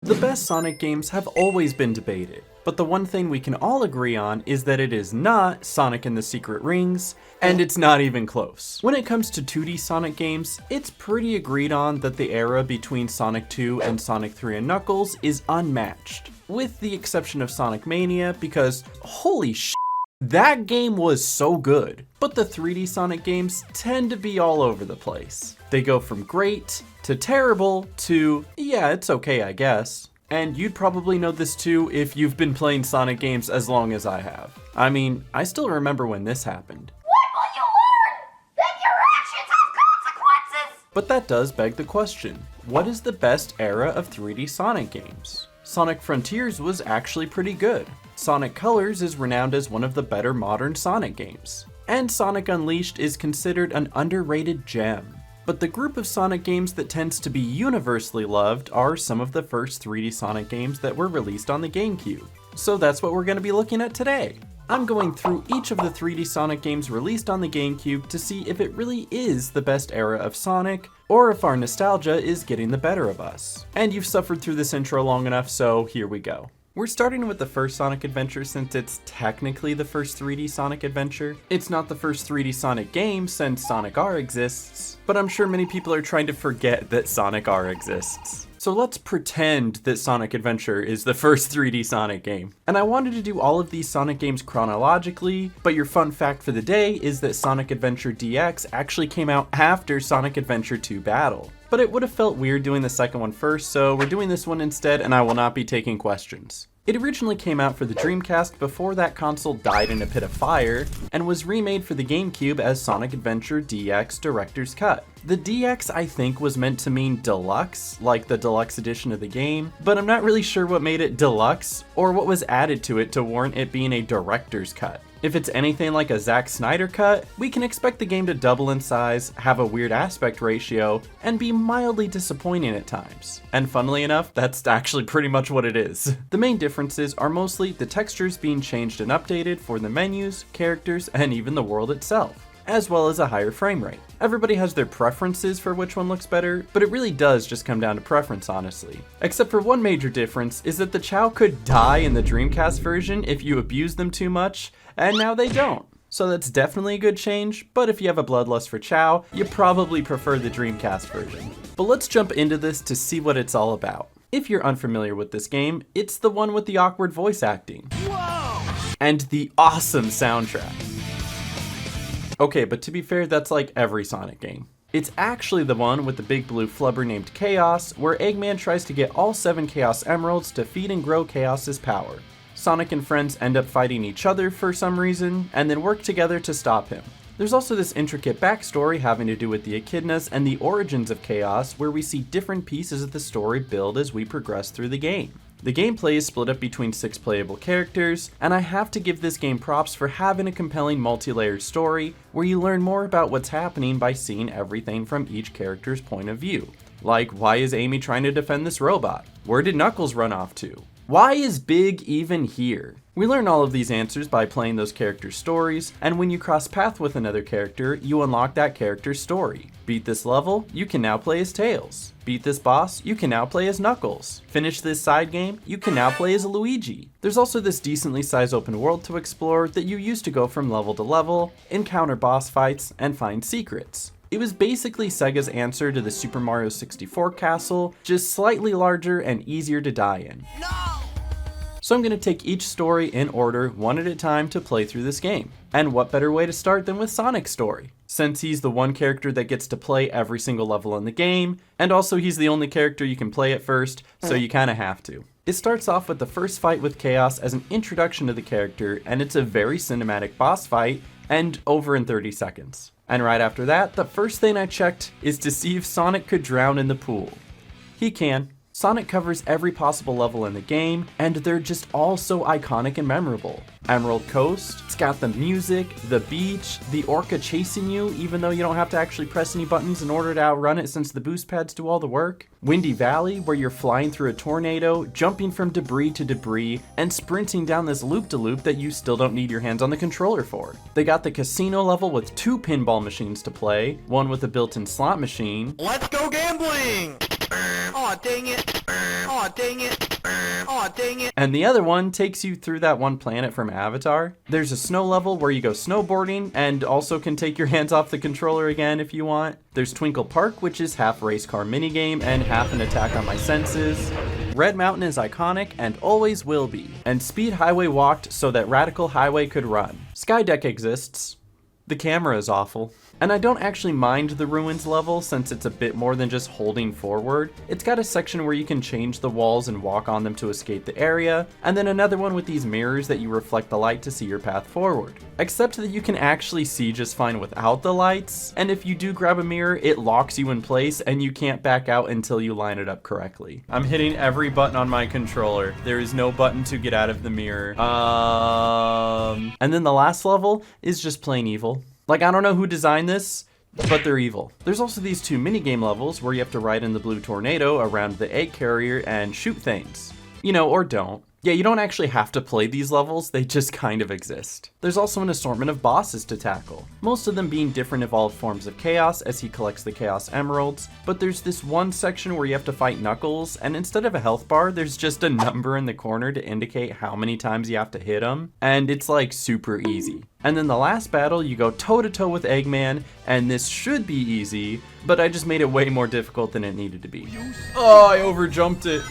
The best Sonic games have always been debated, but the one thing we can all agree on is that it is not Sonic and the Secret Rings, and it's not even close. When it comes to 2D Sonic games, it's pretty agreed on that the era between Sonic 2 and Sonic 3 and Knuckles is unmatched, with the exception of Sonic Mania, because holy sh**, that game was so good. But the 3D Sonic games tend to be all over the place. They go from great to terrible to, yeah, it's okay, I guess. And you'd probably know this too if you've been playing Sonic games as long as I have. I mean, I still remember when this happened. What will you learn? That your actions have consequences! But that does beg the question, what is the best era of 3D Sonic games? Sonic Frontiers was actually pretty good. Sonic Colors is renowned as one of the better modern Sonic games. And Sonic Unleashed is considered an underrated gem. But the group of Sonic games that tends to be universally loved are some of the first 3D Sonic games that were released on the GameCube. So that's what we're going to be looking at today. I'm going through each of the 3D Sonic games released on the GameCube to see if it really is the best era of Sonic, or if our nostalgia is getting the better of us. And you've suffered through this intro long enough, so here we go. We're starting with the first Sonic Adventure since it's technically the first 3D Sonic Adventure. It's not the first 3D Sonic game since Sonic R exists, but I'm sure many people are trying to forget that Sonic R exists. So let's pretend that Sonic Adventure is the first 3D Sonic game. And I wanted to do all of these Sonic games chronologically, but your fun fact for the day is that Sonic Adventure DX actually came out after Sonic Adventure 2 Battle. But it would have felt weird doing the second one first, so we're doing this one instead, and I will not be taking questions. It originally came out for the Dreamcast before that console died in a pit of fire, and was remade for the GameCube as Sonic Adventure DX Director's Cut. The DX, I think, was meant to mean deluxe, like the deluxe edition of the game, but I'm not really sure what made it deluxe, or what was added to it to warrant it being a director's cut. If it's anything like a Zack Snyder cut, we can expect the game to double in size, have a weird aspect ratio, and be mildly disappointing at times. And funnily enough, that's actually pretty much what it is. The main differences are mostly the textures being changed and updated for the menus, characters, and even the world itself, as well as a higher frame rate. Everybody has their preferences for which one looks better, but it really does just come down to preference, honestly. Except for one major difference is that the Chow could die in the Dreamcast version if you abused them too much, and now they don't. So that's definitely a good change, but if you have a bloodlust for Chow, you probably prefer the Dreamcast version. But let's jump into this to see what it's all about. If you're unfamiliar with this game, it's the one with the awkward voice acting. Whoa! And the awesome soundtrack. Okay, but to be fair, that's like every Sonic game. It's actually the one with the big blue flubber named Chaos, where Eggman tries to get all 7 Chaos Emeralds to feed and grow Chaos's power. Sonic and friends end up fighting each other for some reason, and then work together to stop him. There's also this intricate backstory having to do with the Echidnas and the origins of Chaos, where we see different pieces of the story build as we progress through the game. The gameplay is split up between 6 playable characters, and I have to give this game props for having a compelling multi-layered story where you learn more about what's happening by seeing everything from each character's point of view. Like, why is Amy trying to defend this robot? Where did Knuckles run off to? Why is Big even here? We learn all of these answers by playing those characters' stories, and when you cross path with another character, you unlock that character's story. Beat this level, you can now play as Tails. Beat this boss, you can now play as Knuckles. Finish this side game, you can now play as Luigi. There's also this decently sized open world to explore that you use to go from level to level, encounter boss fights, and find secrets. It was basically Sega's answer to the Super Mario 64 castle, just slightly larger and easier to die in. No! So I'm going to take each story in order, one at a time, to play through this game. And what better way to start than with Sonic's story? Since he's the one character that gets to play every single level in the game, and also he's the only character you can play at first, so you kinda have to. It starts off with the first fight with Chaos as an introduction to the character, and it's a very cinematic boss fight, and over in 30 seconds. And right after that, the first thing I checked is to see if Sonic could drown in the pool. He can. Sonic covers every possible level in the game, and they're just all so iconic and memorable. Emerald Coast, it's got the music, the beach, the orca chasing you even though you don't have to actually press any buttons in order to outrun it since the boost pads do all the work. Windy Valley, where you're flying through a tornado, jumping from debris to debris, and sprinting down this loop-de-loop that you still don't need your hands on the controller for. They got the casino level with 2 pinball machines to play, one with a built-in slot machine. Let's go gambling! Aw, dang it. Aw, dang it. Aw, dang it. And the other one takes you through that one planet from Avatar. There's a snow level where you go snowboarding and also can take your hands off the controller again if you want. There's Twinkle Park, which is half race car minigame and half an attack on my senses. Red Mountain is iconic and always will be. And Speed Highway walked so that Radical Highway could run. Skydeck exists. The camera is awful. And I don't actually mind the ruins level since it's a bit more than just holding forward. It's got a section where you can change the walls and walk on them to escape the area, and then another one with these mirrors that you reflect the light to see your path forward. Except that you can actually see just fine without the lights, and if you do grab a mirror, it locks you in place and you can't back out until you line it up correctly. I'm hitting every button on my controller. There is no button to get out of the mirror. And then the last level is just plain evil. Like, I don't know who designed this, but they're evil. There's also these two minigame levels where you have to ride in the blue tornado around the egg carrier and shoot things. You know, or don't. Yeah, you don't actually have to play these levels, they just kind of exist. There's also an assortment of bosses to tackle, most of them being different evolved forms of Chaos as he collects the Chaos Emeralds, but there's this one section where you have to fight Knuckles, and instead of a health bar, there's just a number in the corner to indicate how many times you have to hit him, and it's like super easy. And then the last battle, you go toe-to-toe with Eggman, and this should be easy, but I just made it way more difficult than it needed to be. Oh, I overjumped it.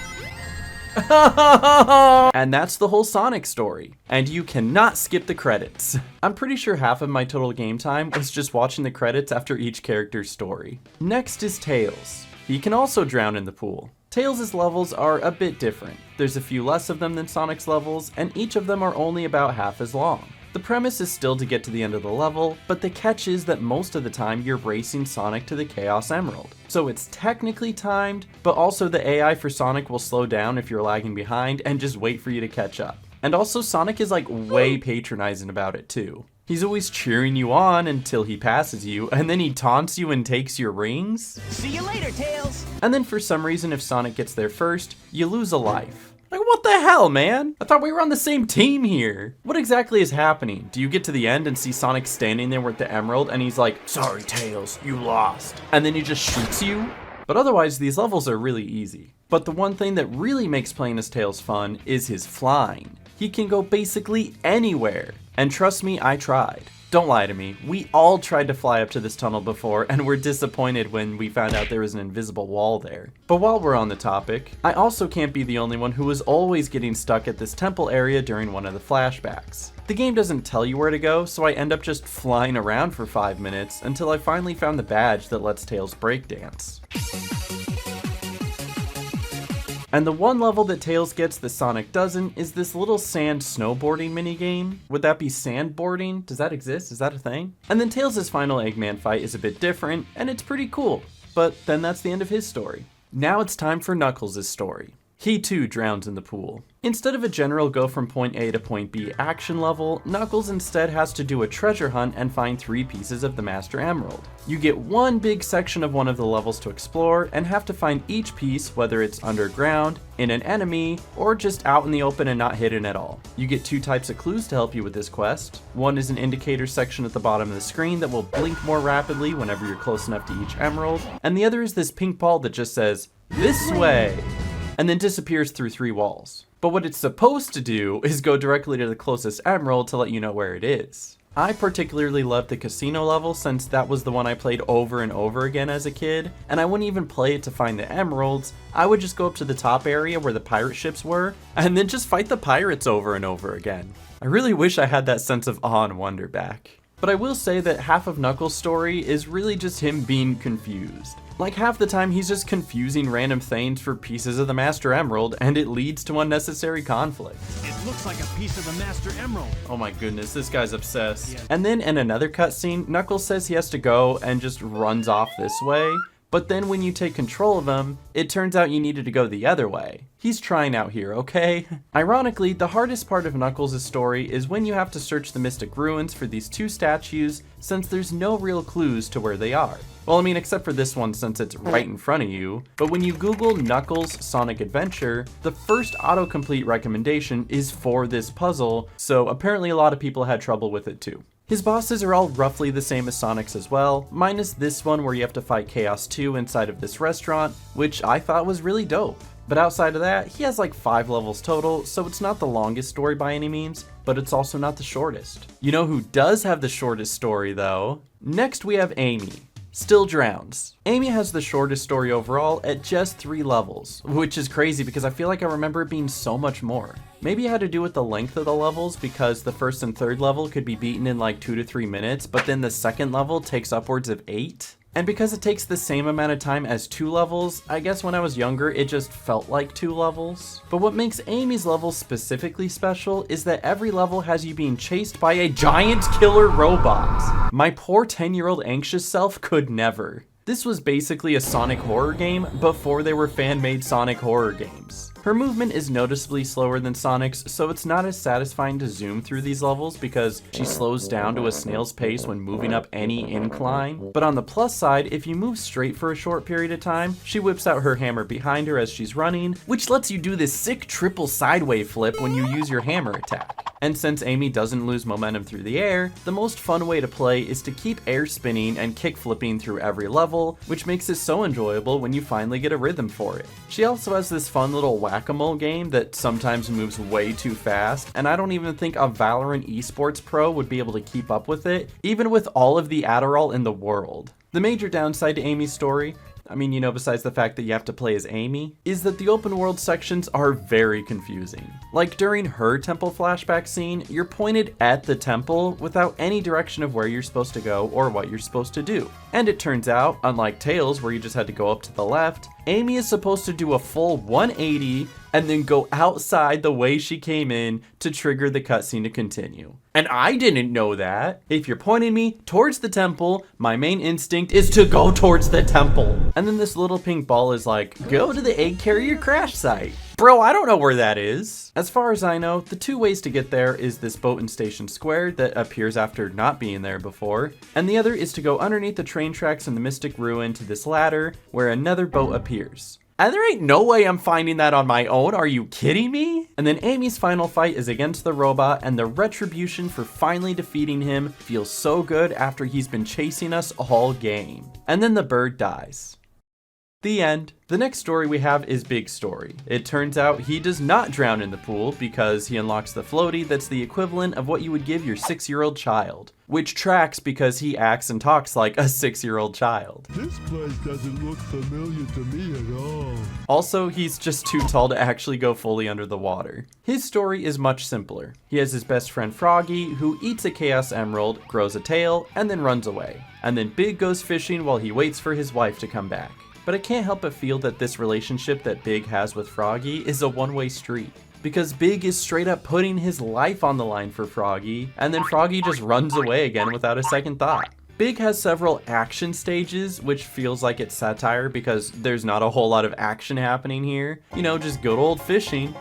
And that's the whole Sonic story. And you cannot skip the credits. I'm pretty sure half of my total game time was just watching the credits after each character's story. Next is Tails. He can also drown in the pool. Tails' levels are a bit different. There's a few less of them than Sonic's levels, and each of them are only about half as long. The premise is still to get to the end of the level, but the catch is that most of the time you're racing Sonic to the Chaos Emerald. So it's technically timed, but also the AI for Sonic will slow down if you're lagging behind and just wait for you to catch up. And also Sonic is like way patronizing about it too. He's always cheering you on until he passes you, and then he taunts you and takes your rings. See you later, Tails. And then for some reason if Sonic gets there first, you lose a life. Like, what the hell, man? I thought we were on the same team here. What exactly is happening? Do you get to the end and see Sonic standing there with the emerald and he's like, sorry, Tails, you lost. And then he just shoots you? But otherwise, these levels are really easy. But the one thing that really makes playing as Tails fun is his flying. He can go basically anywhere. And trust me, I tried. Don't lie to me, we all tried to fly up to this tunnel before and were disappointed when we found out there was an invisible wall there. But while we're on the topic, I also can't be the only one who was always getting stuck at this temple area during one of the flashbacks. The game doesn't tell you where to go, so I end up just flying around for 5 minutes until I finally found the badge that lets Tails breakdance. And the one level that Tails gets that Sonic doesn't is this little sand snowboarding minigame. Would that be sandboarding? Does that exist? Is that a thing? And then Tails' final Eggman fight is a bit different, and it's pretty cool. But then that's the end of his story. Now it's time for Knuckles' story. He too drowns in the pool. Instead of a general go from point A to point B action level, Knuckles instead has to do a treasure hunt and find 3 pieces of the Master Emerald. You get one big section of one of the levels to explore and have to find each piece, whether it's underground, in an enemy, or just out in the open and not hidden at all. You get 2 types of clues to help you with this quest. One is an indicator section at the bottom of the screen that will blink more rapidly whenever you're close enough to each emerald, and the other is this pink ball that just says, "This way," and then disappears through 3 walls. But what it's supposed to do is go directly to the closest emerald to let you know where it is. I particularly loved the casino level since that was the one I played over and over again as a kid, and I wouldn't even play it to find the emeralds. I would just go up to the top area where the pirate ships were, and then just fight the pirates over and over again. I really wish I had that sense of awe and wonder back. But I will say that half of Knuckles' story is really just him being confused. Like half the time he's just confusing random things for pieces of the Master Emerald, and it leads to unnecessary conflict. It looks like a piece of the Master Emerald. Oh my goodness, this guy's obsessed. Yeah. And then in another cutscene, Knuckles says he has to go and just runs off this way. But then when you take control of him, it turns out you needed to go the other way. He's trying out here, okay? Ironically, the hardest part of Knuckles' story is when you have to search the Mystic Ruins for these 2 statues, since there's no real clues to where they are. Well, I mean, except for this one since it's right in front of you. But when you Google Knuckles Sonic Adventure, the first autocomplete recommendation is for this puzzle, so apparently a lot of people had trouble with it too. His bosses are all roughly the same as Sonic's as well, minus this one where you have to fight Chaos 2 inside of this restaurant, which I thought was really dope. But outside of that, he has like 5 levels total, so it's not the longest story by any means, but it's also not the shortest. You know who does have the shortest story though? Next we have Amy. Still drowns. Amy has the shortest story overall at just 3 levels, which is crazy because I feel like I remember it being so much more. Maybe it had to do with the length of the levels because the first and third level could be beaten in like 2 to 3 minutes, but then the second level takes upwards of 8. And because it takes the same amount of time as 2 levels, I guess when I was younger, it just felt like 2 levels. But what makes Amy's level specifically special is that every level has you being chased by a giant killer robot. My poor 10-year-old anxious self could never. This was basically a Sonic horror game before there were fan-made Sonic horror games. Her movement is noticeably slower than Sonic's, so it's not as satisfying to zoom through these levels because she slows down to a snail's pace when moving up any incline. But on the plus side, if you move straight for a short period of time, she whips out her hammer behind her as she's running, which lets you do this sick triple sideway flip when you use your hammer attack. And since Amy doesn't lose momentum through the air, the most fun way to play is to keep air spinning and kick flipping through every level, which makes it so enjoyable when you finally get a rhythm for it. She also has this fun little whack-a-mole game that sometimes moves way too fast, and I don't even think a Valorant esports pro would be able to keep up with it, even with all of the Adderall in the world. The major downside to Amy's story, I mean, you know, besides the fact that you have to play as Amy, is that the open world sections are very confusing. Like during her temple flashback scene, you're pointed at the temple without any direction of where you're supposed to go or what you're supposed to do. And it turns out, unlike Tails where you just had to go up to the left, Amy is supposed to do a full 180 and then go outside the way she came in to trigger the cutscene to continue. And I didn't know that. If you're pointing me towards the temple, my main instinct is to go towards the temple. And then this little pink ball is like, go to the egg carrier crash site. Bro, I don't know where that is. As far as I know, the 2 ways to get there is this boat in Station Square that appears after not being there before, and the other is to go underneath the train tracks in the Mystic Ruin to this ladder where another boat appears. And there ain't no way I'm finding that on my own, are you kidding me? And then Amy's final fight is against the robot, and the retribution for finally defeating him feels so good after he's been chasing us all game. And then the bird dies. The end. The next story we have is Big's story. It turns out he does not drown in the pool because he unlocks the floaty that's the equivalent of what you would give your 6-year-old child. Which tracks because he acts and talks like a 6-year-old child. This place doesn't look familiar to me at all. Also, he's just too tall to actually go fully under the water. His story is much simpler. He has his best friend Froggy, who eats a Chaos Emerald, grows a tail, and then runs away. And then Big goes fishing while he waits for his wife to come back. But I can't help but feel that this relationship that Big has with Froggy is a one-way street. Because Big is straight up putting his life on the line for Froggy, and then Froggy just runs away again without a second thought. Big has several action stages, which feels like it's satire because there's not a whole lot of action happening here. You know, just good old fishing.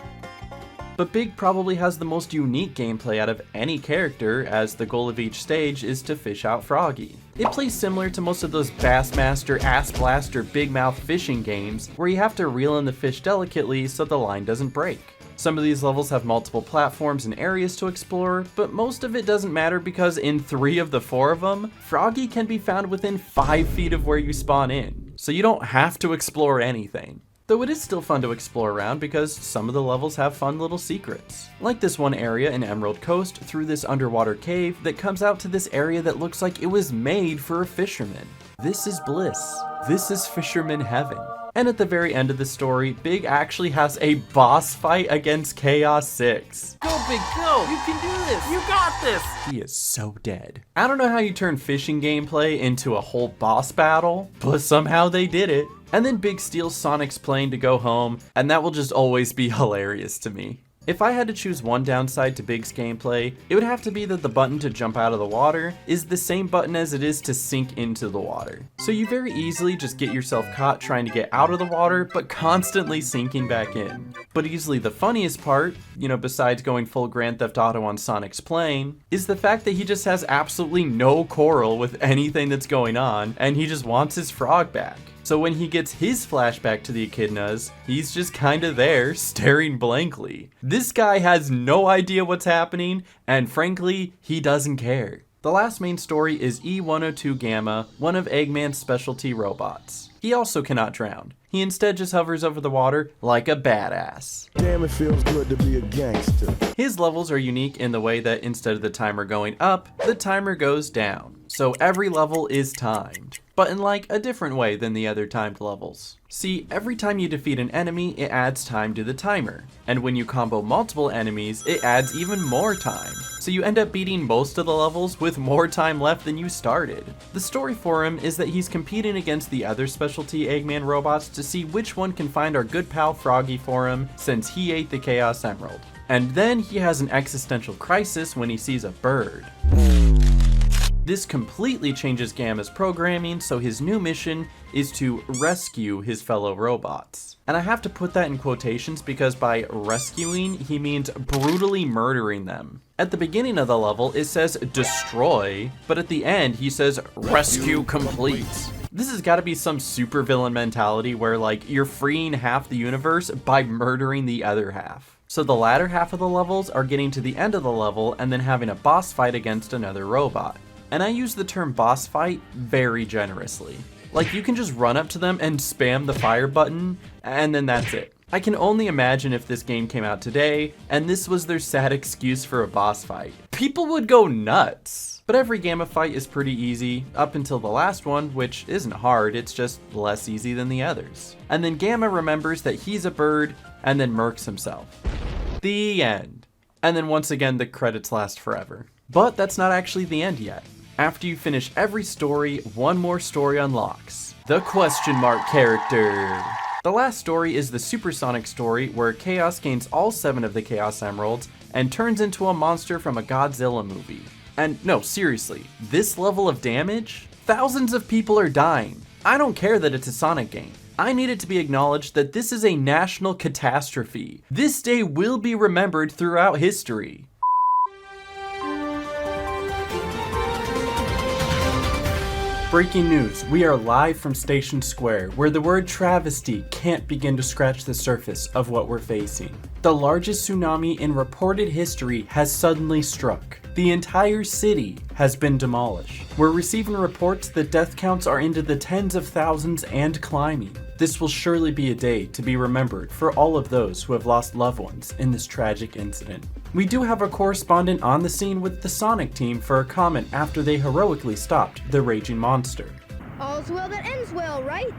But Big probably has the most unique gameplay out of any character, as the goal of each stage is to fish out Froggy. It plays similar to most of those Bassmaster, Ass Blaster, Big Mouth fishing games, where you have to reel in the fish delicately so the line doesn't break. Some of these levels have multiple platforms and areas to explore, but most of it doesn't matter because in 3 of the 4 of them, Froggy can be found within 5 feet of where you spawn in, so you don't have to explore anything. Though it is still fun to explore around because some of the levels have fun little secrets. Like this one area in Emerald Coast through this underwater cave that comes out to this area that looks like it was made for a fisherman. This is bliss. This is fisherman heaven. And at the very end of the story, Big actually has a boss fight against Chaos 6. Go, Big, go! You can do this! You got this! He is so dead. I don't know how you turn fishing gameplay into a whole boss battle, but somehow they did it. And then Big steals Sonic's plane to go home, and that will just always be hilarious to me. If I had to choose one downside to Big's gameplay, it would have to be that the button to jump out of the water is the same button as it is to sink into the water. So you very easily just get yourself caught trying to get out of the water, but constantly sinking back in. But easily the funniest part, you know, besides going full Grand Theft Auto on Sonic's plane, is the fact that he just has absolutely no quarrel with anything that's going on, and he just wants his frog back. So when he gets his flashback to the echidnas, he's just kinda there, staring blankly. This guy has no idea what's happening, and frankly, he doesn't care. The last main story is E102 Gamma, one of Eggman's specialty robots. He also cannot drown. He He instead just hovers over the water like a badass. Damn, it feels good to be a gangster. His levels are unique in the way that instead of the timer going up, the timer goes down. So every level is timed, but in like a different way than the other timed levels. See, every time you defeat an enemy, it adds time to the timer. And when you combo multiple enemies, it adds even more time. So you end up beating most of the levels with more time left than you started. The story for him is that he's competing against the other specialty Eggman robots to see which one can find our good pal Froggy for him, since he ate the Chaos Emerald. And then he has an existential crisis when he sees a bird. This completely changes Gamma's programming, so his new mission is to rescue his fellow robots. And I have to put that in quotations because by rescuing, he means brutally murdering them. At the beginning of the level, it says destroy, but at the end, he says rescue complete. This has got to be some supervillain mentality where like you're freeing half the universe by murdering the other half. So the latter half of the levels are getting to the end of the level and then having a boss fight against another robot. And I use the term boss fight very generously. Like you can just run up to them and spam the fire button, and then that's it. I can only imagine if this game came out today, and this was their sad excuse for a boss fight. People would go nuts. But every Gamma fight is pretty easy, up until the last one, which isn't hard, it's just less easy than the others. And then Gamma remembers that he's a bird, and then murks himself. The end. And then once again, the credits last forever. But that's not actually the end yet. After you finish every story, one more story unlocks. The question mark character. The last story is the Supersonic story, where Chaos gains all 7 of the Chaos Emeralds and turns into a monster from a Godzilla movie. And no, seriously, this level of damage? Thousands of people are dying. I don't care that it's a Sonic game. I need it to be acknowledged that this is a national catastrophe. This day will be remembered throughout history. Breaking news, we are live from Station Square, where the word travesty can't begin to scratch the surface of what we're facing. The largest tsunami in reported history has suddenly struck. The entire city has been demolished. We're receiving reports that death counts are into the tens of thousands and climbing. This will surely be a day to be remembered for all of those who have lost loved ones in this tragic incident. We do have a correspondent on the scene with the Sonic team for a comment after they heroically stopped the raging monster. All's well that ends well, right?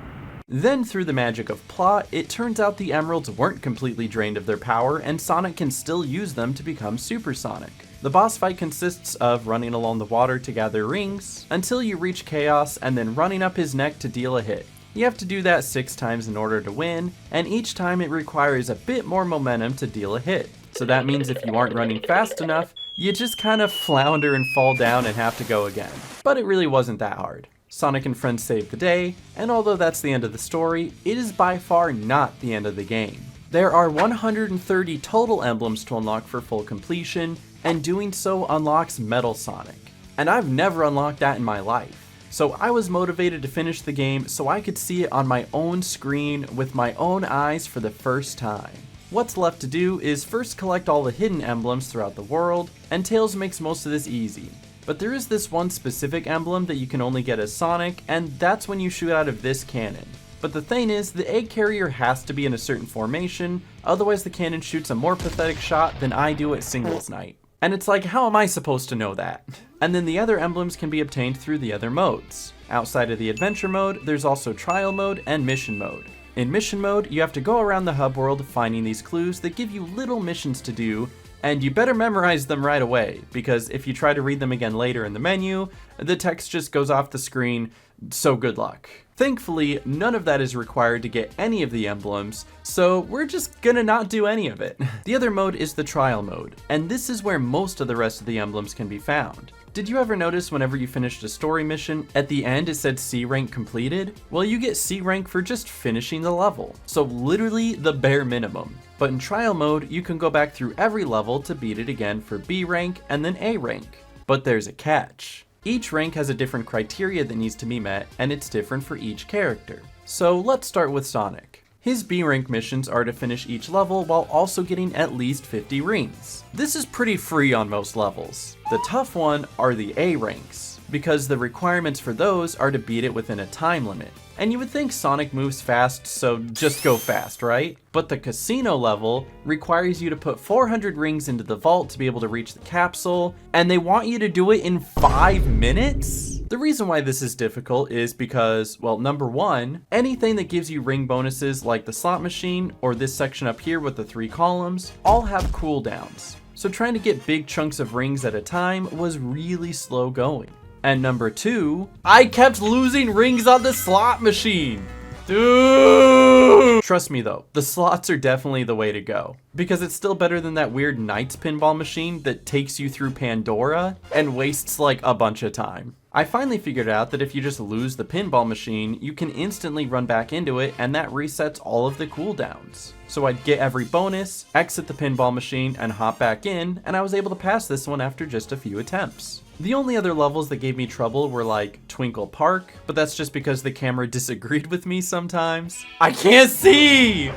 Then through the magic of plot, it turns out the emeralds weren't completely drained of their power and Sonic can still use them to become supersonic. The boss fight consists of running along the water to gather rings until you reach Chaos and then running up his neck to deal a hit. You have to do that 6 times in order to win, and each time it requires a bit more momentum to deal a hit. So that means if you aren't running fast enough, you just kind of flounder and fall down and have to go again. But it really wasn't that hard. Sonic and friends saved the day, and although that's the end of the story, it is by far not the end of the game. There are 130 total emblems to unlock for full completion, and doing so unlocks Metal Sonic. And I've never unlocked that in my life. So I was motivated to finish the game so I could see it on my own screen with my own eyes for the first time. What's left to do is first collect all the hidden emblems throughout the world, and Tails makes most of this easy. But there is this one specific emblem that you can only get as Sonic, and that's when you shoot out of this cannon. But the thing is, the egg carrier has to be in a certain formation, otherwise the cannon shoots a more pathetic shot than I do at singles night. And it's like, how am I supposed to know that? And then the other emblems can be obtained through the other modes. Outside of the adventure mode, there's also trial mode and mission mode. In mission mode, you have to go around the hub world finding these clues that give you little missions to do, and you better memorize them right away, because if you try to read them again later in the menu, the text just goes off the screen, so good luck. Thankfully, none of that is required to get any of the emblems, so we're just gonna not do any of it. The other mode is the trial mode, and this is where most of the rest of the emblems can be found. Did you ever notice whenever you finished a story mission, at the end it said C rank completed? Well, you get C rank for just finishing the level, so literally the bare minimum. But in trial mode, you can go back through every level to beat it again for B rank and then A rank. But there's a catch. Each rank has a different criteria that needs to be met, and it's different for each character. So let's start with Sonic. His B rank missions are to finish each level while also getting at least 50 rings. This is pretty free on most levels. The tough one are the A ranks. because the requirements for those are to beat it within a time limit. And you would think Sonic moves fast, so just go fast, right? But the casino level requires you to put 400 rings into the vault to be able to reach the capsule, and they want you to do it in 5 minutes? The reason why this is difficult is because, well, number one, anything that gives you ring bonuses like the slot machine or this section up here with the 3 columns, all have cooldowns. So trying to get big chunks of rings at a time was really slow going. And number two, I kept losing rings on the slot machine. Dude! Trust me though, the slots are definitely the way to go, because it's still better than that weird Knights pinball machine that takes you through Pandora and wastes like a bunch of time. I finally figured out that if you just lose the pinball machine, you can instantly run back into it and that resets all of the cooldowns. So I'd get every bonus, exit the pinball machine, and hop back in, and I was able to pass this one after just a few attempts. The only other levels that gave me trouble were like Twinkle Park, but that's just because the camera disagreed with me sometimes. I can't see!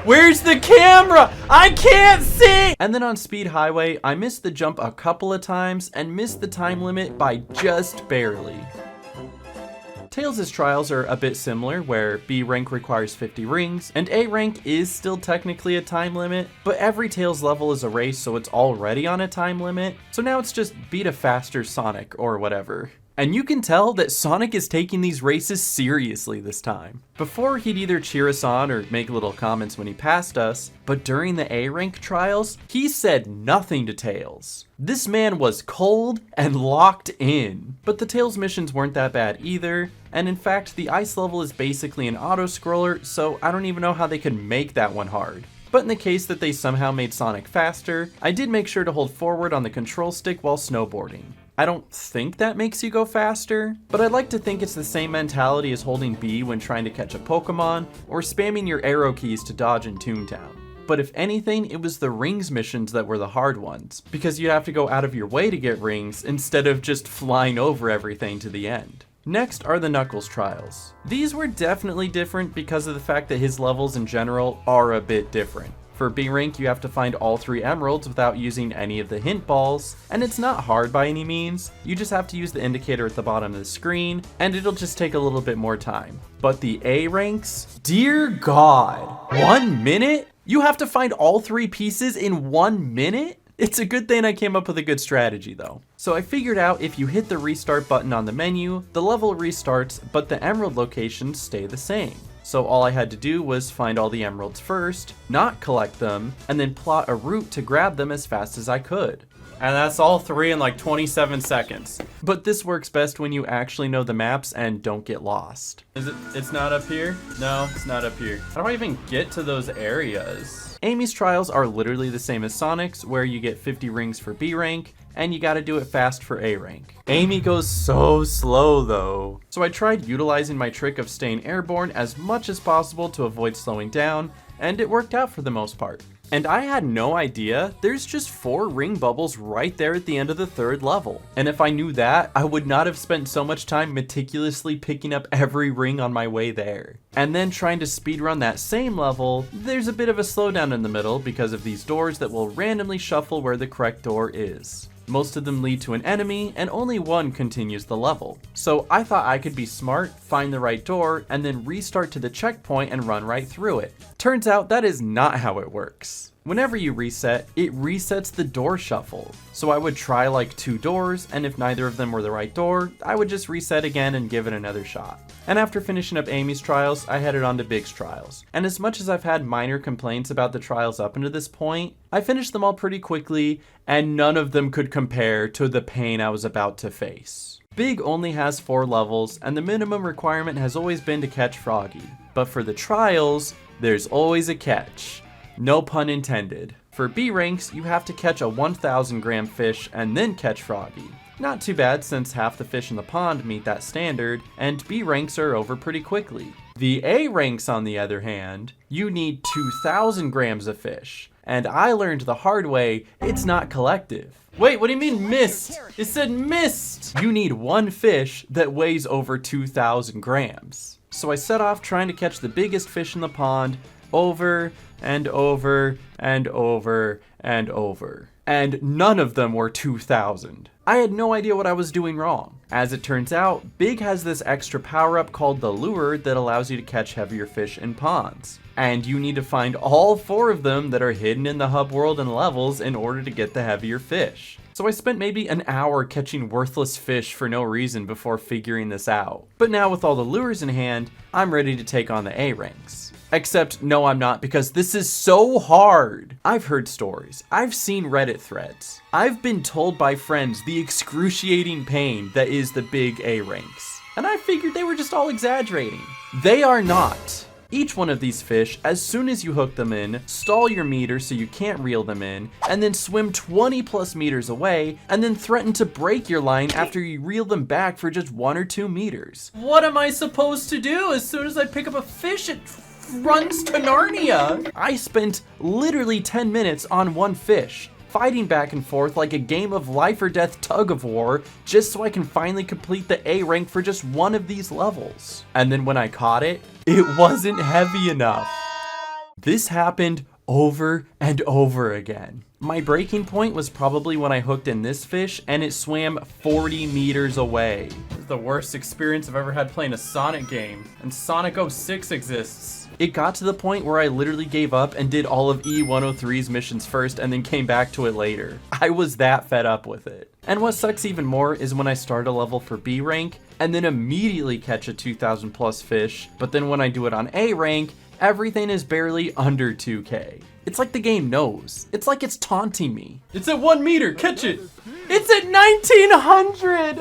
Where's the camera? I can't see! And then on Speed Highway, I missed the jump a couple of times and missed the time limit by just barely. Tails' trials are a bit similar, where B rank requires 50 rings, and A rank is still technically a time limit, but every Tails level is a race, so it's already on a time limit, so now it's just beat a faster Sonic or whatever. And you can tell that Sonic is taking these races seriously this time. Before, he'd either cheer us on or make little comments when he passed us, but during the A rank trials, he said nothing to Tails. This man was cold and locked in. But the Tails missions weren't that bad either, and in fact, the ice level is basically an auto-scroller, so I don't even know how they could make that one hard. But in the case that they somehow made Sonic faster, I did make sure to hold forward on the control stick while snowboarding. I don't think that makes you go faster, but I'd like to think it's the same mentality as holding B when trying to catch a Pokemon, or spamming your arrow keys to dodge in Toontown. But if anything, it was the rings missions that were the hard ones, because you'd have to go out of your way to get rings instead of just flying over everything to the end. Next are the Knuckles trials. These were definitely different because of the fact that his levels in general are a bit different. For B rank, you have to find all 3 emeralds without using any of the hint balls, and it's not hard by any means. You just have to use the indicator at the bottom of the screen, and it'll just take a little bit more time. But the A ranks, dear God, 1 minute? You have to find all 3 pieces in 1 minute? It's a good thing I came up with a good strategy though. So I figured out if you hit the restart button on the menu, the level restarts, but the emerald locations stay the same. So all I had to do was find all the emeralds first, not collect them, and then plot a route to grab them as fast as I could. And that's all 3 in like 27 seconds. But this works best when you actually know the maps and don't get lost. It's not up here? No, it's not up here. How do I even get to those areas? Amy's trials are literally the same as Sonic's, where you get 50 rings for B rank, and you gotta do it fast for A rank. Amy goes so slow though. So I tried utilizing my trick of staying airborne as much as possible to avoid slowing down, and it worked out for the most part. And I had no idea there's just 4 ring bubbles right there at the end of the 3rd level. And if I knew that, I would not have spent so much time meticulously picking up every ring on my way there. And then trying to speedrun that same level, there's a bit of a slowdown in the middle because of these doors that will randomly shuffle where the correct door is. Most of them lead to an enemy, and only one continues the level. So I thought I could be smart, find the right door, and then restart to the checkpoint and run right through it. Turns out that is not how it works. Whenever you reset, it resets the door shuffle. So I would try like 2 doors, and if neither of them were the right door, I would just reset again and give it another shot. And after finishing up Amy's trials, I headed on to Big's trials. And as much as I've had minor complaints about the trials up until this point, I finished them all pretty quickly, and none of them could compare to the pain I was about to face. Big only has 4 levels, and the minimum requirement has always been to catch Froggy. But for the trials, there's always a catch. No pun intended. For B ranks, you have to catch a 1,000 gram fish and then catch Froggy. Not too bad since half the fish in the pond meet that standard, and B ranks are over pretty quickly. The A ranks, on the other hand, you need 2,000 grams of fish, and I learned the hard way, it's not collective. Wait, what do you mean missed? It said missed! You need 1 fish that weighs over 2,000 grams. So I set off trying to catch the biggest fish in the pond over and over and over and over. and none of them were 2,000. I had no idea what I was doing wrong. As it turns out, Big has this extra power-up called the Lure that allows you to catch heavier fish in ponds. And you need to find all 4 of them that are hidden in the hub world and levels in order to get the heavier fish. So I spent maybe an hour catching worthless fish for no reason before figuring this out. But now with all the lures in hand, I'm ready to take on the A ranks. Except, no I'm not, because this is so hard. I've heard stories, I've seen Reddit threads, I've been told by friends the excruciating pain that is the big A ranks. And I figured they were just all exaggerating. They are not. Each one of these fish, as soon as you hook them in, stall your meter so you can't reel them in, and then swim 20 plus meters away, and then threaten to break your line after you reel them back for just 1 or 2 meters. What am I supposed to do? As soon as I pick up a fish, it runs to Narnia. I spent literally 10 minutes on one fish, fighting back and forth like a game of life or death tug of war, just so I can finally complete the A rank for just one of these levels. And then when I caught it, it wasn't heavy enough. This happened over and over again. My breaking point was probably when I hooked in this fish and it swam 40 meters away. This is the worst experience I've ever had playing a Sonic game, and Sonic 06 exists. It got to the point where I literally gave up and did all of E103's missions first and then came back to it later. I was that fed up with it. And what sucks even more is when I start a level for B rank and then immediately catch a 2,000 plus fish, but then when I do it on A rank, everything is barely under 2k. It's like the game knows. It's like it's taunting me. It's at 1 meter, catch it! It's at 1900!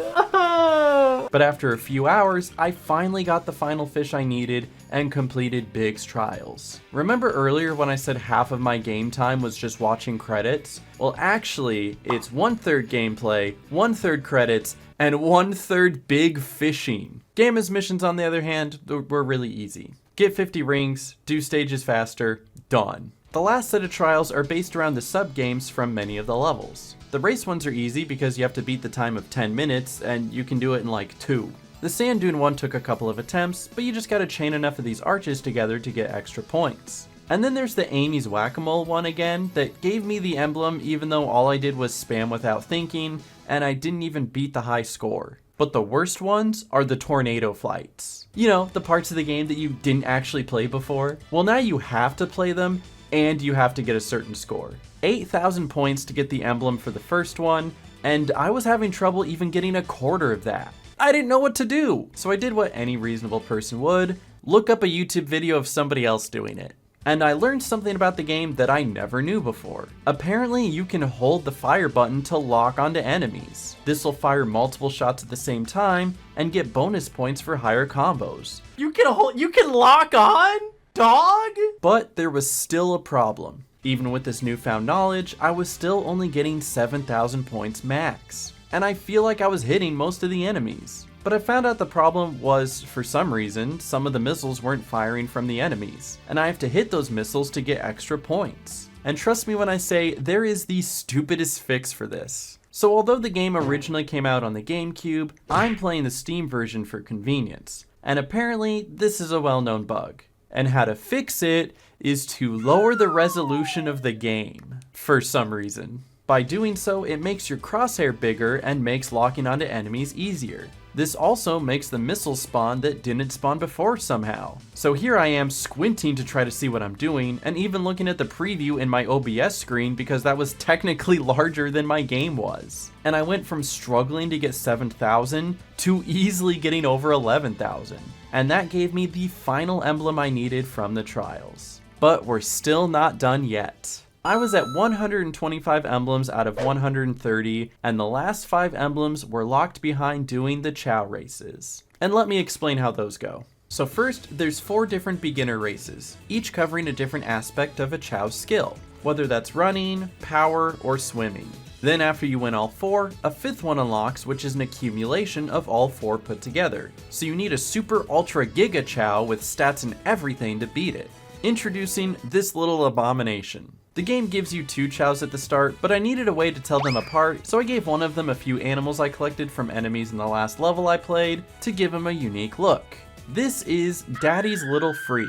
But after a few hours, I finally got the final fish I needed and completed Big's trials. Remember earlier when I said half of my game time was just watching credits? Well, actually, it's 1/3 gameplay, 1/3 credits, and 1/3 big fishing. Gamma's missions, on the other hand, were really easy. Get 50 rings, do stages faster, done. The last set of trials are based around the sub-games from many of the levels. The race ones are easy because you have to beat the time of 10 minutes, and you can do it in like 2. The sand dune one took a couple of attempts, but you just gotta chain enough of these arches together to get extra points. And then there's the Amy's Whack-A-Mole one again that gave me the emblem even though all I did was spam without thinking, and I didn't even beat the high score. But the worst ones are the tornado flights. You know, the parts of the game that you didn't actually play before. Well, now you have to play them, and you have to get a certain score. 8,000 points to get the emblem for the first one, and I was having trouble even getting a quarter of that. I didn't know what to do, so I did what any reasonable person would, look up a YouTube video of somebody else doing it. And I learned something about the game that I never knew before. Apparently, you can hold the fire button to lock onto enemies. This will fire multiple shots at the same time and get bonus points for higher combos. You can lock on? Dog? But there was still a problem. Even with this newfound knowledge, I was still only getting 7,000 points max. And I feel like I was hitting most of the enemies. But I found out the problem was, for some reason, some of the missiles weren't firing from the enemies, and I have to hit those missiles to get extra points. And trust me when I say, there is the stupidest fix for this. So although the game originally came out on the GameCube, I'm playing the Steam version for convenience. And apparently, this is a well-known bug. And how to fix it is to lower the resolution of the game, for some reason. By doing so, it makes your crosshair bigger and makes locking onto enemies easier. This also makes the missiles spawn that didn't spawn before somehow. So here I am squinting to try to see what I'm doing, and even looking at the preview in my OBS screen because that was technically larger than my game was. And I went from struggling to get 7,000 to easily getting over 11,000. And that gave me the final emblem I needed from the trials. But we're still not done yet. I was at 125 emblems out of 130, and the last 5 emblems were locked behind doing the Chow races. And let me explain how those go. So first, there's 4 different beginner races, each covering a different aspect of a Chow's skill, whether that's running, power, or swimming. Then after you win all 4, a 5th one unlocks, which is an accumulation of all 4 put together. So you need a super ultra giga Chow with stats and everything to beat it. Introducing this little abomination. The game gives you 2 chows at the start, but I needed a way to tell them apart, so I gave one of them a few animals I collected from enemies in the last level I played to give him a unique look. This is Daddy's Little Freak,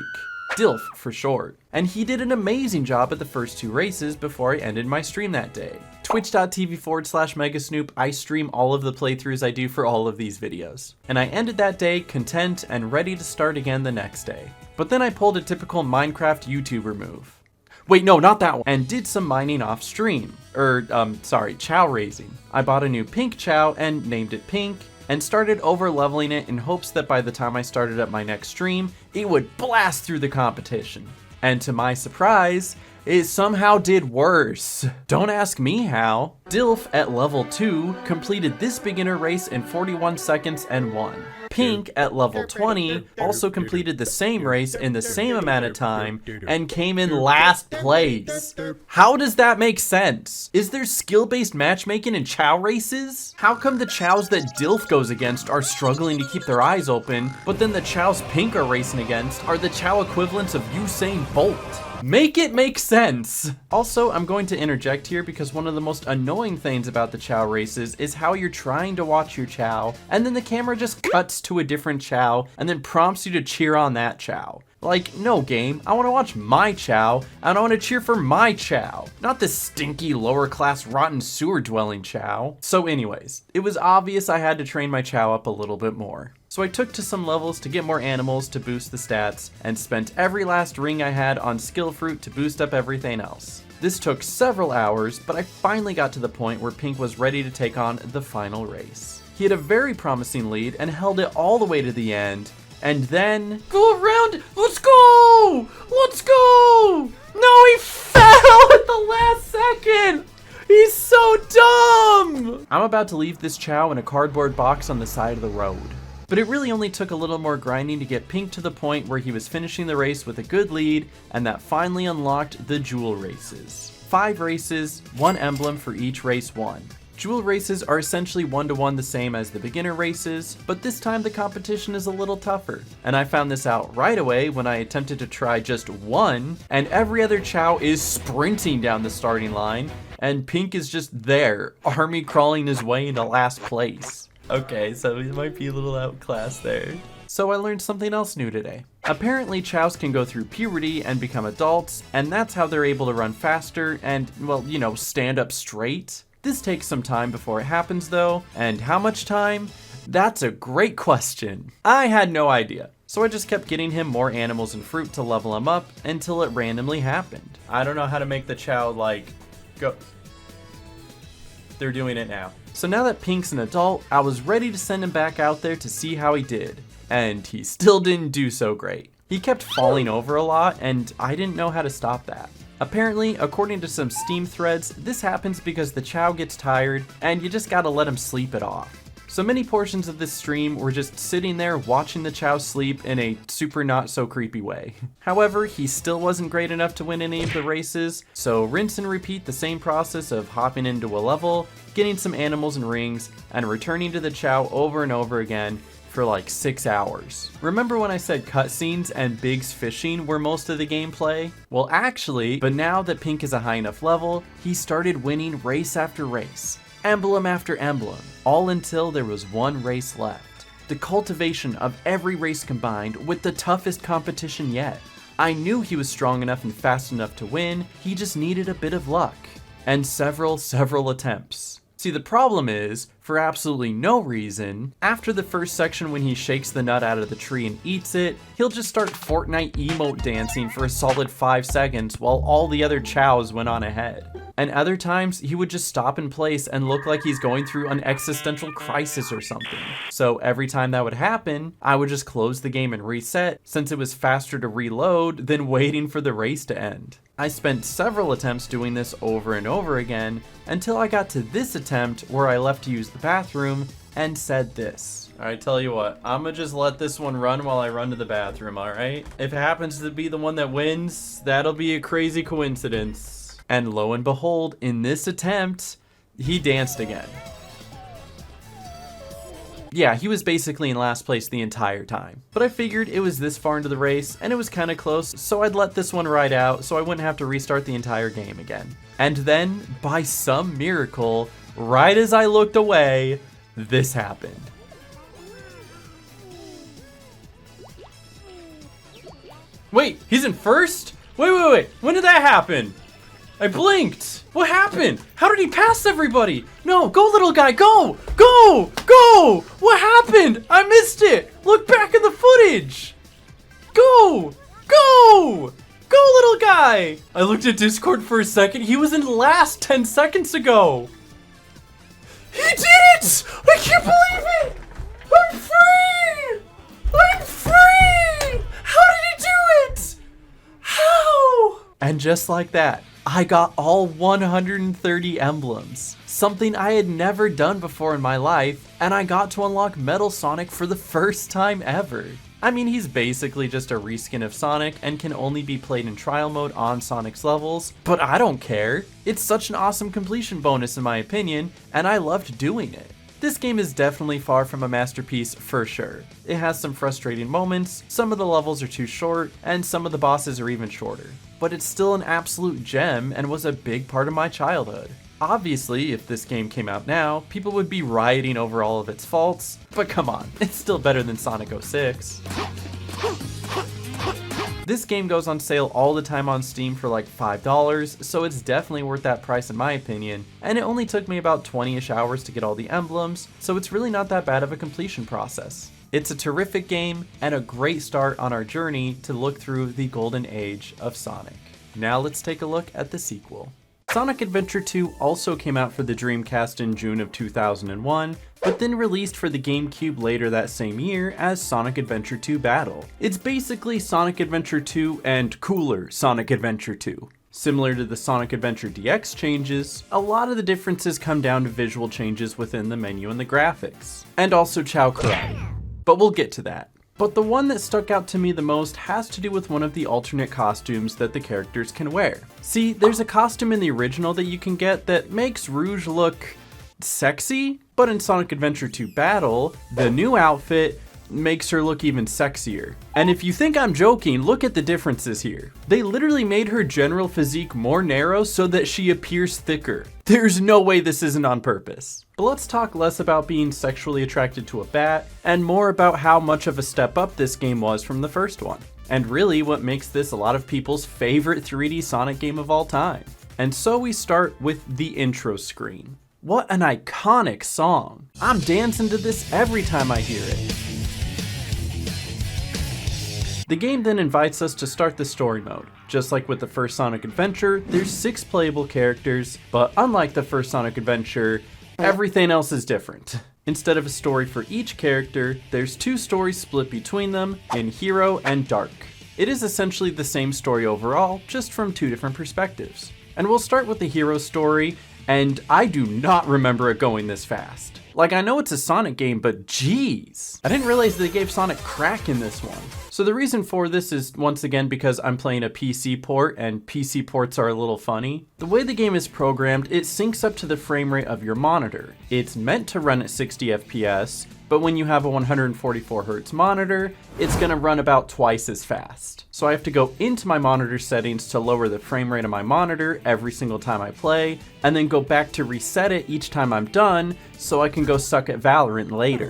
DILF for short, and he did an amazing job at the first 2 races before I ended my stream that day. Twitch.tv/megasnoop, I stream all of the playthroughs I do for all of these videos. And I ended that day content and ready to start again the next day. But then I pulled a typical Minecraft YouTuber move. Wait, no, not that one. And did some mining off stream. Chow raising. I bought a new pink chow and named it Pink, and started over leveling it in hopes that by the time I started up my next stream, it would blast through the competition. And to my surprise, it somehow did worse. Don't ask me how. Dilf at level 2 completed this beginner race in 41 seconds and won. Pink at level 20 also completed the same race in the same amount of time and came in last place. How does that make sense? Is there skill-based matchmaking in chow races? How come the chows that Dilf goes against are struggling to keep their eyes open, but then the chows Pink are racing against are the chow equivalents of Usain Bolt? Make it make sense! Also, I'm going to interject here because one of the most annoying things about the chow races is how you're trying to watch your chow, and then the camera just cuts to a different chow, and then prompts you to cheer on that chow. Like, no game, I want to watch my chow, and I want to cheer for my chow, not this stinky lower class rotten sewer dwelling chow. So anyways, it was obvious I had to train my chow up a little bit more. So I took to some levels to get more animals to boost the stats, and spent every last ring I had on skill fruit to boost up everything else. This took several hours, but I finally got to the point where Pink was ready to take on the final race. He had a very promising lead and held it all the way to the end, and then... Go around! Let's go! Let's go! No, he fell at the last second! He's so dumb! I'm about to leave this chow in a cardboard box on the side of the road. But it really only took a little more grinding to get Pink to the point where he was finishing the race with a good lead, and that finally unlocked the Jewel races. 5 races, 1 emblem for each race won. Jewel races are essentially 1-to-1 the same as the beginner races, but this time the competition is a little tougher. And I found this out right away when I attempted to try just one, and every other chow is sprinting down the starting line, and Pink is just there, army crawling his way into last place. Okay, so he might be a little outclassed there. So I learned something else new today. Apparently chows can go through puberty and become adults, and that's how they're able to run faster and, well, you know, stand up straight. This takes some time before it happens though, and how much time? That's a great question. I had no idea. So I just kept getting him more animals and fruit to level him up until it randomly happened. I don't know how to make the chow, like, go. They're doing it now. So now that Pink's an adult, I was ready to send him back out there to see how he did. And he still didn't do so great. He kept falling over a lot, and I didn't know how to stop that. Apparently, according to some Steam threads, this happens because the chow gets tired, and you just gotta let him sleep it off. So many portions of this stream were just sitting there watching the chow sleep in a super not so creepy way. However, he still wasn't great enough to win any of the races, so rinse and repeat the same process of hopping into a level, getting some animals and rings, and returning to the chow over and over again for like 6 hours. Remember when I said cutscenes and Briggs fishing were most of the gameplay? Well actually, but now that Pink is a high enough level, he started winning race after race. Emblem after emblem, all until there was one race left. The cultivation of every race combined with the toughest competition yet. I knew he was strong enough and fast enough to win, he just needed a bit of luck. And several attempts. See, the problem is, for absolutely no reason, after the first section when he shakes the nut out of the tree and eats it, he'll just start Fortnite emote dancing for a solid 5 seconds while all the other chows went on ahead. And other times, he would just stop in place and look like he's going through an existential crisis or something. So every time that would happen, I would just close the game and reset, since it was faster to reload than waiting for the race to end. I spent several attempts doing this over and over again, until I got to this attempt where I left to use the bathroom and said this. Alright, tell you what, I'm gonna just let this one run while I run to the bathroom, alright? If it happens to be the one that wins, that'll be a crazy coincidence. And lo and behold, in this attempt, he danced again. Yeah, he was basically in last place the entire time. But I figured it was this far into the race, and it was kinda close, so I'd let this one ride out so I wouldn't have to restart the entire game again. And then, by some miracle, right as I looked away, this happened. Wait, he's in first? Wait, when did that happen? I blinked. What happened? How did he pass everybody? No, go little guy, go, go, go. What happened? I missed it. Look back in the footage. Go, go, go little guy. I looked at Discord for a second. He was in last 10 seconds ago. He did it! I can't believe it! I'm free! I'm free! How did he do it? How? And just like that, I got all 130 emblems. Something I had never done before in my life, and I got to unlock Metal Sonic for the first time ever. I mean, he's basically just a reskin of Sonic and can only be played in trial mode on Sonic's levels, but I don't care. It's such an awesome completion bonus in my opinion, and I loved doing it. This game is definitely far from a masterpiece for sure. It has some frustrating moments, some of the levels are too short, and some of the bosses are even shorter. But it's still an absolute gem and was a big part of my childhood. Obviously, if this game came out now, people would be rioting over all of its faults, but come on, it's still better than Sonic 06. This game goes on sale all the time on Steam for like $5, so it's definitely worth that price in my opinion, and it only took me about 20-ish hours to get all the emblems, so it's really not that bad of a completion process. It's a terrific game, and a great start on our journey to look through the golden age of Sonic. Now let's take a look at the sequel. Sonic Adventure 2 also came out for the Dreamcast in June of 2001, but then released for the GameCube later that same year as Sonic Adventure 2 Battle. It's basically Sonic Adventure 2 and cooler Sonic Adventure 2. Similar to the Sonic Adventure DX changes, a lot of the differences come down to visual changes within the menu and the graphics, and also Chao Karate. But we'll get to that. But the one that stuck out to me the most has to do with one of the alternate costumes that the characters can wear. See, there's a costume in the original that you can get that makes Rouge look sexy, but in Sonic Adventure 2 Battle, the new outfit makes her look even sexier. And if you think I'm joking, look at the differences here. They literally made her general physique more narrow so that she appears thicker. There's no way this isn't on purpose. But let's talk less about being sexually attracted to a bat, and more about how much of a step up this game was from the first one. And really what makes this a lot of people's favorite 3D Sonic game of all time. And so we start with the intro screen. What an iconic song. I'm dancing to this every time I hear it. The game then invites us to start the story mode. Just like with the first Sonic Adventure, there's 6 playable characters, but unlike the first Sonic Adventure, everything else is different. Instead of a story for each character, there's 2 stories split between them in Hero and Dark. It is essentially the same story overall, just from 2 different perspectives. And we'll start with the Hero story, and I do not remember it going this fast. Like, I know it's a Sonic game, but geez. I didn't realize they gave Sonic crack in this one. So the reason for this is, once again, because I'm playing a PC port, and PC ports are a little funny. The way the game is programmed, it syncs up to the frame rate of your monitor. It's meant to run at 60 FPS, but when you have a 144Hz monitor, it's gonna run about twice as fast. So I have to go into my monitor settings to lower the frame rate of my monitor every single time I play, and then go back to reset it each time I'm done, so I can go suck at Valorant later.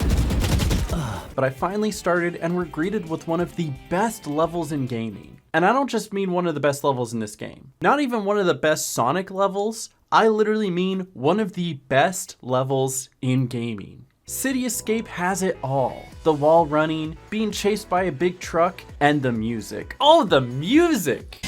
But I finally started and were greeted with one of the best levels in gaming. And I don't just mean one of the best levels in this game. Not even one of the best Sonic levels, I literally mean one of the best levels in gaming. City Escape has it all. The wall running, being chased by a big truck, and the music. Oh, the music!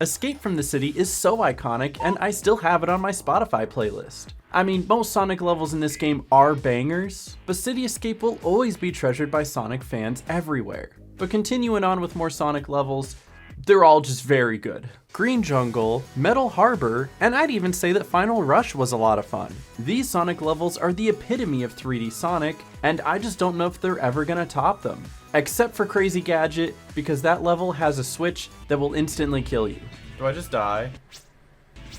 Escape from the City is so iconic, and I still have it on my Spotify playlist. I mean, most Sonic levels in this game are bangers, but City Escape will always be treasured by Sonic fans everywhere. But continuing on with more Sonic levels, they're all just very good. Green Jungle, Metal Harbor, and I'd even say that Final Rush was a lot of fun. These Sonic levels are the epitome of 3D Sonic, and I just don't know if they're ever gonna top them. Except for Crazy Gadget, because that level has a switch that will instantly kill you. Do I just die?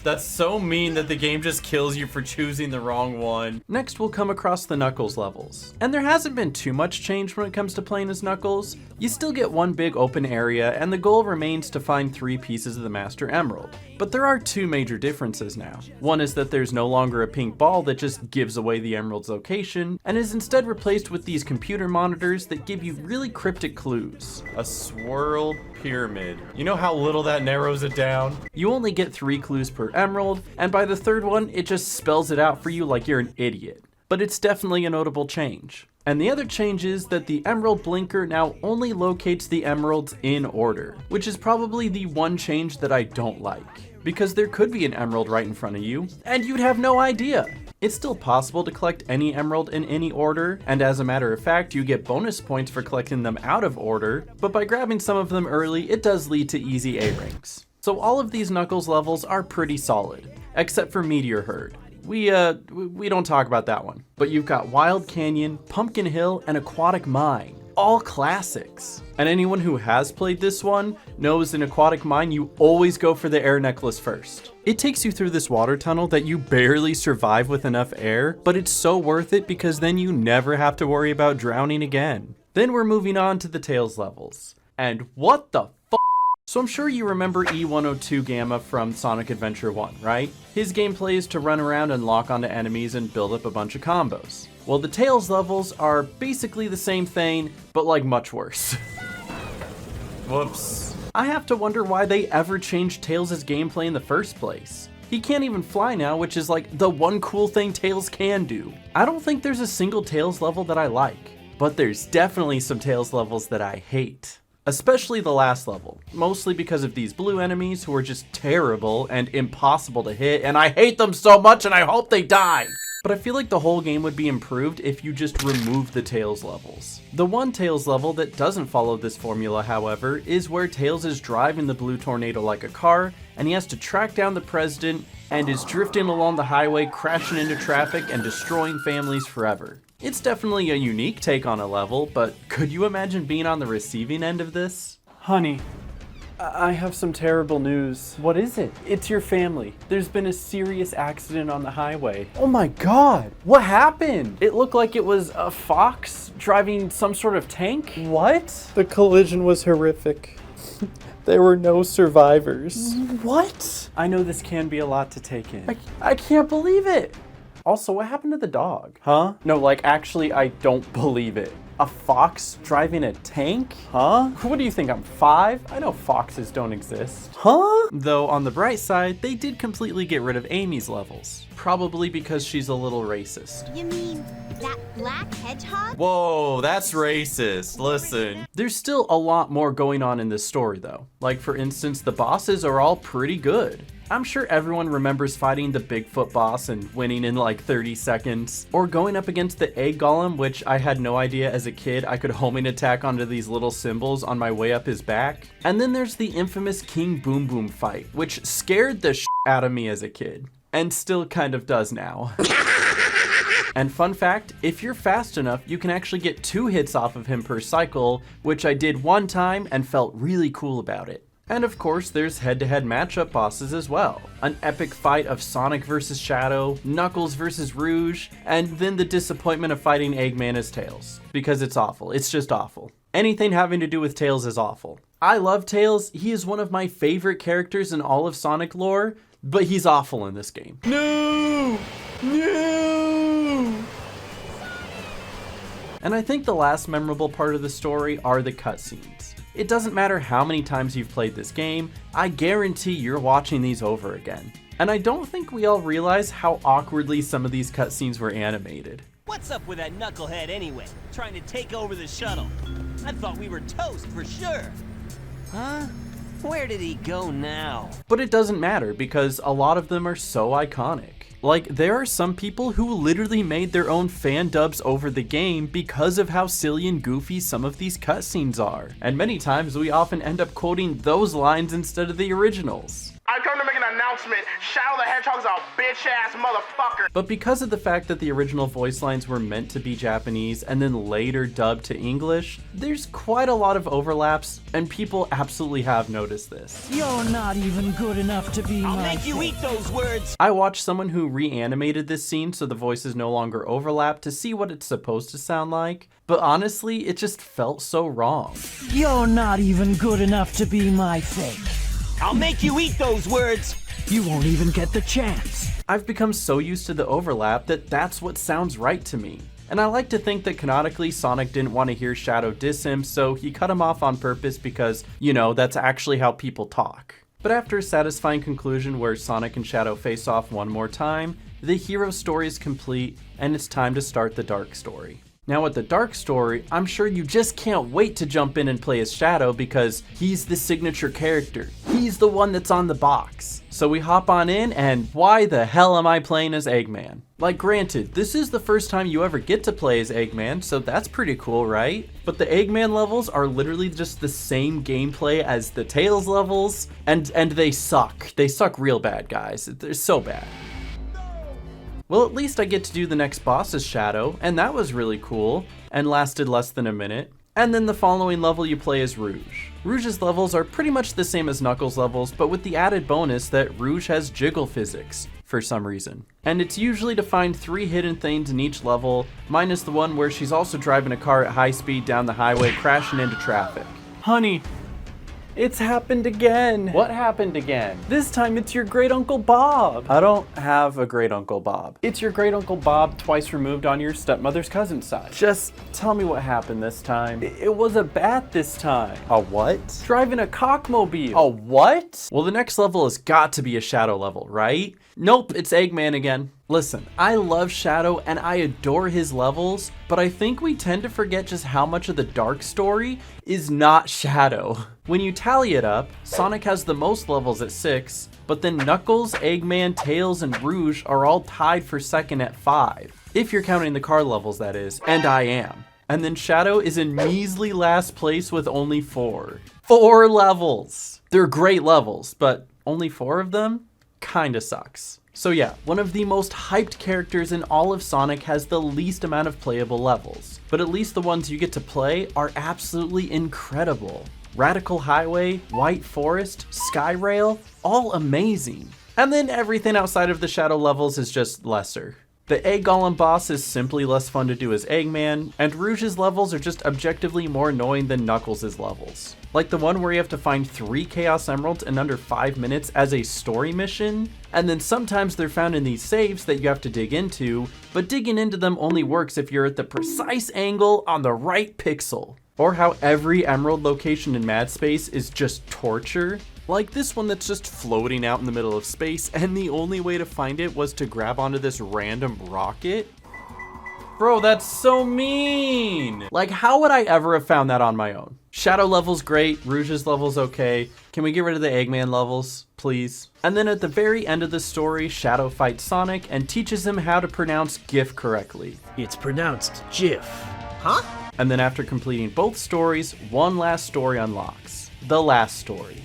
That's so mean that the game just kills you for choosing the wrong one. Next we'll come across the Knuckles levels. And there hasn't been too much change when it comes to playing as Knuckles. You still get one big open area, and the goal remains to find 3 pieces of the Master Emerald. But there are 2 major differences now. One is that there's no longer a pink ball that just gives away the emerald's location, and is instead replaced with these computer monitors that give you really cryptic clues. A swirled pyramid. You know how little that narrows it down? You only get 3 clues per emerald, and by the 3rd one, it just spells it out for you like you're an idiot. But it's definitely a notable change. And the other change is that the emerald blinker now only locates the emeralds in order, which is probably the one change that I don't like, because there could be an emerald right in front of you, and you'd have no idea. It's still possible to collect any emerald in any order, and as a matter of fact, you get bonus points for collecting them out of order, but by grabbing some of them early, it does lead to easy A ranks. So all of these Knuckles levels are pretty solid, except for Meteor Herd. We don't talk about that one. But you've got Wild Canyon, Pumpkin Hill, and Aquatic Mine. All classics. And anyone who has played this one knows in Aquatic Mine you always go for the air necklace first. It takes you through this water tunnel that you barely survive with enough air, but it's so worth it because then you never have to worry about drowning again. Then we're moving on to the Tails levels. And what the f***? So I'm sure you remember E102 Gamma from Sonic Adventure 1, right? His gameplay is to run around and lock onto enemies and build up a bunch of combos. Well, the Tails levels are basically the same thing, but like much worse. Whoops. I have to wonder why they ever changed Tails' gameplay in the first place. He can't even fly now, which is like the one cool thing Tails can do. I don't think there's a single Tails level that I like, but there's definitely some Tails levels that I hate. Especially the last level, mostly because of these blue enemies who are just terrible and impossible to hit, and I hate them so much and I hope they die! But I feel like the whole game would be improved if you just removed the Tails levels. The one Tails level that doesn't follow this formula, however, is where Tails is driving the blue tornado like a car, and he has to track down the president and is drifting along the highway, crashing into traffic and destroying families forever. It's definitely a unique take on a level, but could you imagine being on the receiving end of this? Honey, I have some terrible news. What is it? It's your family. There's been a serious accident on the highway. Oh my god, what happened? It looked like it was a fox driving some sort of tank? What? The collision was horrific. There were no survivors. What? I know this can be a lot to take in. I can't believe it. Also, what happened to the dog? Huh? No, like, actually, I don't believe it. A fox driving a tank? Huh? What do you think, I'm 5? I know foxes don't exist. Huh? Though, on the bright side, they did completely get rid of Amy's levels. Probably because she's a little racist. You mean that black hedgehog? Whoa, that's racist. Listen. There's still a lot more going on in this story, though. Like, for instance, the bosses are all pretty good. I'm sure everyone remembers fighting the Bigfoot boss and winning in like 30 seconds, or going up against the egg golem, which I had no idea as a kid I could homing attack onto these little symbols on my way up his back. And then there's the infamous King Boom Boom fight, which scared the shit out of me as a kid, and still kind of does now. And fun fact, if you're fast enough, you can actually get 2 hits off of him per cycle, which I did one time and felt really cool about it. And of course, there's head-to-head matchup bosses as well. An epic fight of Sonic vs. Shadow, Knuckles vs. Rouge, and then the disappointment of fighting Eggman as Tails. Because it's awful. It's just awful. Anything having to do with Tails is awful. I love Tails. He is one of my favorite characters in all of Sonic lore, but he's awful in this game. No! No! And I think the last memorable part of the story are the cutscenes. It doesn't matter how many times you've played this game, I guarantee you're watching these over again. And I don't think we all realize how awkwardly some of these cutscenes were animated. What's up with that knucklehead anyway? Trying to take over the shuttle. I thought we were toast for sure. Huh? Where did he go now? But it doesn't matter because a lot of them are so iconic. Like, there are some people who literally made their own fan dubs over the game because of how silly and goofy some of these cutscenes are. And many times we often end up quoting those lines instead of the originals. I've come to make an announcement. announcement. Shadow the Hedgehog's a bitch-ass motherfucker. But because of the fact that the original voice lines were meant to be Japanese and then later dubbed to English, there's quite a lot of overlaps, and people absolutely have noticed this. You're not even good enough to be I'll my make you eat those words. I watched someone who reanimated this scene so the voices no longer overlap to see what it's supposed to sound like, but honestly, it just felt so wrong. You're not even good enough to be my fake. I'll make you eat those words. You won't even get the chance. I've become so used to the overlap that that's what sounds right to me. And I like to think that canonically Sonic didn't want to hear Shadow diss him, so he cut him off on purpose because, you know, that's actually how people talk. But after a satisfying conclusion where Sonic and Shadow face off one more time, the hero story is complete and it's time to start the dark story. Now with the dark story, I'm sure you just can't wait to jump in and play as Shadow because he's the signature character. He's the one that's on the box. So we hop on in, and why the hell am I playing as Eggman? Like, granted, this is the first time you ever get to play as Eggman, so that's pretty cool, right? But the Eggman levels are literally just the same gameplay as the Tails levels, and they suck. They suck real bad, guys. They're so bad. Well, at least I get to do the next boss as Shadow, and that was really cool, and lasted less than a minute. And then the following level you play as Rouge. Rouge's levels are pretty much the same as Knuckles' levels, but with the added bonus that Rouge has jiggle physics, for some reason. And it's usually to find 3 hidden things in each level, minus the one where she's also driving a car at high speed down the highway crashing into traffic. Honey, it's happened again. What happened again? This time it's your great Uncle Bob. I don't have a great Uncle Bob. It's your great Uncle Bob twice removed on your stepmother's cousin's side. Just tell me what happened this time. It was a bat this time. A what? Driving a cockmobile. A what? Well, the next level has got to be a Shadow level, right? Nope, it's Eggman again. Listen, I love Shadow and I adore his levels, but I think we tend to forget just how much of the dark story is not Shadow. When you tally it up, Sonic has the most levels at 6, but then Knuckles, Eggman, Tails, and Rouge are all tied for second at 5. If you're counting the car levels, that is, and I am. And then Shadow is in measly last place with only 4. 4 levels! They're great levels, but only 4 of them? Kinda sucks. So yeah, one of the most hyped characters in all of Sonic has the least amount of playable levels, but at least the ones you get to play are absolutely incredible. Radical Highway, White Forest, Skyrail, all amazing. And then everything outside of the Shadow levels is just lesser. The Egg Golem boss is simply less fun to do as Eggman, and Rouge's levels are just objectively more annoying than Knuckles' levels. Like the one where you have to find 3 Chaos Emeralds in under 5 minutes as a story mission, and then sometimes they're found in these saves that you have to dig into, but digging into them only works if you're at the precise angle on the right pixel. Or how every emerald location in Mad Space is just torture. Like this one that's just floating out in the middle of space, and the only way to find it was to grab onto this random rocket. Bro, that's so mean! Like, how would I ever have found that on my own? Shadow level's great, Rouge's level's okay. Can we get rid of the Eggman levels, please? And then at the very end of the story, Shadow fights Sonic and teaches him how to pronounce GIF correctly. It's pronounced GIF. Huh? And then after completing both stories, one last story unlocks. The last story.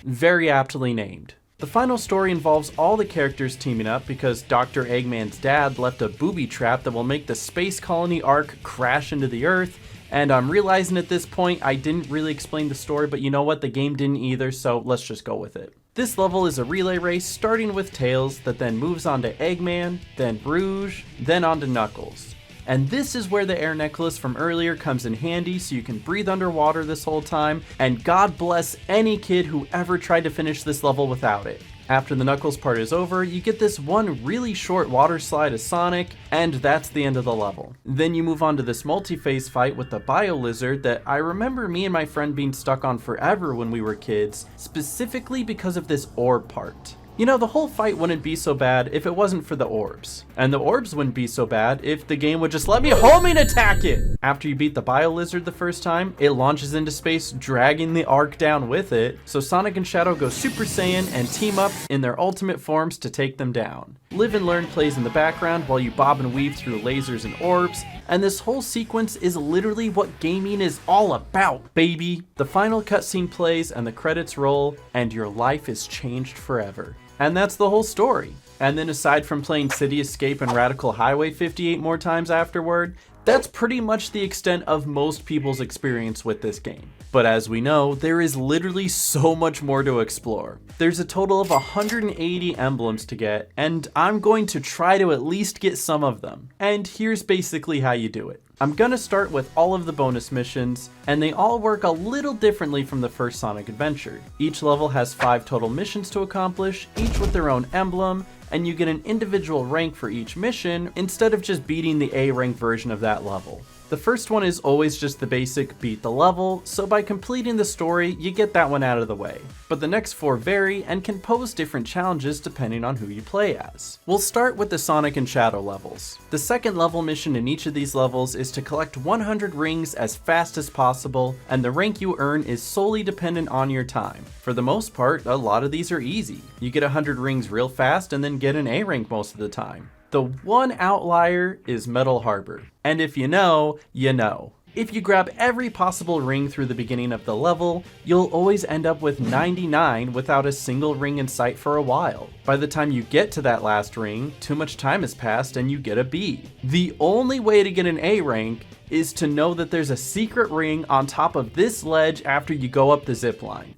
Very aptly named. The final story involves all the characters teaming up because Dr. Eggman's dad left a booby trap that will make the space colony Ark crash into the Earth, and I'm realizing at this point I didn't really explain the story, but you know what, the game didn't either, so let's just go with it. This level is a relay race starting with Tails that then moves on to Eggman, then Rouge, then on to Knuckles. And this is where the air necklace from earlier comes in handy so you can breathe underwater this whole time, and God bless any kid who ever tried to finish this level without it. After the Knuckles part is over, you get this one really short water slide as Sonic, and that's the end of the level. Then you move on to this multi-phase fight with the Bio Lizard that I remember me and my friend being stuck on forever when we were kids, specifically because of this orb part. You know, the whole fight wouldn't be so bad if it wasn't for the orbs. And the orbs wouldn't be so bad if the game would just let me homing attack it! After you beat the Bio Lizard the first time, it launches into space, dragging the Ark down with it, so Sonic and Shadow go Super Saiyan and team up in their ultimate forms to take them down. Live and Learn plays in the background while you bob and weave through lasers and orbs, and this whole sequence is literally what gaming is all about, baby! The final cutscene plays and the credits roll, and your life is changed forever. And that's the whole story. And then aside from playing City Escape and Radical Highway 58 more times afterward, that's pretty much the extent of most people's experience with this game. But as we know, there is literally so much more to explore. There's a total of 180 emblems to get, and I'm going to try to at least get some of them. And here's basically how you do it. I'm gonna start with all of the bonus missions, and they all work a little differently from the first Sonic Adventure. Each level has 5 total missions to accomplish, each with their own emblem, and you get an individual rank for each mission instead of just beating the A rank version of that level. The first one is always just the basic beat the level, so by completing the story, you get that one out of the way. But the next 4 vary and can pose different challenges depending on who you play as. We'll start with the Sonic and Shadow levels. The second level mission in each of these levels is to collect 100 rings as fast as possible, and the rank you earn is solely dependent on your time. For the most part, a lot of these are easy. You get 100 rings real fast and then get an A rank most of the time. The one outlier is Metal Harbor. And if you know, you know. If you grab every possible ring through the beginning of the level, you'll always end up with 99 without a single ring in sight for a while. By the time you get to that last ring, too much time has passed and you get a B. The only way to get an A rank is to know that there's a secret ring on top of this ledge after you go up the zip line.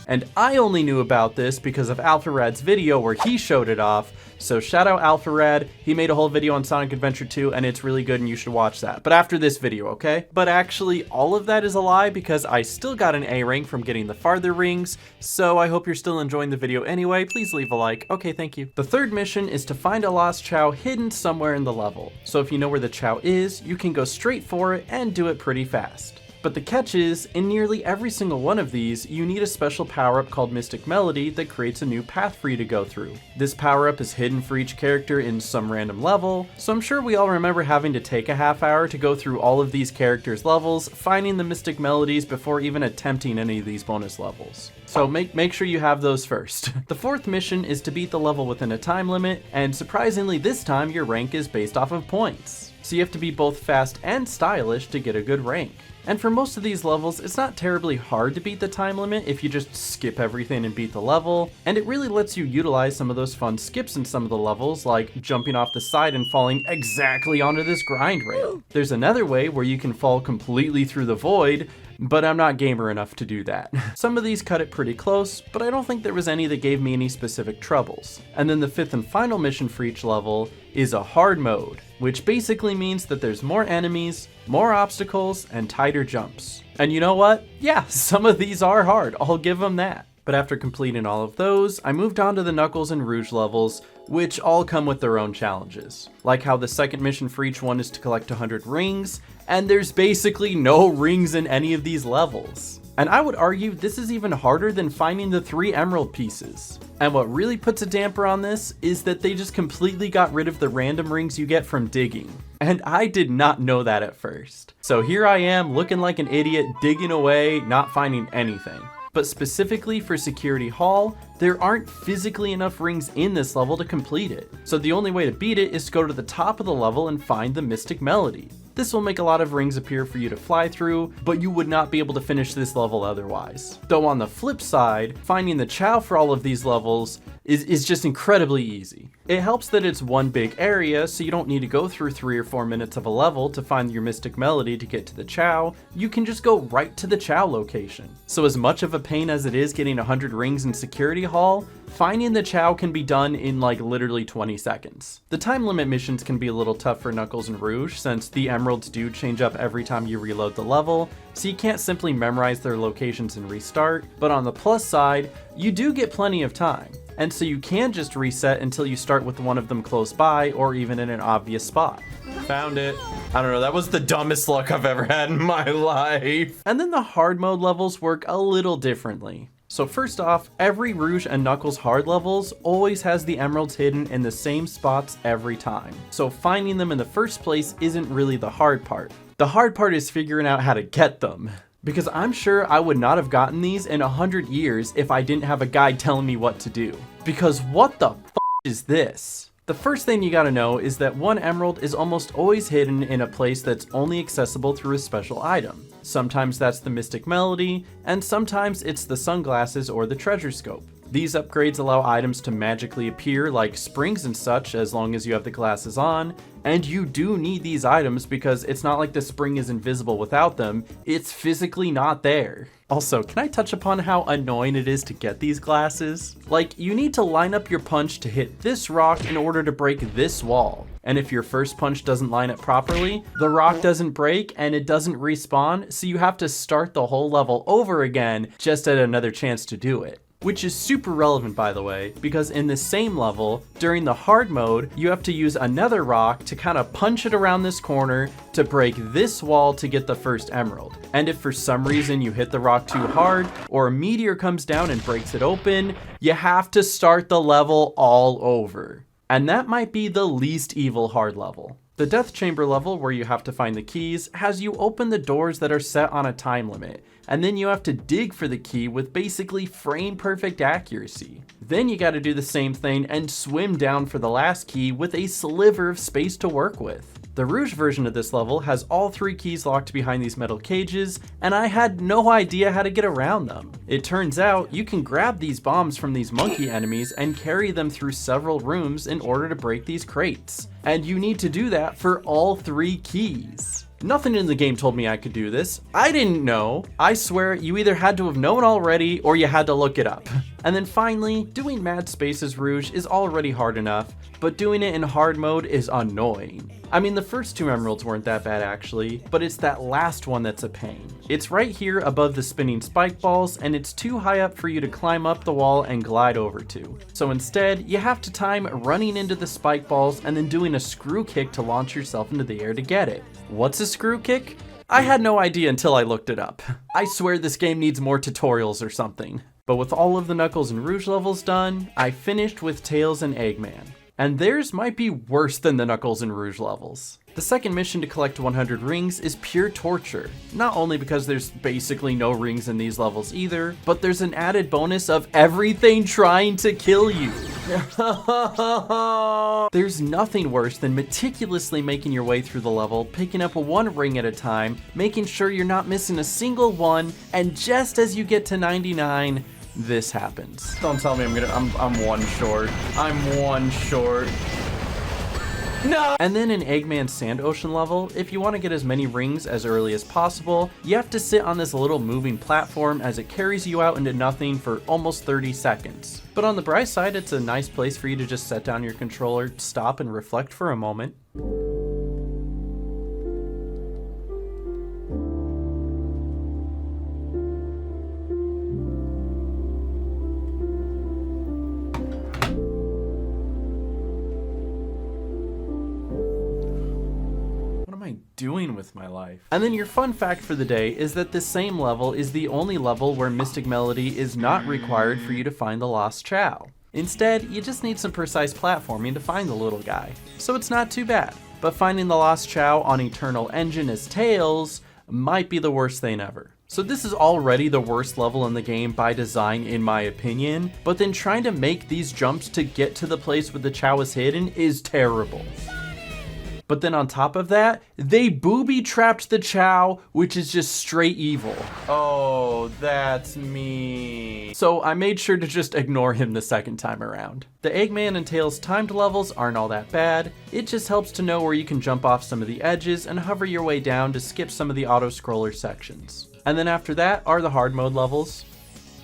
And I only knew about this because of AlphaRad's video where he showed it off, so shout out AlphaRad, he made a whole video on Sonic Adventure 2 and it's really good and you should watch that. But after this video, okay? But actually, all of that is a lie because I still got an A rank from getting the farther rings, so I hope you're still enjoying the video anyway. Please leave a like. Okay, thank you. The third mission is to find a lost Chow hidden somewhere in the level. So if you know where the Chow is, you can go straight for it and do it pretty fast. But the catch is, in nearly every single one of these, you need a special power-up called Mystic Melody that creates a new path for you to go through. This power-up is hidden for each character in some random level, so I'm sure we all remember having to take a half hour to go through all of these characters' levels, finding the Mystic Melodies before even attempting any of these bonus levels. So make sure you have those first. The fourth mission is to beat the level within a time limit, and surprisingly this time your rank is based off of points. So you have to be both fast and stylish to get a good rank. And for most of these levels, it's not terribly hard to beat the time limit if you just skip everything and beat the level, and it really lets you utilize some of those fun skips in some of the levels, like jumping off the side and falling exactly onto this grind rail. There's another way where you can fall completely through the void, but I'm not gamer enough to do that. Some of these cut it pretty close, but I don't think there was any that gave me any specific troubles. And then the fifth and final mission for each level is a hard mode, which basically means that there's more enemies, more obstacles, and tighter jumps. And you know what? Yeah, some of these are hard, I'll give them that. But after completing all of those, I moved on to the Knuckles and Rouge levels, which all come with their own challenges. Like how the second mission for each one is to collect 100 rings, and there's basically no rings in any of these levels. And I would argue this is even harder than finding the 3 emerald pieces. And what really puts a damper on this is that they just completely got rid of the random rings you get from digging. And I did not know that at first. So here I am looking like an idiot, digging away, not finding anything. But specifically for Security Hall, there aren't physically enough rings in this level to complete it. So the only way to beat it is to go to the top of the level and find the Mystic Melody. This will make a lot of rings appear for you to fly through, but you would not be able to finish this level otherwise. Though on the flip side, finding the Chow for all of these levels is just incredibly easy. It helps that it's one big area, so you don't need to go through 3 or 4 minutes of a level to find your Mystic Melody to get to the Chow. You can just go right to the Chow location. So as much of a pain as it is getting 100 rings in Security Hall, finding the Chow can be done in like literally 20 seconds. The time limit missions can be a little tough for Knuckles and Rouge since the emeralds do change up every time you reload the level, so you can't simply memorize their locations and restart, but on the plus side, you do get plenty of time. And so you can just reset until you start with one of them close by or even in an obvious spot. Found it. I don't know, that was the dumbest luck I've ever had in my life. And then the hard mode levels work a little differently. So first off, every Rouge and Knuckles hard levels always has the emeralds hidden in the same spots every time. So finding them in the first place isn't really the hard part. The hard part is figuring out how to get them. Because I'm sure I would not have gotten these in 100 years if I didn't have a guide telling me what to do. Because what the f is this? The first thing you gotta know is that one emerald is almost always hidden in a place that's only accessible through a special item. Sometimes that's the Mystic Melody, and sometimes it's the sunglasses or the treasure scope. These upgrades allow items to magically appear like springs and such as long as you have the glasses on, and you do need these items because it's not like the spring is invisible without them, it's physically not there. Also, can I touch upon how annoying it is to get these glasses? Like, you need to line up your punch to hit this rock in order to break this wall. And if your first punch doesn't line up properly, the rock doesn't break and it doesn't respawn, so you have to start the whole level over again just at another chance to do it. Which is super relevant, by the way, because in the same level, during the hard mode, you have to use another rock to kind of punch it around this corner to break this wall to get the first emerald. And if for some reason you hit the rock too hard, or a meteor comes down and breaks it open, you have to start the level all over. And that might be the least evil hard level. The Death Chamber level, where you have to find the keys, has you open the doors that are set on a time limit, and then you have to dig for the key with basically frame perfect accuracy. Then you gotta do the same thing and swim down for the last key with a sliver of space to work with. The Rouge version of this level has all 3 keys locked behind these metal cages, and I had no idea how to get around them. It turns out you can grab these bombs from these monkey enemies and carry them through several rooms in order to break these crates. And you need to do that for all 3 keys. Nothing in the game told me I could do this. I didn't know. I swear you either had to have known already or you had to look it up. And then finally, doing Mad Spaces Rouge is already hard enough, but doing it in hard mode is annoying. I mean, the first 2 emeralds weren't that bad actually, but it's that last one that's a pain. It's right here above the spinning spike balls, and it's too high up for you to climb up the wall and glide over to. So instead, you have to time running into the spike balls and then doing a screw kick to launch yourself into the air to get it. What's a screw kick? I had no idea until I looked it up. I swear this game needs more tutorials or something. But with all of the Knuckles and Rouge levels done, I finished with Tails and Eggman. And theirs might be worse than the Knuckles and Rouge levels. The second mission to collect 100 rings is pure torture. Not only because there's basically no rings in these levels either, but there's an added bonus of everything trying to kill you. There's nothing worse than meticulously making your way through the level, picking up 1 ring at a time, making sure you're not missing a single one, and just as you get to 99, this happens. Don't tell me I'm 1 short. I'm 1 short. No! And then in Eggman's Sand Ocean level, if you want to get as many rings as early as possible, you have to sit on this little moving platform as it carries you out into nothing for almost 30 seconds. But on the bright side, it's a nice place for you to just set down your controller, stop and reflect for a moment. Doing with my life. And then your fun fact for the day is that this same level is the only level where Mystic Melody is not required for you to find the lost Chow. Instead, you just need some precise platforming to find the little guy. So it's not too bad. But finding the lost Chow on Eternal Engine as Tails might be the worst thing ever. So this is already the worst level in the game by design in my opinion, but then trying to make these jumps to get to the place where the Chow is hidden is terrible. But then on top of that, they booby-trapped the Chow, which is just straight evil. Oh, that's me. So I made sure to just ignore him the second time around. The Eggman and Tails timed levels aren't all that bad. It just helps to know where you can jump off some of the edges and hover your way down to skip some of the auto-scroller sections. And then after that are the hard mode levels,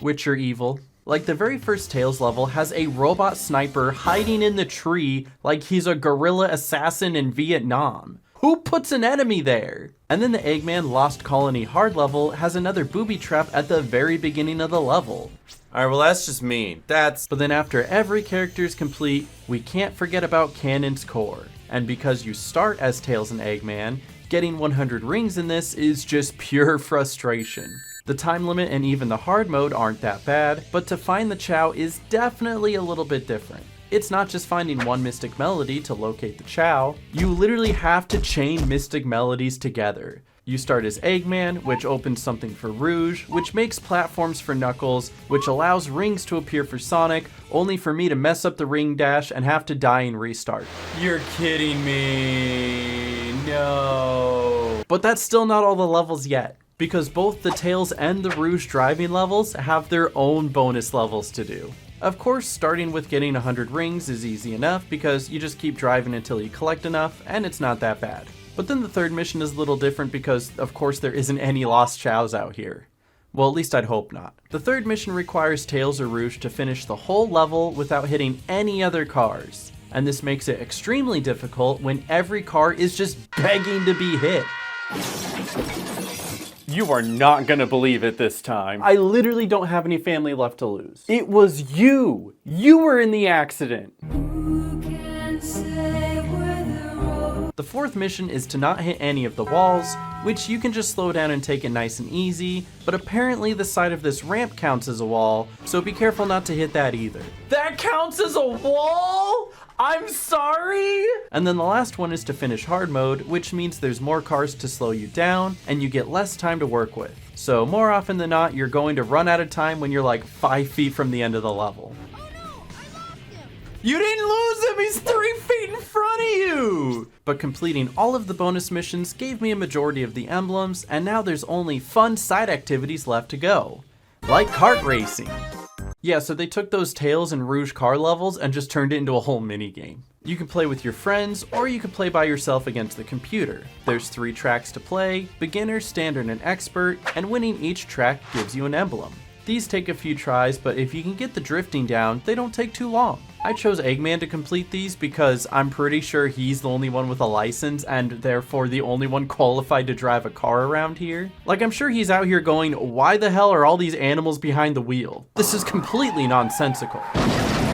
which are evil. Like the very first Tails level has a robot sniper hiding in the tree like he's a guerrilla assassin in Vietnam. Who puts an enemy there? And then the Eggman Lost Colony hard level has another booby trap at the very beginning of the level. Alright, well that's just mean. But then after every character is complete, we can't forget about Canon's Core. And because you start as Tails and Eggman, getting 100 rings in this is just pure frustration. The time limit and even the hard mode aren't that bad, but to find the Chow is definitely a little bit different. It's not just finding 1 Mystic Melody to locate the Chow, you literally have to chain Mystic Melodies together. You start as Eggman, which opens something for Rouge, which makes platforms for Knuckles, which allows rings to appear for Sonic, only for me to mess up the ring dash and have to die and restart. You're kidding me. No. But that's still not all the levels yet, because both the Tails and the Rouge driving levels have their own bonus levels to do. Of course, starting with getting 100 rings is easy enough because you just keep driving until you collect enough, and it's not that bad. But then the third mission is a little different because, of course, there isn't any lost chows out here. Well, at least I'd hope not. The third mission requires Tails or Rouge to finish the whole level without hitting any other cars. And this makes it extremely difficult when every car is just begging to be hit. You are not gonna believe it this time. I literally don't have any family left to lose. It was you! You were in the accident! The fourth mission is to not hit any of the walls, which you can just slow down and take it nice and easy, but apparently the side of this ramp counts as a wall, so be careful not to hit that either. That counts as a wall?! I'm sorry! And then the last one is to finish hard mode, which means there's more cars to slow you down, and you get less time to work with. So more often than not, you're going to run out of time when you're like 5 feet from the end of the level. You didn't lose him! He's 3 feet in front of you! But completing all of the bonus missions gave me a majority of the emblems, and now there's only fun side activities left to go. Like kart racing. Yeah, so they took those Tails and Rouge car levels and just turned it into a whole minigame. You can play with your friends, or you can play by yourself against the computer. There's 3 tracks to play: beginner, standard, and expert, and winning each track gives you an emblem. These take a few tries, but if you can get the drifting down, they don't take too long. I chose Eggman to complete these because I'm pretty sure he's the only one with a license and therefore the only one qualified to drive a car around here. Like, I'm sure he's out here going, why the hell are all these animals behind the wheel? This is completely nonsensical.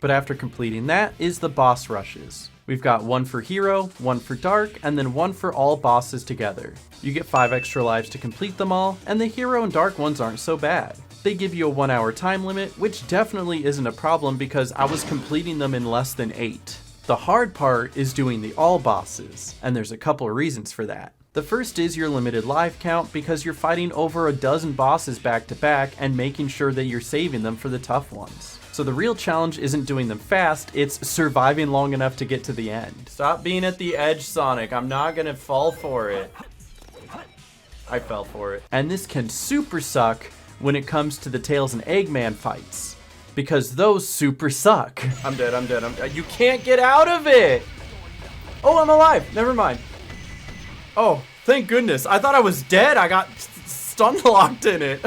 But after completing that is the boss rushes. We've got one for Hero, one for Dark, and then one for all bosses together. You get 5 extra lives to complete them all, and the Hero and Dark ones aren't so bad. They give you a 1 hour time limit, which definitely isn't a problem because I was completing them in less than 8. The hard part is doing the all bosses, and there's a couple of reasons for that. The first is your limited life count because you're fighting over a dozen bosses back to back and making sure that you're saving them for the tough ones. So the real challenge isn't doing them fast, it's surviving long enough to get to the end. Stop being at the edge, Sonic. I'm not gonna fall for it. I fell for it. And this can super suck when it comes to the Tails and Eggman fights, because those super suck. I'm dead, I'm dead, you can't get out of it! Oh, I'm alive, never mind. Oh, thank goodness, I thought I was dead, I got stun locked in it.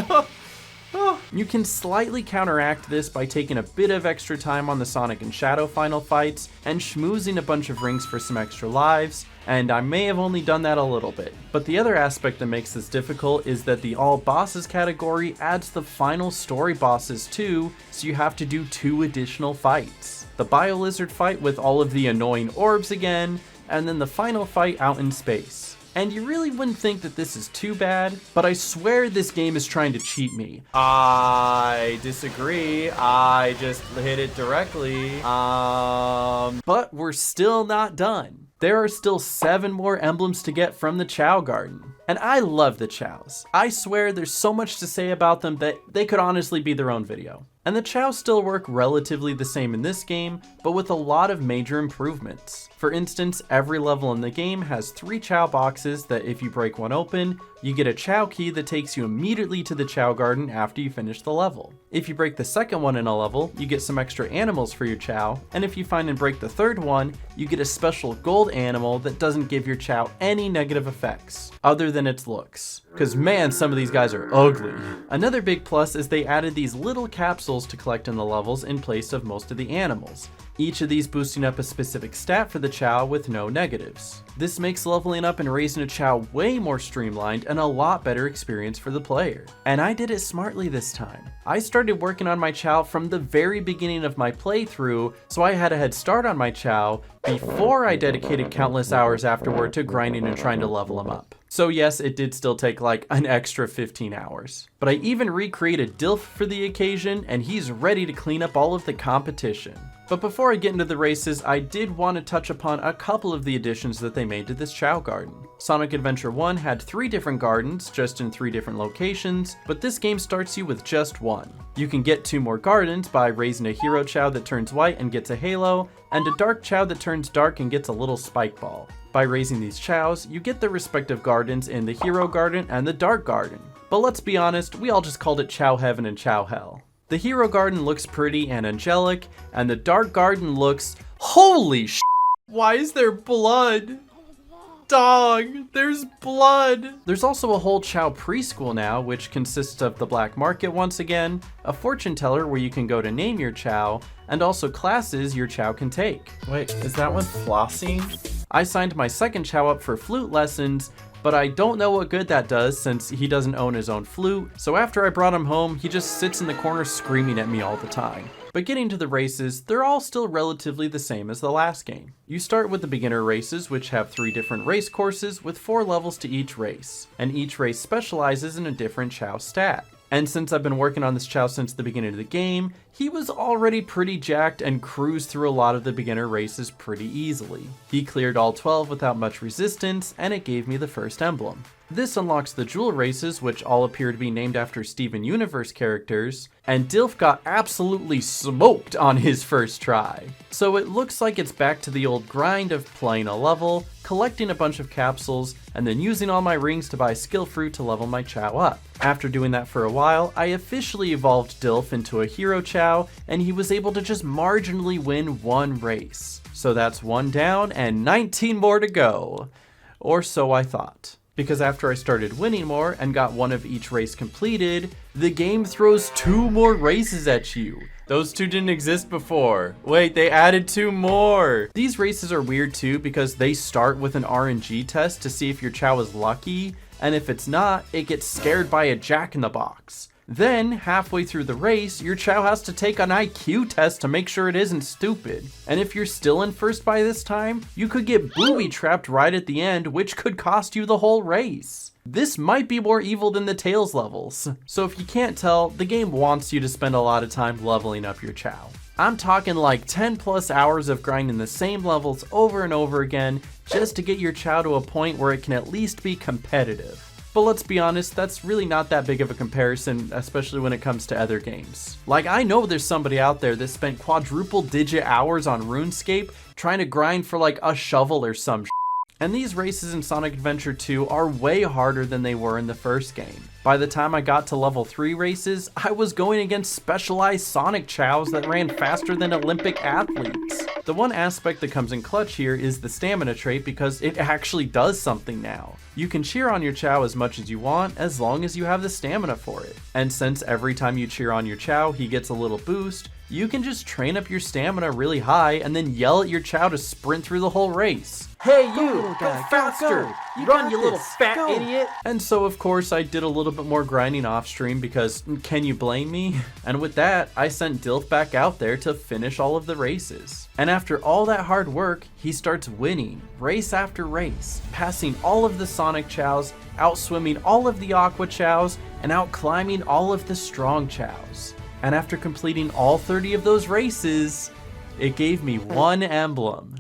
You can slightly counteract this by taking a bit of extra time on the Sonic and Shadow final fights, and schmoozing a bunch of rings for some extra lives, and I may have only done that a little bit. But the other aspect that makes this difficult is that the all bosses category adds the final story bosses too, so you have to do 2 additional fights. The Bio-Lizard fight with all of the annoying orbs again, and then the final fight out in space. And you really wouldn't think that this is too bad, but I swear this game is trying to cheat me. I disagree. I just hit it directly. But we're still not done. There are still 7 more emblems to get from the Chow Garden. And I love the Chows. I swear there's so much to say about them that they could honestly be their own video. And the Chows still work relatively the same in this game, but with a lot of major improvements. For instance, every level in the game has 3 Chow boxes that if you break one open, you get a Chow key that takes you immediately to the Chow Garden after you finish the level. If you break the second one in a level, you get some extra animals for your Chow, and if you find and break the third one, you get a special gold animal that doesn't give your Chow any negative effects, other than its looks. Cause man, some of these guys are ugly. Another big plus is they added these little capsules to collect in the levels in place of most of the animals. Each of these boosting up a specific stat for the Chow with no negatives. This makes leveling up and raising a Chow way more streamlined and a lot better experience for the player. And I did it smartly this time. I started working on my Chow from the very beginning of my playthrough, so I had a head start on my Chow before I dedicated countless hours afterward to grinding and trying to level him up. So yes, it did still take like an extra 15 hours. But I even recreated Dilf for the occasion, and he's ready to clean up all of the competition. But before I get into the races, I did want to touch upon a couple of the additions that they made to this Chow Garden. Sonic Adventure 1 had 3 different gardens, just in 3 different locations, but this game starts you with just 1. You can get 2 more gardens by raising a Hero Chow that turns white and gets a halo, and a Dark Chow that turns dark and gets a little spike ball. By raising these Chows, you get their respective gardens in the Hero Garden and the Dark Garden. But let's be honest, we all just called it Chow Heaven and Chow Hell. The Hero Garden looks pretty and angelic, and the Dark Garden looks... Holy sh**! Why is there blood? Dog, there's blood! There's also a whole Chow preschool now, which consists of the black market once again, a fortune teller where you can go to name your Chow, and also classes your Chow can take. Wait, is that one Flossie? I signed my second Chow up for flute lessons, but I don't know what good that does since he doesn't own his own flute, so after I brought him home, he just sits in the corner screaming at me all the time. But getting to the races, they're all still relatively the same as the last game. You start with the beginner races, which have 3 different race courses with 4 levels to each race, and each race specializes in a different Chow stat. And since I've been working on this Chow since the beginning of the game, he was already pretty jacked and cruised through a lot of the beginner races pretty easily. He cleared all 12 without much resistance, and it gave me the first emblem. This unlocks the jewel races, which all appear to be named after Steven Universe characters, and Dilf got absolutely smoked on his first try. So it looks like it's back to the old grind of playing a level, collecting a bunch of capsules, and then using all my rings to buy skill fruit to level my Chow up. After doing that for a while, I officially evolved Dilf into a Hero Chow, and he was able to just marginally win 1 race. So that's 1 down and 19 more to go. Or so I thought. Because after I started winning more and got 1 of each race completed, the game throws 2 more races at you. Those 2 didn't exist before. Wait, they added 2 more. These races are weird too because they start with an RNG test to see if your Chow is lucky, and if it's not, it gets scared by a jack-in-the-box. Then, halfway through the race, your Chow has to take an IQ test to make sure it isn't stupid. And if you're still in first by this time, you could get booby-trapped right at the end, which could cost you the whole race. This might be more evil than the Tails levels. So if you can't tell, the game wants you to spend a lot of time leveling up your Chow. I'm talking like 10 plus hours of grinding the same levels over and over again, just to get your Chow to a point where it can at least be competitive. But let's be honest, that's really not that big of a comparison, especially when it comes to other games. Like, I know there's somebody out there that spent quadruple digit hours on RuneScape trying to grind for like a shovel or some shit. And these races in Sonic Adventure 2 are way harder than they were in the first game. By the time I got to level 3 races, I was going against specialized Sonic Chows that ran faster than Olympic athletes. The one aspect that comes in clutch here is the stamina trait because it actually does something now. You can cheer on your Chow as much as you want as long as you have the stamina for it. And since every time you cheer on your Chow he gets a little boost, you can just train up your stamina really high and then yell at your Chow to sprint through the whole race. Hey you, go faster! Run, you little fat idiot! And so of course I did a little bit more grinding off stream because can you blame me? And with that, I sent Dilf back out there to finish all of the races. And after all that hard work, he starts winning, race after race, passing all of the Sonic Chows, outswimming all of the Aqua Chows, and outclimbing all of the Strong Chows. And after completing all 30 of those races, it gave me 1 emblem.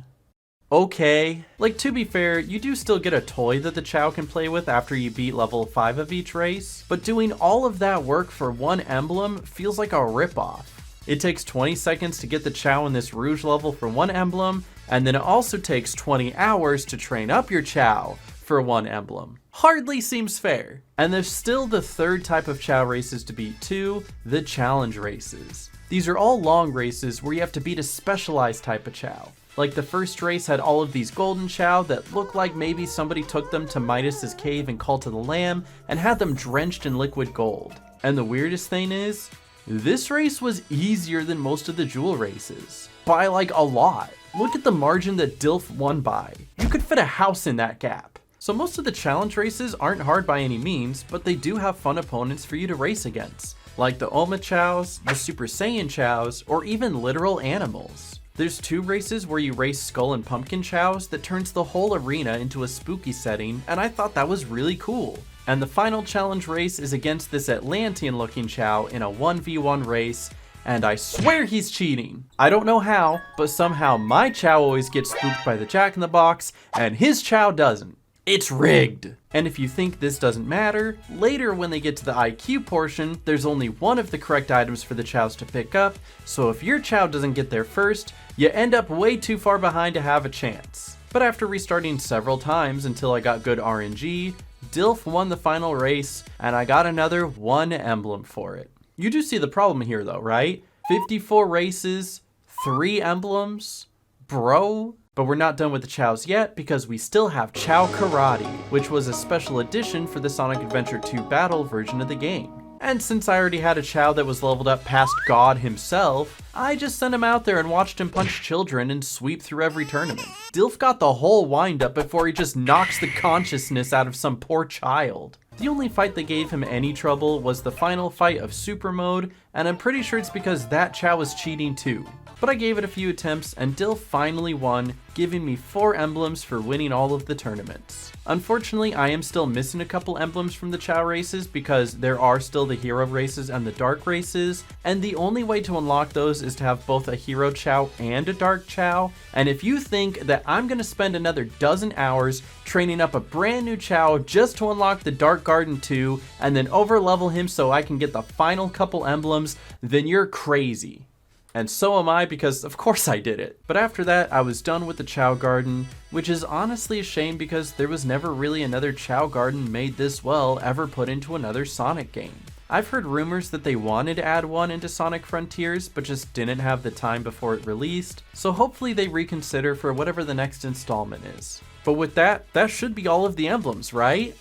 Okay. Like, to be fair, you do still get a toy that the Chow can play with after you beat level 5 of each race, but doing all of that work for 1 emblem feels like a ripoff. It takes 20 seconds to get the Chow in this Rouge level for 1 emblem, and then it also takes 20 hours to train up your Chow for 1 emblem. Hardly seems fair. And there's still the 3rd type of Chow races to beat too, the challenge races. These are all long races where you have to beat a specialized type of Chow. Like the first race had all of these golden Chow that looked like maybe somebody took them to Midas's cave and Cult of the Lamb and had them drenched in liquid gold. And the weirdest thing is, this race was easier than most of the jewel races. By like a lot. Look at the margin that Dilf won by. You could fit a house in that gap. So most of the challenge races aren't hard by any means, but they do have fun opponents for you to race against. Like the Oma Chows, the Super Saiyan Chows, or even literal animals. There's 2 races where you race Skull and Pumpkin Chows that turns the whole arena into a spooky setting, and I thought that was really cool. And the final challenge race is against this Atlantean looking Chow in a 1v1 race, and I swear he's cheating. I don't know how, but somehow my Chow always gets spooked by the Jack-in-the-Box, and his Chow doesn't. It's rigged. And if you think this doesn't matter, later when they get to the IQ portion, there's only one of the correct items for the Chows to pick up, so if your Chow doesn't get there first, you end up way too far behind to have a chance. But after restarting several times until I got good RNG, Dilf won the final race, and I got another 1 emblem for it. You do see the problem here though, right? 54 races, 3 emblems, bro. But we're not done with the Chows yet, because we still have Chow Karate, which was a special edition for the Sonic Adventure 2 Battle version of the game. And since I already had a Chow that was leveled up past God himself, I just sent him out there and watched him punch children and sweep through every tournament. Dilf got the whole wind up before he just knocks the consciousness out of some poor child. The only fight that gave him any trouble was the final fight of Super Mode, and I'm pretty sure it's because that Chow was cheating too. But I gave it a few attempts and Dilf finally won, giving me 4 emblems for winning all of the tournaments. Unfortunately, I am still missing a couple emblems from the Chow races because there are still the Hero races and the Dark races, and the only way to unlock those is to have both a Hero Chow and a Dark Chow. And if you think that I'm gonna spend another dozen hours training up a brand new Chow just to unlock the Dark Garden 2 and then overlevel him so I can get the final couple emblems, then you're crazy. And so am I, because of course I did it. But after that, I was done with the Chow Garden, which is honestly a shame because there was never really another Chow Garden made this well ever put into another Sonic game. I've heard rumors that they wanted to add one into Sonic Frontiers, but just didn't have the time before it released, so hopefully they reconsider for whatever the next installment is. But with that, that should be all of the emblems, right?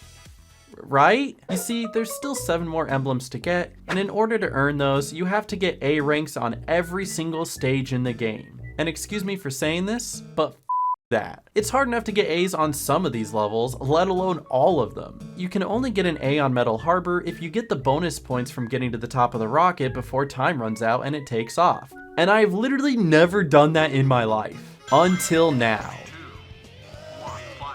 Right? You see, there's still 7 more emblems to get, and in order to earn those, you have to get A ranks on every single stage in the game. And excuse me for saying this, but that. It's hard enough to get A's on some of these levels, let alone all of them. You can only get an A on Metal Harbor if you get the bonus points from getting to the top of the rocket before time runs out and it takes off. And I've literally never done that in my life. Until now.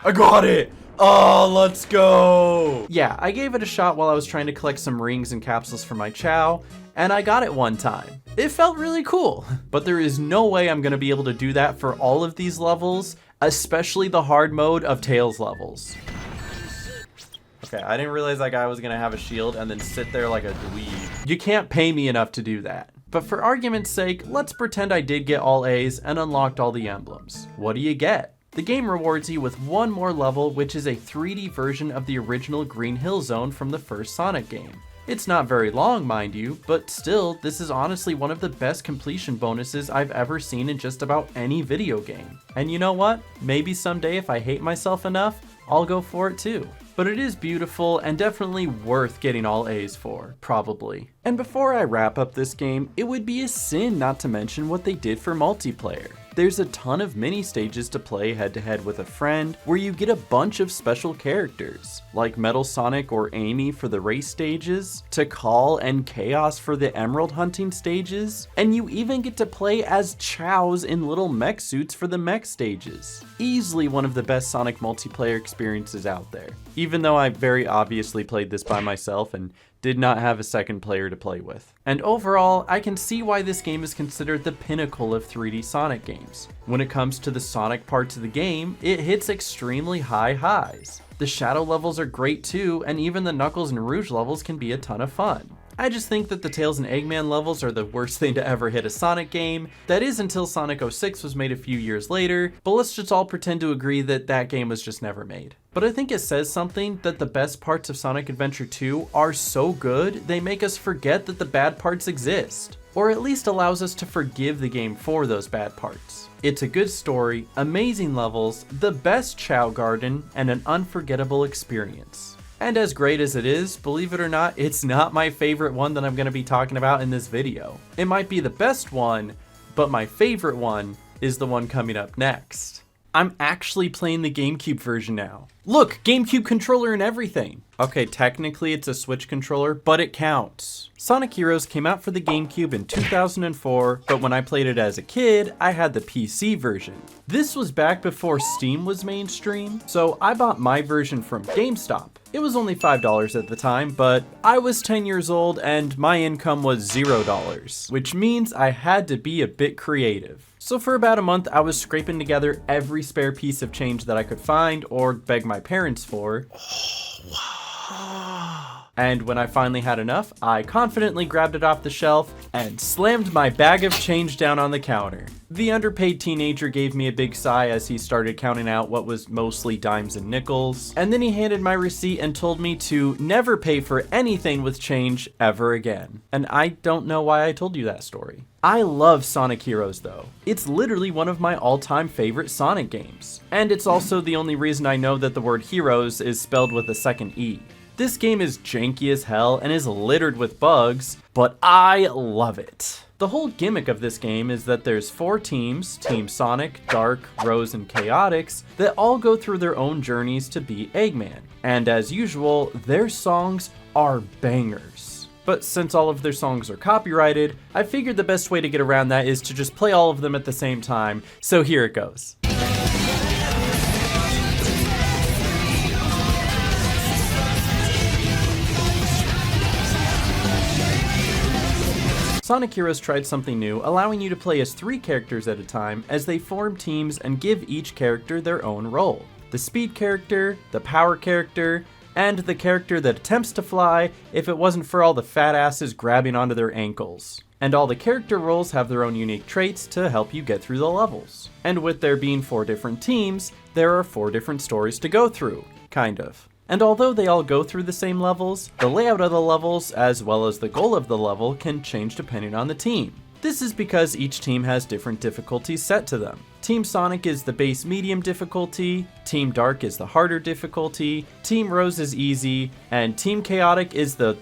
I got it! Oh, let's go! Yeah, I gave it a shot while I was trying to collect some rings and capsules for my Chow, and I got it one time. It felt really cool, but there is no way I'm gonna be able to do that for all of these levels, especially the hard mode of Tails levels. Okay, I didn't realize that guy was gonna have a shield and then sit there like a dweeb. You can't pay me enough to do that. But for argument's sake, let's pretend I did get all A's and unlocked all the emblems. What do you get? The game rewards you with one more level, which is a 3D version of the original Green Hill Zone from the first Sonic game. It's not very long, mind you, but still, this is honestly one of the best completion bonuses I've ever seen in just about any video game. And you know what? Maybe someday if I hate myself enough, I'll go for it too. But it is beautiful and definitely worth getting all A's for, probably. And before I wrap up this game, it would be a sin not to mention what they did for multiplayer. There's a ton of mini stages to play head-to-head with a friend, where you get a bunch of special characters, like Metal Sonic or Amy for the race stages, Tikal and Chaos for the emerald hunting stages, and you even get to play as Chows in little mech suits for the mech stages. Easily one of the best Sonic multiplayer experiences out there, even though I very obviously played this by myself and did not have a second player to play with. And overall, I can see why this game is considered the pinnacle of 3D Sonic games. When it comes to the Sonic parts of the game, it hits extremely high highs. The Shadow levels are great too, and even the Knuckles and Rouge levels can be a ton of fun. I just think that the Tails and Eggman levels are the worst thing to ever hit a Sonic game. That is until Sonic 06 was made a few years later, but let's just all pretend to agree that that game was just never made. But I think it says something that the best parts of Sonic Adventure 2 are so good, they make us forget that the bad parts exist. Or at least allows us to forgive the game for those bad parts. It's a good story, amazing levels, the best Chow Garden, and an unforgettable experience. And as great as it is, believe it or not, it's not my favorite one that I'm going to be talking about in this video. It might be the best one, but my favorite one is the one coming up next. I'm actually playing the GameCube version now. Look, GameCube controller and everything. Okay, technically it's a Switch controller, but it counts. Sonic Heroes came out for the GameCube in 2004, but when I played it as a kid, I had the PC version. This was back before Steam was mainstream, so I bought my version from GameStop. It was only $5 at the time, but I was 10 years old and my income was $0, which means I had to be a bit creative. So for about a month, I was scraping together every spare piece of change that I could find or beg my parents for. And when I finally had enough, I confidently grabbed it off the shelf and slammed my bag of change down on the counter. The underpaid teenager gave me a big sigh as he started counting out what was mostly dimes and nickels, and then he handed my receipt and told me to never pay for anything with change ever again. And I don't know why I told you that story. I love Sonic Heroes though. It's literally one of my all-time favorite Sonic games. And it's also the only reason I know that the word heroes is spelled with a second E. This game is janky as hell and is littered with bugs, but I love it. The whole gimmick of this game is that there's 4 teams, Team Sonic, Dark, Rose, and Chaotix, that all go through their own journeys to beat Eggman. And as usual, their songs are bangers. But since all of their songs are copyrighted, I figured the best way to get around that is to just play all of them at the same time, so here it goes. Sonic Heroes tried something new, allowing you to play as 3 characters at a time as they form teams and give each character their own role. The speed character, the power character, and the character that attempts to fly if it wasn't for all the fat asses grabbing onto their ankles. And all the character roles have their own unique traits to help you get through the levels. And with there being 4 different teams, there are 4 different stories to go through, kind of. And although they all go through the same levels, the layout of the levels, as well as the goal of the level, can change depending on the team. This is because each team has different difficulties set to them. Team Sonic is the base medium difficulty, Team Dark is the harder difficulty, Team Rose is easy, and Team Chaotic is the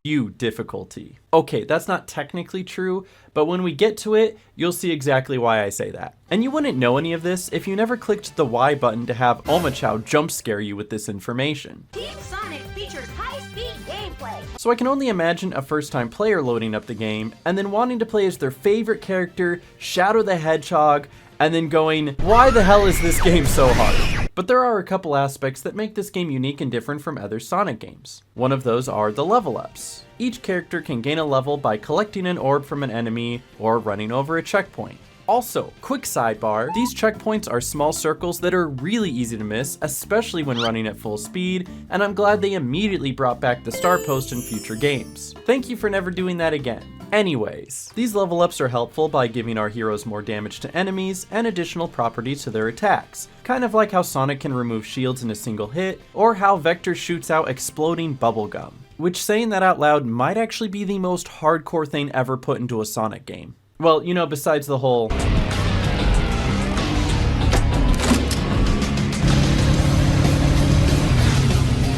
you difficulty. Okay, that's not technically true, but when we get to it, you'll see exactly why I say that. And you wouldn't know any of this if you never clicked the Y button to have Omochow jump scare you with this information. Team Sonic features high-speed gameplay. So I can only imagine a first-time player loading up the game and then wanting to play as their favorite character, Shadow the Hedgehog, and then going, why the hell is this game so hard? But there are a couple aspects that make this game unique and different from other Sonic games. One of those are the level ups. Each character can gain a level by collecting an orb from an enemy or running over a checkpoint. Also, quick sidebar, these checkpoints are small circles that are really easy to miss, especially when running at full speed, and I'm glad they immediately brought back the star post in future games. Thank you for never doing that again. Anyways, these level ups are helpful by giving our heroes more damage to enemies and additional properties to their attacks, kind of like how Sonic can remove shields in a single hit, or how Vector shoots out exploding bubblegum. Which, saying that out loud, might actually be the most hardcore thing ever put into a Sonic game. Well, you know, besides the whole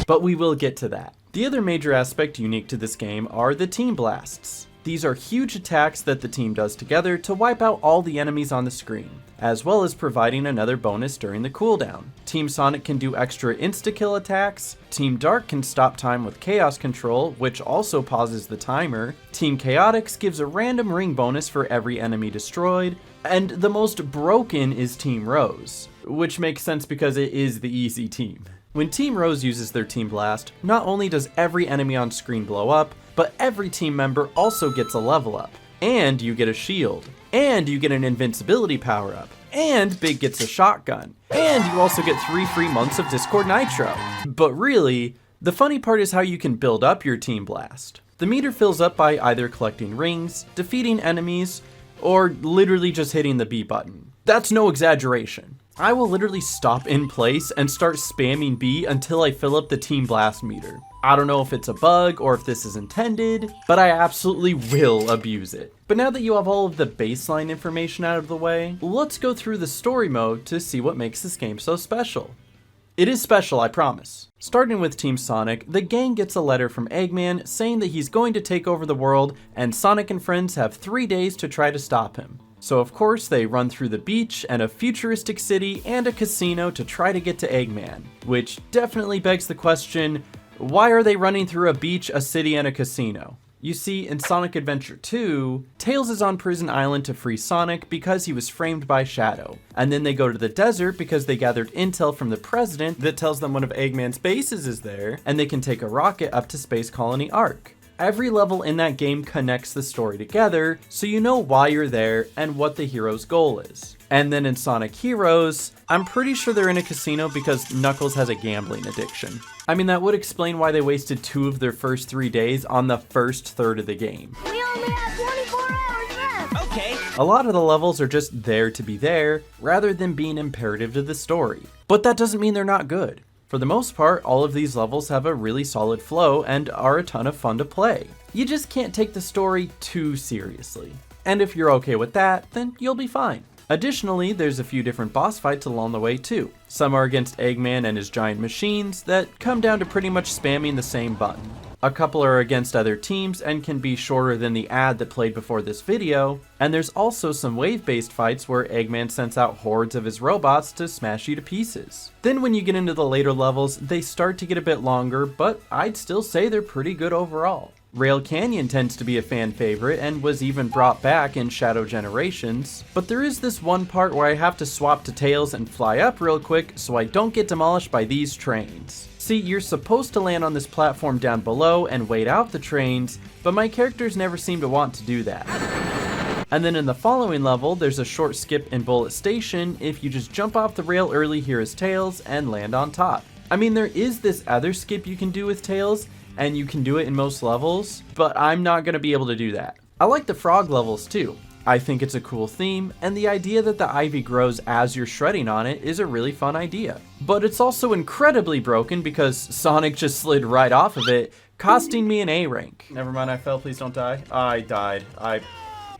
but we will get to that. The other major aspect unique to this game are the Team Blasts. These are huge attacks that the team does together to wipe out all the enemies on the screen, as well as providing another bonus during the cooldown. Team Sonic can do extra insta-kill attacks, Team Dark can stop time with Chaos Control, which also pauses the timer, Team Chaotix gives a random ring bonus for every enemy destroyed, and the most broken is Team Rose, which makes sense because it is the easy team. When Team Rose uses their Team Blast, not only does every enemy on screen blow up, but every team member also gets a level up, and you get a shield, and you get an invincibility power up, and Big gets a shotgun, and you also get 3 free months of Discord Nitro. But really, the funny part is how you can build up your Team Blast. The meter fills up by either collecting rings, defeating enemies, or literally just hitting the B button. That's no exaggeration. I will literally stop in place and start spamming B until I fill up the Team Blast meter. I don't know if it's a bug or if this is intended, but I absolutely will abuse it. But now that you have all of the baseline information out of the way, let's go through the story mode to see what makes this game so special. It is special, I promise. Starting with Team Sonic, the gang gets a letter from Eggman saying that he's going to take over the world and Sonic and friends have 3 days to try to stop him. So of course they run through the beach and a futuristic city and a casino to try to get to Eggman, which definitely begs the question, why are they running through a beach, a city, and a casino? You see, in Sonic Adventure 2, Tails is on Prison Island to free Sonic because he was framed by Shadow. And then they go to the desert because they gathered intel from the president that tells them one of Eggman's bases is there, and they can take a rocket up to Space Colony Arc. Every level in that game connects the story together, so you know why you're there and what the hero's goal is. And then in Sonic Heroes, I'm pretty sure they're in a casino because Knuckles has a gambling addiction. I mean, that would explain why they wasted 2 of their first 3 days on the first third of the game. We only have 24 hours left. Okay. A lot of the levels are just there to be there, rather than being imperative to the story. But that doesn't mean they're not good. For the most part, all of these levels have a really solid flow and are a ton of fun to play. You just can't take the story too seriously. And if you're okay with that, then you'll be fine. Additionally, there's a few different boss fights along the way too. Some are against Eggman and his giant machines that come down to pretty much spamming the same button. A couple are against other teams and can be shorter than the ad that played before this video, and there's also some wave-based fights where Eggman sends out hordes of his robots to smash you to pieces. Then when you get into the later levels, they start to get a bit longer, but I'd still say they're pretty good overall. Rail Canyon tends to be a fan favorite and was even brought back in Shadow Generations, but there is this one part where I have to swap to Tails and fly up real quick so I don't get demolished by these trains. See, you're supposed to land on this platform down below and wait out the trains, but my characters never seem to want to do that. And then in the following level, there's a short skip in Bullet Station if you just jump off the rail early here as Tails and land on top. I mean, there is this other skip you can do with Tails, and you can do it in most levels, but I'm not going to be able to do that. I like the frog levels too. I think it's a cool theme, and the idea that the ivy grows as you're shredding on it is a really fun idea. But it's also incredibly broken because Sonic just slid right off of it, costing me an A rank. Never mind, I fell, please don't die. I died.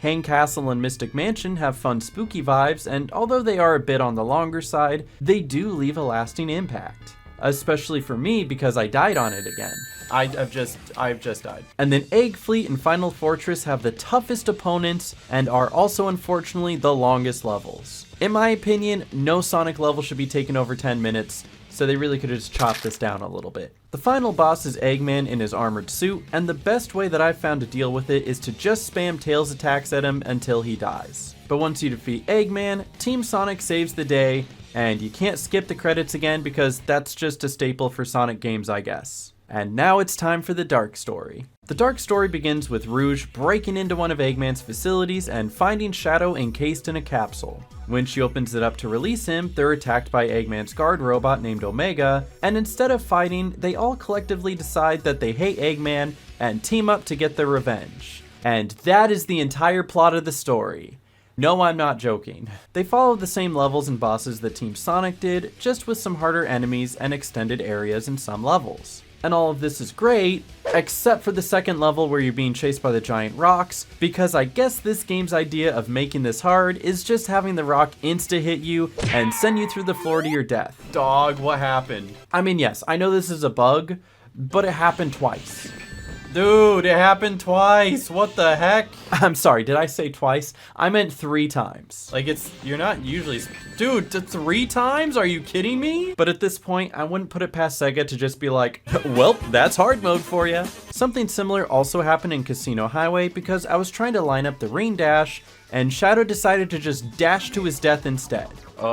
Hang Castle and Mystic Mansion have fun spooky vibes, and although they are a bit on the longer side, they do leave a lasting impact. Especially for me because I died on it again. I've just died. And then Egg Fleet and Final Fortress have the toughest opponents and are also unfortunately the longest levels. In my opinion, no Sonic level should be taken over 10 minutes, so they really could have just chopped this down a little bit. The final boss is Eggman in his armored suit, and the best way that I've found to deal with it is to just spam Tails attacks at him until he dies. But once you defeat Eggman, Team Sonic saves the day, and you can't skip the credits again because that's just a staple for Sonic games, I guess. And now it's time for the dark story. The dark story begins with Rouge breaking into one of Eggman's facilities and finding Shadow encased in a capsule. When she opens it up to release him, they're attacked by Eggman's guard robot named Omega, and instead of fighting, they all collectively decide that they hate Eggman and team up to get their revenge. And that is the entire plot of the story. No, I'm not joking. They follow the same levels and bosses that Team Sonic did, just with some harder enemies and extended areas in some levels. And all of this is great, except for the second level where you're being chased by the giant rocks, because I guess this game's idea of making this hard is just having the rock insta-hit you and send you through the floor to your death. Dog, what happened? I mean, yes, I know this is a bug, but it happened twice. Dude, it happened twice. What the heck? I'm sorry, did I say twice? I meant 3 times. Like, you're not usually, dude, 3 times? Are you kidding me? But at this point, I wouldn't put it past SEGA to just be like, well, that's hard mode for you. Something similar also happened in Casino Highway because I was trying to line up the rain dash, and Shadow decided to just dash to his death instead. Did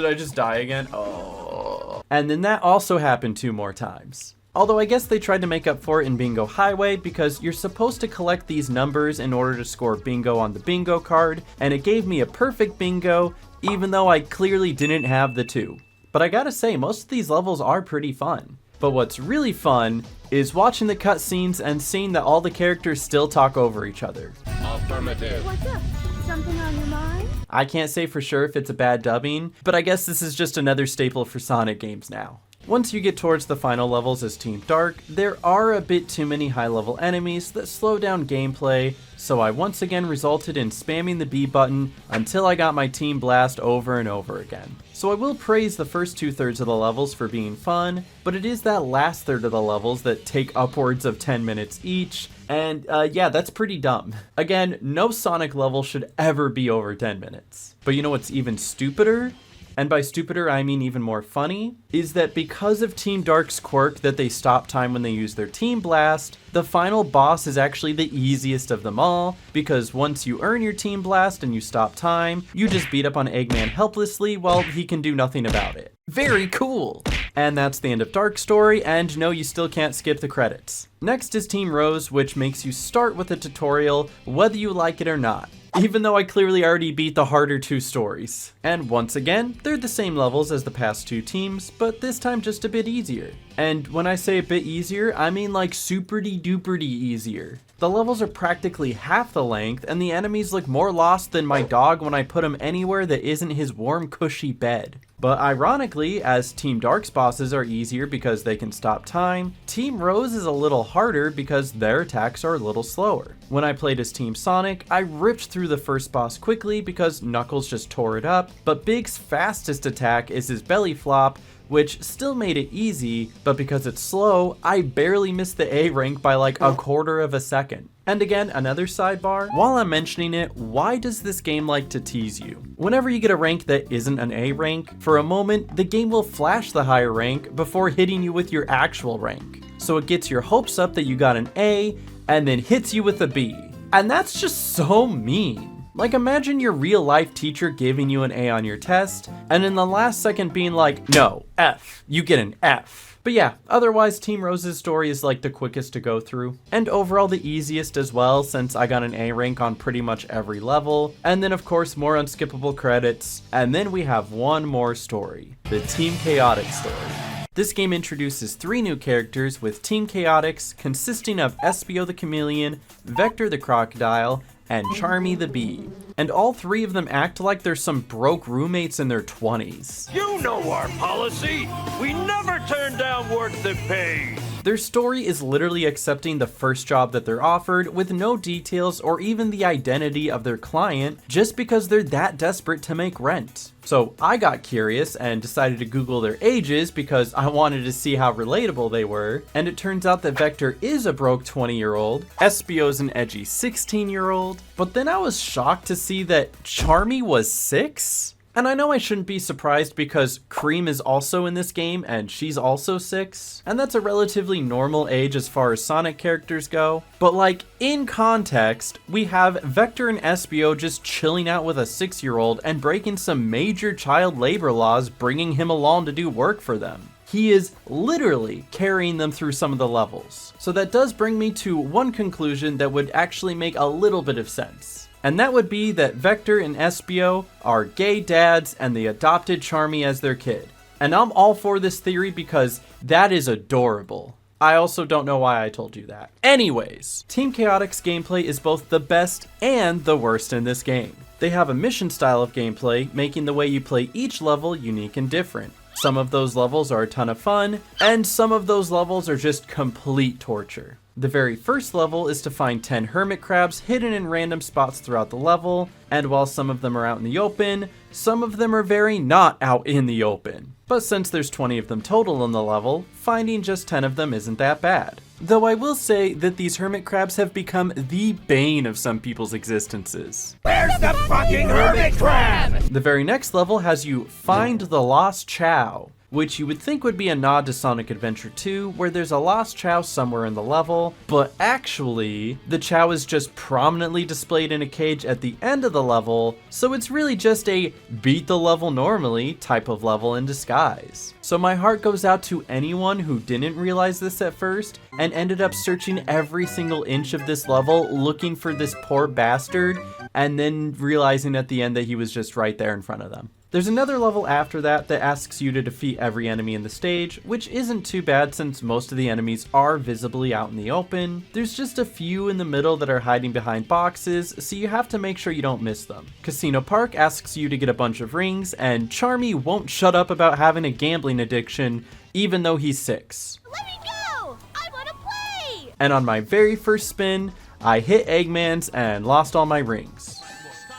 I just die again? Oh. And then that also happened 2 more times. Although I guess they tried to make up for it in Bingo Highway because you're supposed to collect these numbers in order to score bingo on the bingo card, and it gave me a perfect bingo even though I clearly didn't have the 2. But I gotta say, most of these levels are pretty fun. But what's really fun is watching the cutscenes and seeing that all the characters still talk over each other. Affirmative. What's up? Something on your mind? I can't say for sure if it's a bad dubbing, but I guess this is just another staple for Sonic games now. Once you get towards the final levels as Team Dark, there are a bit too many high-level enemies that slow down gameplay, so I once again resulted in spamming the B button until I got my Team Blast over and over again. So I will praise the first 2/3 of the levels for being fun, but it is that last third of the levels that take upwards of 10 minutes each, and yeah, that's pretty dumb. Again, no Sonic level should ever be over 10 minutes. But you know what's even stupider? and by stupider I mean even more funny, is that because of Team Dark's quirk that they stop time when they use their Team Blast, the final boss is actually the easiest of them all, because once you earn your Team Blast and you stop time, you just beat up on Eggman helplessly while he can do nothing about it. Very cool! And that's the end of Dark's story, and no, you still can't skip the credits. Next is Team Rose, which makes you start with a tutorial, whether you like it or not. Even though I clearly already beat the harder 2 stories. And once again, they're the same levels as the past 2 teams, but this time just a bit easier. And when I say a bit easier, I mean like super-duper easier. The levels are practically half the length, and the enemies look more lost than my dog when I put him anywhere that isn't his warm, cushy bed. But ironically, as Team Dark's bosses are easier because they can stop time, Team Rose is a little harder because their attacks are a little slower. When I played as Team Sonic, I ripped through the first boss quickly because Knuckles just tore it up, but Big's fastest attack is his belly flop, which still made it easy, but because it's slow, I barely missed the A rank by like a quarter of a second. And again, another sidebar, while I'm mentioning it, why does this game like to tease you? Whenever you get a rank that isn't an A rank, for a moment, the game will flash the higher rank before hitting you with your actual rank. So it gets your hopes up that you got an A, and then hits you with a B. And that's just so mean. Like, imagine your real life teacher giving you an A on your test, and in the last second being like, no, F, you get an F. But yeah, otherwise Team Rose's story is like the quickest to go through, and overall the easiest as well, since I got an A rank on pretty much every level, and then of course more unskippable credits, and then we have one more story, the Team Chaotix story. This game introduces 3 new characters, with Team Chaotix consisting of Espio the Chameleon, Vector the Crocodile, and Charmy the Bee. And all 3 of them act like they're some broke roommates in their 20s. You know our policy! We never turn down work that pays! Their story is literally accepting the first job that they're offered with no details or even the identity of their client just because they're that desperate to make rent. So I got curious and decided to Google their ages because I wanted to see how relatable they were, and it turns out that Vector is a broke 20-year-old, Espio's an edgy 16-year-old, but then I was shocked to see that Charmy was 6? And I know I shouldn't be surprised because Cream is also in this game and she's also 6. And that's a relatively normal age as far as Sonic characters go. But like, in context, we have Vector and Espio just chilling out with a 6-year-old and breaking some major child labor laws, bringing him along to do work for them. He is literally carrying them through some of the levels. So that does bring me to one conclusion that would actually make a little bit of sense. And that would be that Vector and Espio are gay dads and they adopted Charmy as their kid. And I'm all for this theory because that is adorable. I also don't know why I told you that. Anyways, Team Chaotix gameplay is both the best and the worst in this game. They have a mission style of gameplay, making the way you play each level unique and different. Some of those levels are a ton of fun, and some of those levels are just complete torture. The very first level is to find 10 hermit crabs hidden in random spots throughout the level, and while some of them are out in the open, some of them are very not out in the open. But since there's 20 of them total in the level, finding just 10 of them isn't that bad. Though I will say that these hermit crabs have become the bane of some people's existences. Where's the fucking hermit crab? The very next level has you find the lost Chow, which you would think would be a nod to Sonic Adventure 2, where there's a lost Chow somewhere in the level, but actually, the Chow is just prominently displayed in a cage at the end of the level, so it's really just a beat the level normally type of level in disguise. So my heart goes out to anyone who didn't realize this at first, and ended up searching every single inch of this level looking for this poor bastard, and then realizing at the end that he was just right there in front of them. There's another level after that that asks you to defeat every enemy in the stage, which isn't too bad since most of the enemies are visibly out in the open. There's just a few in the middle that are hiding behind boxes, so you have to make sure you don't miss them. Casino Park asks you to get a bunch of rings, and Charmy won't shut up about having a gambling addiction, even though he's 6. Let me go! I want to play! And on my very first spin, I hit Eggman's and lost all my rings.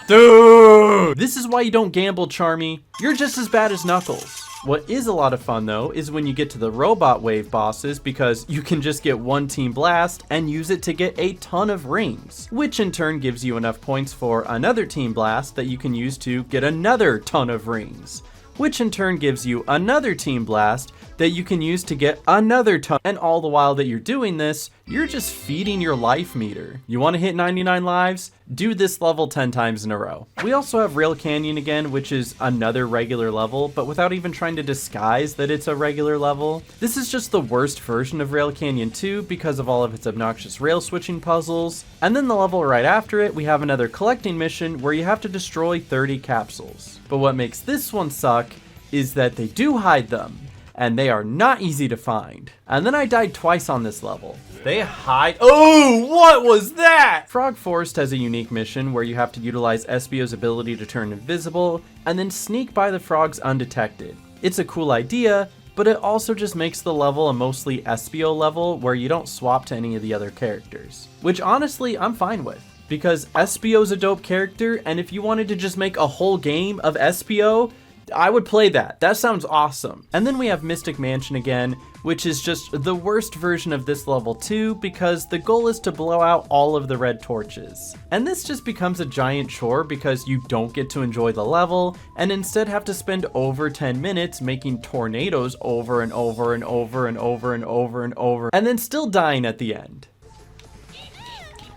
Dude! This is why you don't gamble, Charmy. You're just as bad as Knuckles. What is a lot of fun though is when you get to the robot wave bosses, because you can just get one Team Blast and use it to get a ton of rings, which in turn gives you enough points for another Team Blast that you can use to get another ton of rings, which in turn gives you another team blast that you can use to get another ton. And all the while that you're doing this, you're just feeding your life meter. You want to hit 99 lives? Do this level 10 times in a row. We also have Rail Canyon again, which is another regular level, but without even trying to disguise that it's a regular level. This is just the worst version of Rail Canyon 2 because of all of its obnoxious rail switching puzzles. And then the level right after it, we have another collecting mission where you have to destroy 30 capsules. But what makes this one suck is that they do hide them, and they are not easy to find. And then I died twice on this level. They hide. Oh, what was that? Frog Forest has a unique mission where you have to utilize Espio's ability to turn invisible and then sneak by the frogs undetected. It's a cool idea, but it also just makes the level a mostly Espio level where you don't swap to any of the other characters. Which honestly, I'm fine with, because Espio's a dope character, and if you wanted to just make a whole game of Espio, I would play that. That sounds awesome. And then we have Mystic Mansion again, which is just the worst version of this level too, because the goal is to blow out all of the red torches. And this just becomes a giant chore because you don't get to enjoy the level and instead have to spend over 10 minutes making tornadoes over and over and over and over and over and over, and then still dying at the end.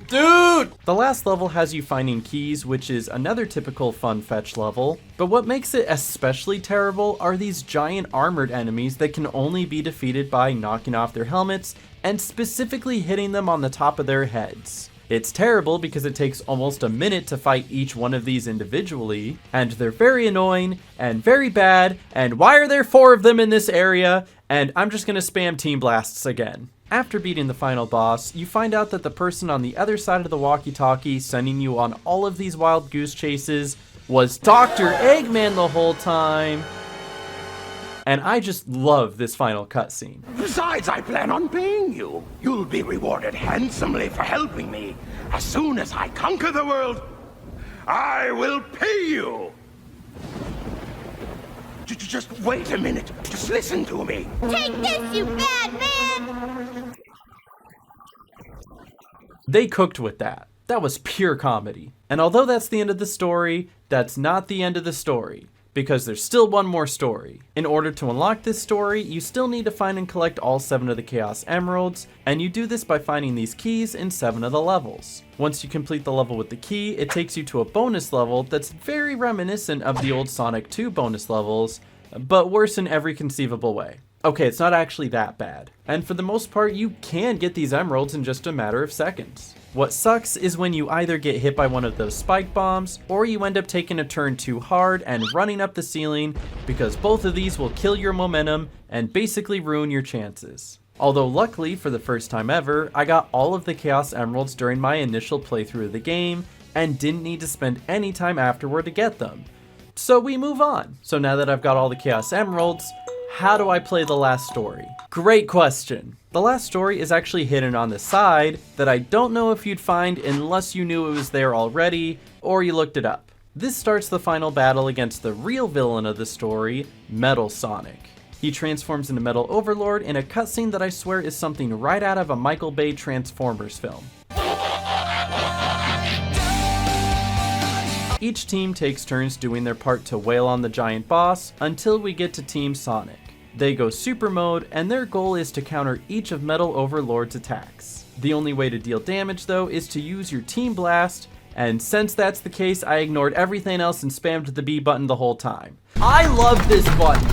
Dude! The last level has you finding keys, which is another typical fun fetch level, but what makes it especially terrible are these giant armored enemies that can only be defeated by knocking off their helmets and specifically hitting them on the top of their heads. It's terrible because it takes almost a minute to fight each one of these individually, and they're very annoying and very bad, and why are there 4 of them in this area? And I'm just gonna spam Team Blasts again. After beating the final boss, you find out that the person on the other side of the walkie-talkie sending you on all of these wild goose chases was Dr. Eggman the whole time. And I just love this final cutscene. Besides, I plan on paying you. You'll be rewarded handsomely for helping me. As soon as I conquer the world, I will pay you. Just wait a minute. Just listen to me. Take this, you bad man! They cooked with that. That was pure comedy. And although that's the end of the story, that's not the end of the story, because there's still one more story. In order to unlock this story, you still need to find and collect all 7 of the Chaos Emeralds, and you do this by finding these keys in 7 of the levels. Once you complete the level with the key, it takes you to a bonus level that's very reminiscent of the old Sonic 2 bonus levels, but worse in every conceivable way. Okay, it's not actually that bad. And for the most part, you can get these emeralds in just a matter of seconds. What sucks is when you either get hit by one of those spike bombs, or you end up taking a turn too hard and running up the ceiling, because both of these will kill your momentum and basically ruin your chances. Although luckily, for the first time ever, I got all of the Chaos Emeralds during my initial playthrough of the game, and didn't need to spend any time afterward to get them. So we move on. So now that I've got all the Chaos Emeralds, how do I play the last story? Great question. The last story is actually hidden on the side that I don't know if you'd find unless you knew it was there already or you looked it up. This starts the final battle against the real villain of the story, Metal Sonic. He transforms into Metal Overlord in a cutscene that I swear is something right out of a Michael Bay Transformers film. Each team takes turns doing their part to wail on the giant boss until we get to Team Sonic. They go super mode, and their goal is to counter each of Metal Overlord's attacks. The only way to deal damage though is to use your Team Blast, and since that's the case, I ignored everything else and spammed the B button the whole time. I love this button!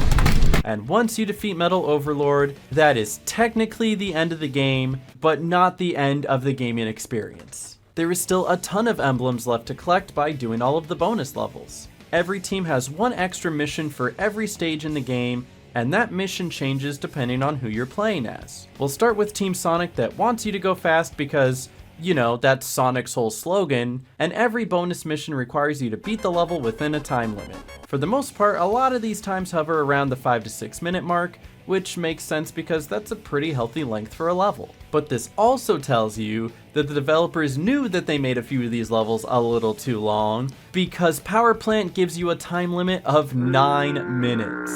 And once you defeat Metal Overlord, that is technically the end of the game, but not the end of the gaming experience. There is still a ton of emblems left to collect by doing all of the bonus levels. Every team has one extra mission for every stage in the game, and that mission changes depending on who you're playing as. We'll start with Team Sonic that wants you to go fast because, you know, that's Sonic's whole slogan, and every bonus mission requires you to beat the level within a time limit. For the most part, a lot of these times hover around the 5 to 6 minute mark, which makes sense because that's a pretty healthy length for a level. But this also tells you that the developers knew that they made a few of these levels a little too long, because Power Plant gives you a time limit of 9 minutes.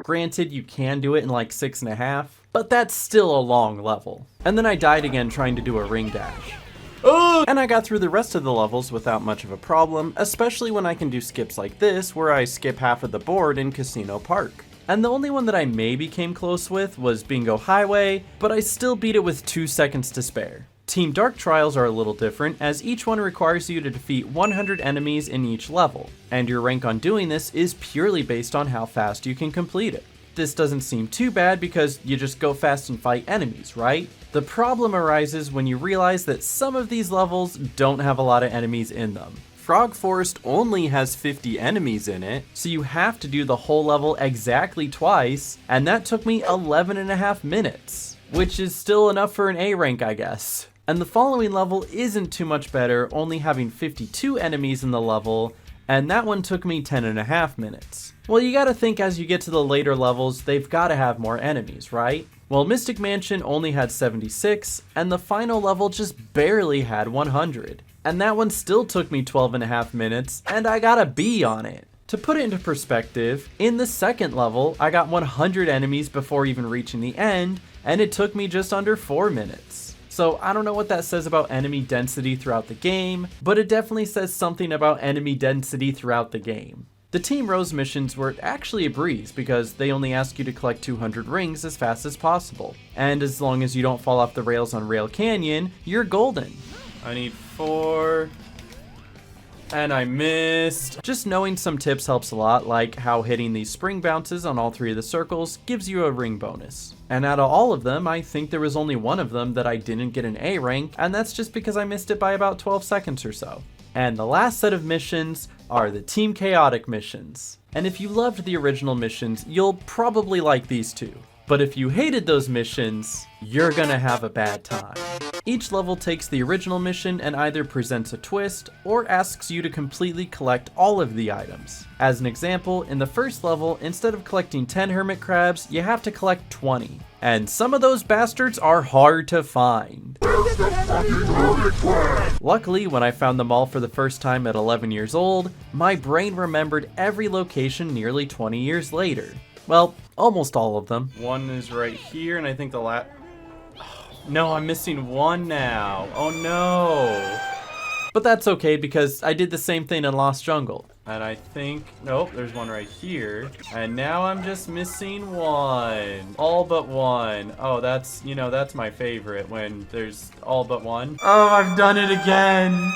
Granted, you can do it in like 6.5, but that's still a long level. And then I died again trying to do a ring dash. And I got through the rest of the levels without much of a problem, especially when I can do skips like this, where I skip half of the board in Casino Park. And the only one that I maybe came close with was Bingo Highway, but I still beat it with 2 seconds to spare. Team Dark Trials are a little different, as each one requires you to defeat 100 enemies in each level, and your rank on doing this is purely based on how fast you can complete it. This doesn't seem too bad because you just go fast and fight enemies, right? The problem arises when you realize that some of these levels don't have a lot of enemies in them. Frog Forest only has 50 enemies in it, so you have to do the whole level exactly twice, and that took me 11.5 minutes, which is still enough for an A rank, I guess. And the following level isn't too much better, only having 52 enemies in the level, and that one took me 10.5 minutes. Well, you gotta think as you get to the later levels, they've gotta have more enemies, right? Well, Mystic Mansion only had 76, and the final level just barely had 100. And that one still took me 12.5 minutes, and I got a B on it. To put it into perspective, in the second level, I got 100 enemies before even reaching the end, and it took me just under 4 minutes. So I don't know what that says about enemy density throughout the game, but it definitely says something about enemy density throughout the game. The Team Rose missions were actually a breeze because they only ask you to collect 200 rings as fast as possible. And as long as you don't fall off the rails on Rail Canyon, you're golden. I need 4, and I missed. Just knowing some tips helps a lot, like how hitting these spring bounces on all 3 of the circles gives you a ring bonus. And out of all of them, I think there was only one of them that I didn't get an A rank, and that's just because I missed it by about 12 seconds or so. And the last set of missions are the Team Chaotic missions. And if you loved the original missions, you'll probably like these too. But if you hated those missions, you're gonna have a bad time. Each level takes the original mission and either presents a twist or asks you to completely collect all of the items. As an example, in the first level, instead of collecting 10 hermit crabs, you have to collect 20. And some of those bastards are hard to find. Luckily, when I found them all for the first time at 11 years old, my brain remembered every location nearly 20 years later. Well, almost all of them. One is right here, and I think the last... No, I'm missing one now. Oh no. But that's okay because I did the same thing in Lost Jungle. And I think, nope, there's one right here. And now I'm just missing one. All but one. Oh, that's, you know, that's my favorite when there's all but one. Oh, I've done it again.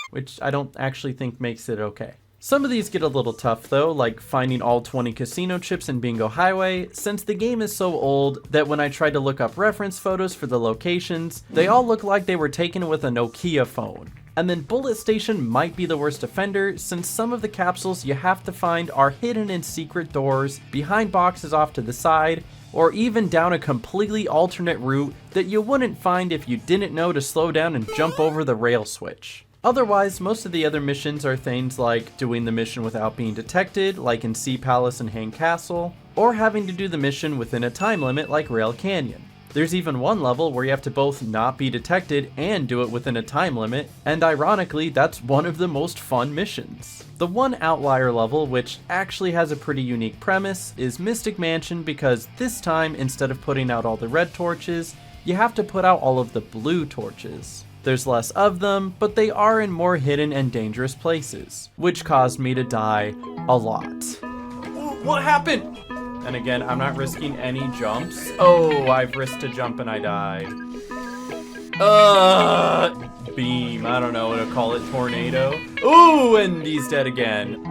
Which I don't actually think makes it okay. Some of these get a little tough though, like finding all 20 casino chips in Bingo Highway, since the game is so old that when I tried to look up reference photos for the locations, they all look like they were taken with a Nokia phone. And then Bullet Station might be the worst offender, since some of the capsules you have to find are hidden in secret doors, behind boxes off to the side, or even down a completely alternate route that you wouldn't find if you didn't know to slow down and jump over the rail switch. Otherwise, most of the other missions are things like doing the mission without being detected, like in Sea Palace and Hang Castle, or having to do the mission within a time limit like Rail Canyon. There's even one level where you have to both not be detected and do it within a time limit, and ironically, that's one of the most fun missions. The one outlier level, which actually has a pretty unique premise, is Mystic Mansion because this time, instead of putting out all the red torches, you have to put out all of the blue torches. There's less of them, but they are in more hidden and dangerous places, which caused me to die a lot. Ooh, what happened? And again, I'm not risking any jumps. Oh, I've risked a jump and I died. Beam, I don't know what to call it, tornado. Ooh, and he's dead again.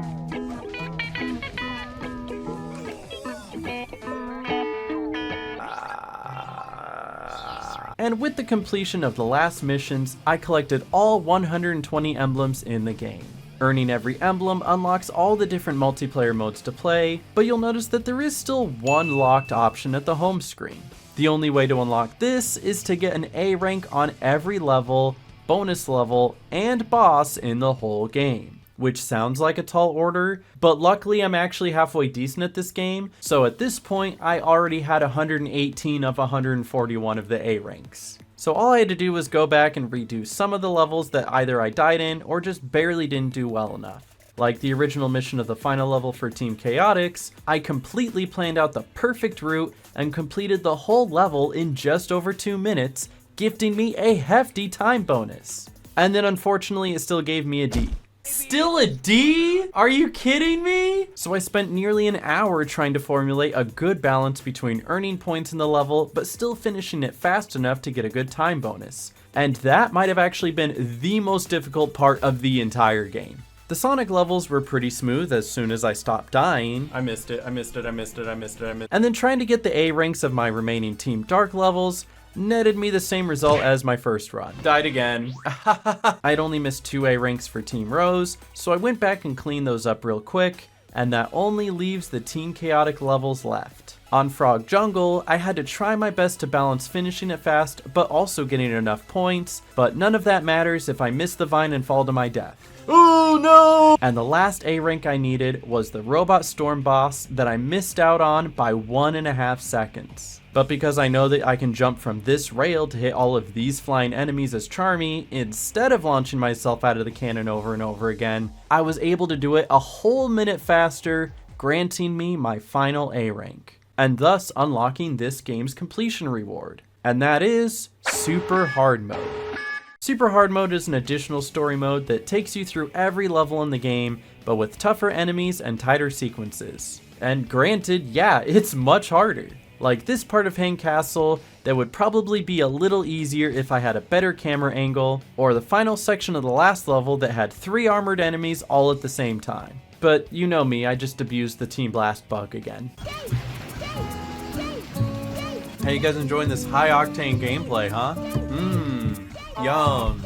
And with the completion of the last missions, I collected all 120 emblems in the game. Earning every emblem unlocks all the different multiplayer modes to play, but you'll notice that there is still one locked option at the home screen. The only way to unlock this is to get an A rank on every level, bonus level, and boss in the whole game. Which sounds like a tall order, but luckily I'm actually halfway decent at this game, so at this point I already had 118 of 141 of the A ranks. So all I had to do was go back and redo some of the levels that either I died in or just barely didn't do well enough. Like the original mission of the final level for Team Chaotix, I completely planned out the perfect route and completed the whole level in just over 2 minutes, gifting me a hefty time bonus. And then unfortunately, it still gave me a D. Still a D? Are you kidding me? So I spent nearly an hour trying to formulate a good balance between earning points in the level, but still finishing it fast enough to get a good time bonus. And that might have actually been the most difficult part of the entire game. The Sonic levels were pretty smooth as soon as I stopped dying. I missed it. And then trying to get the A ranks of my remaining Team Dark levels netted me the same result as my first run. Died again. I'd only missed 2 A ranks for Team Rose, so I went back and cleaned those up real quick, and that only leaves the Team Chaotic levels left. On Frog Jungle, I had to try my best to balance finishing it fast, but also getting enough points, but none of that matters if I miss the vine and fall to my death. Oh no! And the last A rank I needed was the Robot Storm boss that I missed out on by 1.5 seconds. But because I know that I can jump from this rail to hit all of these flying enemies as Charmy, instead of launching myself out of the cannon over and over again, I was able to do it a whole minute faster, granting me my final A rank, and thus unlocking this game's completion reward. And that is Super Hard Mode. Super Hard Mode is an additional story mode that takes you through every level in the game, but with tougher enemies and tighter sequences. And granted, yeah, it's much harder. Like this part of Hang Castle that would probably be a little easier if I had a better camera angle, or the final section of the last level that had 3 armored enemies all at the same time. But you know me, I just abused the Team Blast bug again. Hey, you guys enjoying this high-octane gameplay, huh? Yum.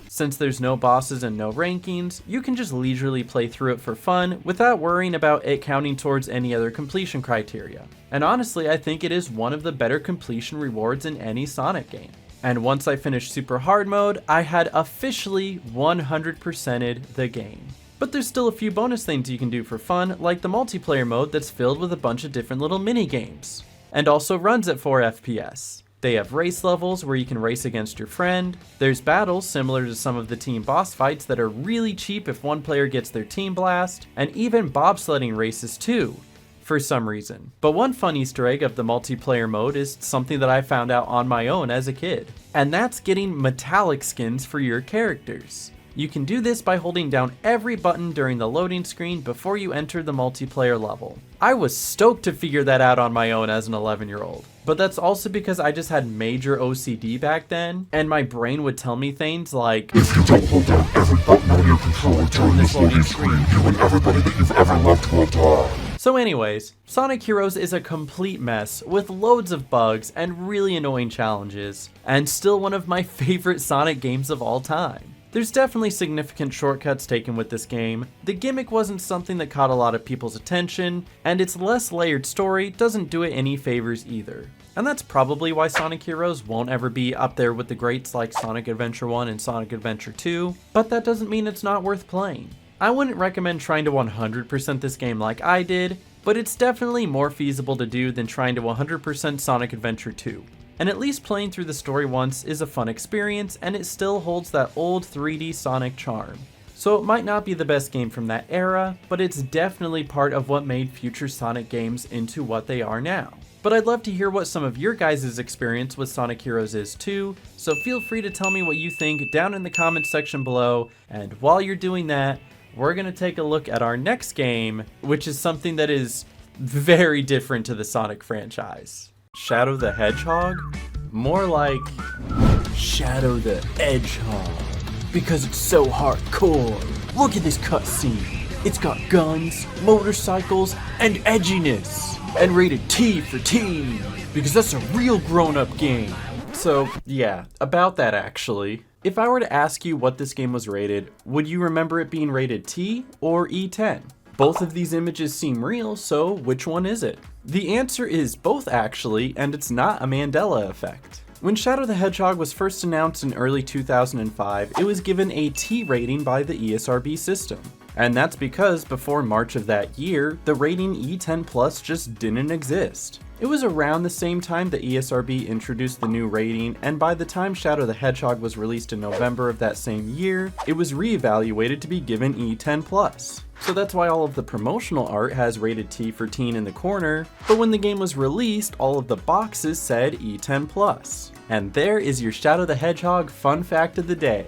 Since there's no bosses and no rankings, you can just leisurely play through it for fun without worrying about it counting towards any other completion criteria. And honestly, I think it is one of the better completion rewards in any Sonic game. And once I finished Super Hard Mode, I had officially 100%ed the game. But there's still a few bonus things you can do for fun, like the multiplayer mode that's filled with a bunch of different little mini games, and also runs at 4 FPS. They have race levels where you can race against your friend. There's battles similar to some of the team boss fights that are really cheap if one player gets their team blast, and even bobsledding races too, for some reason. But one fun Easter egg of the multiplayer mode is something that I found out on my own as a kid, and that's getting metallic skins for your characters. You can do this by holding down every button during the loading screen before you enter the multiplayer level. I was stoked to figure that out on my own as an 11-year-old. But that's also because I just had major OCD back then, and my brain would tell me things like, if you don't hold down every button on your controller during this loading screen, you and everybody that you've ever loved will die. So anyways, Sonic Heroes is a complete mess with loads of bugs and really annoying challenges, and still one of my favorite Sonic games of all time. There's definitely significant shortcuts taken with this game. The gimmick wasn't something that caught a lot of people's attention, and its less layered story doesn't do it any favors either. And that's probably why Sonic Heroes won't ever be up there with the greats like Sonic Adventure 1 and Sonic Adventure 2, but that doesn't mean it's not worth playing. I wouldn't recommend trying to 100% this game like I did, but it's definitely more feasible to do than trying to 100% Sonic Adventure 2. And at least playing through the story once is a fun experience, and it still holds that old 3D Sonic charm. So it might not be the best game from that era, but it's definitely part of what made future Sonic games into what they are now. But I'd love to hear what some of your guys' experience with Sonic Heroes is too, so feel free to tell me what you think down in the comments section below, and while you're doing that, we're gonna take a look at our next game, which is something that is very different to the Sonic franchise. Shadow the Hedgehog? More like Shadow the Edgehog, because it's so hardcore. Look at this cutscene. It's got guns, motorcycles, and edginess. And rated T for teen, because that's a real grown-up game. So yeah, about that actually. If I were to ask you what this game was rated, would you remember it being rated T or E10? Both of these images seem real, so which one is it? The answer is both actually, and it's not a Mandela effect. When Shadow the Hedgehog was first announced in early 2005, it was given a T rating by the ESRB system. And that's because before March of that year, the rating E10 Plus just didn't exist. It was around the same time that ESRB introduced the new rating, and by the time Shadow the Hedgehog was released in November of that same year, it was reevaluated to be given E10 Plus. So that's why all of the promotional art has rated T for teen in the corner, but when the game was released, all of the boxes said E10 Plus. And there is your Shadow the Hedgehog fun fact of the day.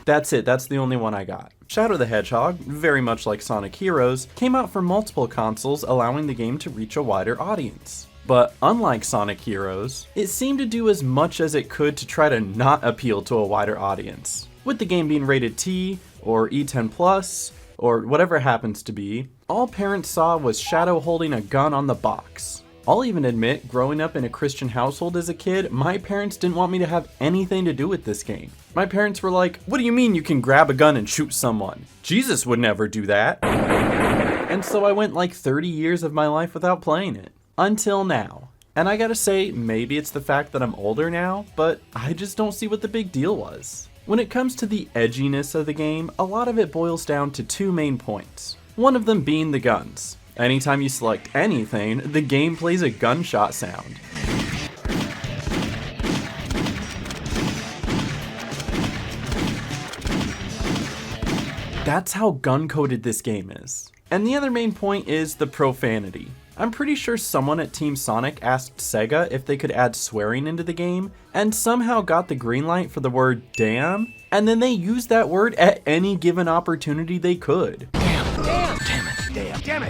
That's it, that's the only one I got. Shadow the Hedgehog, very much like Sonic Heroes, came out for multiple consoles, allowing the game to reach a wider audience. But unlike Sonic Heroes, it seemed to do as much as it could to try to not appeal to a wider audience. With the game being rated T, or E10+, or whatever it happens to be, all parents saw was Shadow holding a gun on the box. I'll even admit, growing up in a Christian household as a kid, my parents didn't want me to have anything to do with this game. My parents were like, "What do you mean you can grab a gun and shoot someone? Jesus would never do that." And so I went like 30 years of my life without playing it. Until now. And I gotta say, maybe it's the fact that I'm older now, but I just don't see what the big deal was. When it comes to the edginess of the game, a lot of it boils down to two main points. One of them being the guns. Anytime you select anything, the game plays a gunshot sound. That's how gun-coded this game is. And the other main point is the profanity. I'm pretty sure someone at Team Sonic asked SEGA if they could add swearing into the game, and somehow got the green light for the word damn, and then they used that word at any given opportunity they could. Damn